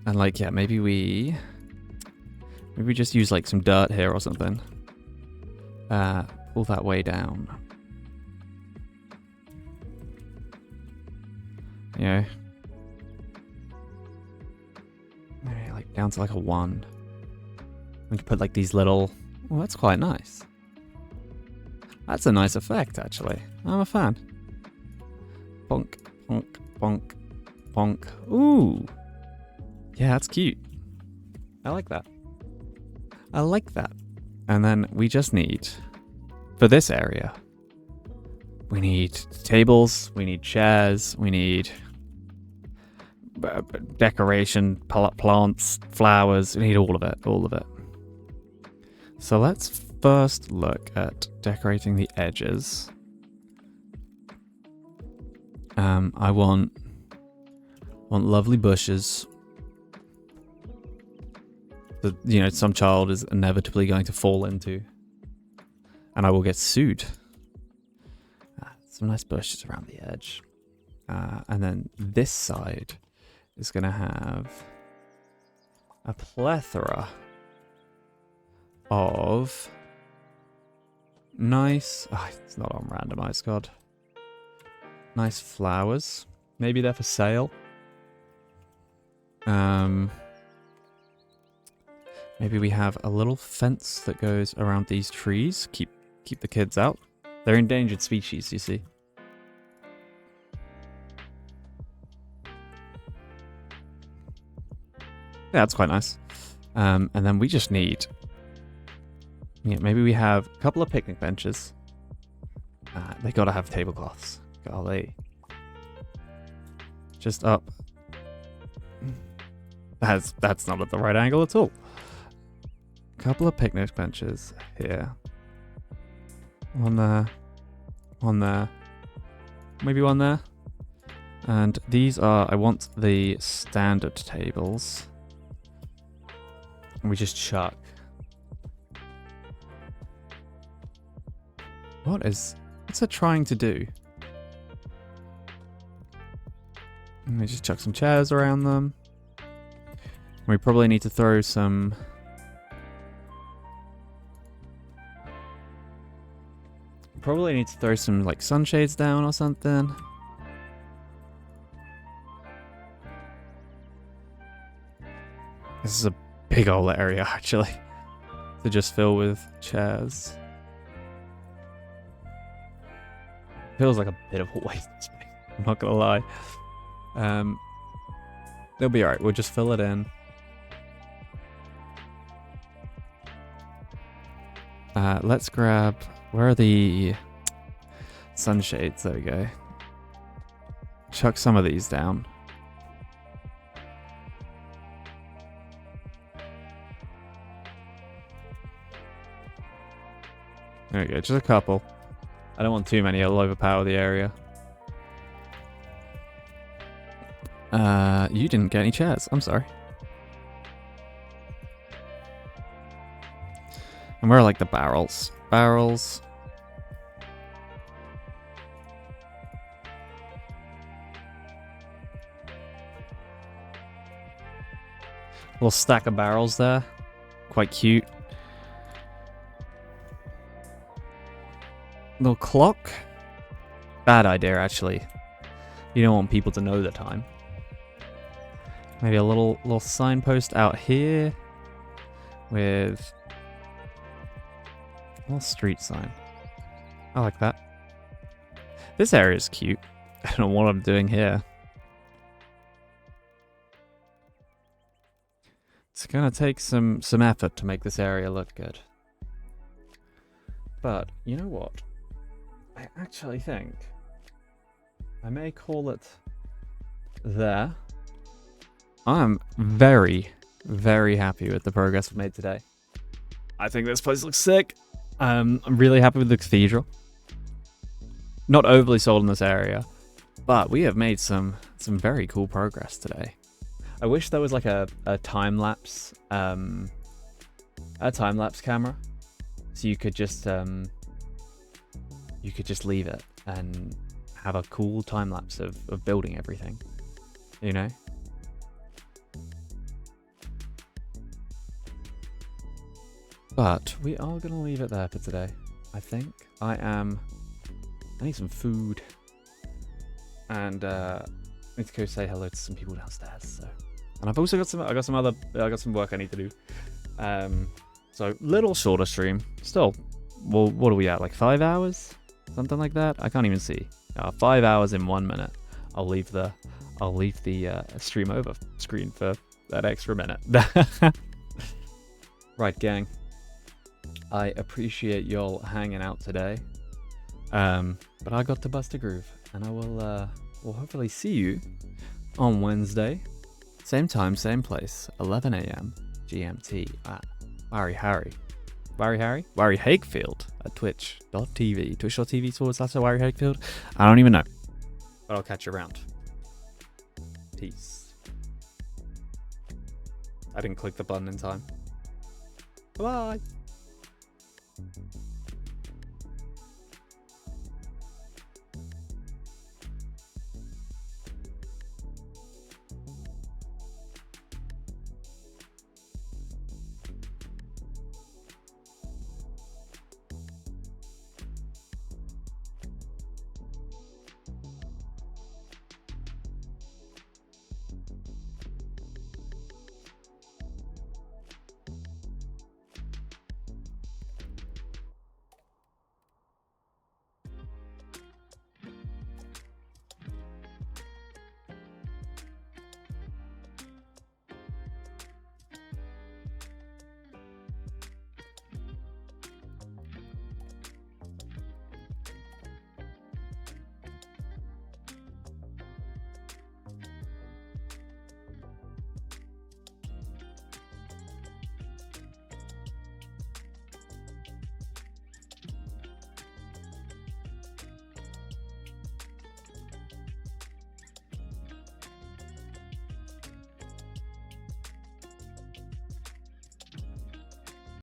And like, yeah, maybe we just use like some dirt here or something. Pull that way down. You know, maybe like down to like a 1. We can put like these little. Well, that's quite nice. That's a nice effect, actually. I'm a fan. Bonk, bonk, bonk, bonk. Ooh. Yeah, that's cute. I like that. I like that. And then we just need, for this area, we need tables, we need chairs, we need decoration, plants, flowers. We need all of it, all of it. So let's first look at decorating the edges. I want lovely bushes that, you know, some child is inevitably going to fall into, and I will get sued. Some nice bushes around the edge, and then this side is going to have a plethora of nice. Oh, it's not on randomized, God. Nice flowers. Maybe they're for sale. Maybe we have a little fence that goes around these trees. Keep the kids out. They're endangered species, you see. Yeah, that's quite nice. And then we just need. Yeah, maybe we have a couple of picnic benches. They gotta have tablecloths. Golly. Just up. That's not at the right angle at all. Couple of picnic benches here. One there. One there. Maybe one there. And these are, I want the standard tables. And we just chuck. What's it trying to do? And we just chuck some chairs around them. We probably need to throw some. Probably need to throw some like sunshades down or something. This is a big old area actually to just fill with chairs. Feels like a bit of a waste of space, I'm not gonna lie. They'll be alright, we'll just fill it in. Let's grab, where are the sunshades? There we go. Chuck some of these down. There we go, just a couple. I don't want too many, it'll overpower the area. You didn't get any chairs, I'm sorry. And where are like the barrels? Barrels. Little stack of barrels there. Quite cute. Little clock. Bad idea, actually. You don't want people to know the time. Maybe a little signpost out here with a little street sign. I like that. This area is cute. I don't know what I'm doing here. It's gonna take some effort to make this area look good. But you know what? I actually think I may call it there. I'm very, very happy with the progress we've made today. I think this place looks sick. I'm really happy with the cathedral. Not overly sold in this area, but we have made some very cool progress today. I wish there was like a time lapse camera, so you could just leave it and have a cool time lapse of building everything, you know. But we are gonna leave it there for today. I think I need some food, and I need to go say hello to some people downstairs. So, and I've also got some work I need to do. So little shorter stream. Still, well, what are we at? Like 5 hours, something like that. I can't even see. 5 hours in 1 minute. I'll leave the stream over screen for that extra minute. Right, gang. I appreciate y'all hanging out today. But I got to bust a groove, and I will hopefully see you on Wednesday, same time, same place, 11 a.m. GMT at Barry Hakefield at twitch.tv/Barry Hakefield. I don't even know, but I'll catch you around. Peace. I didn't click the button in time. Bye.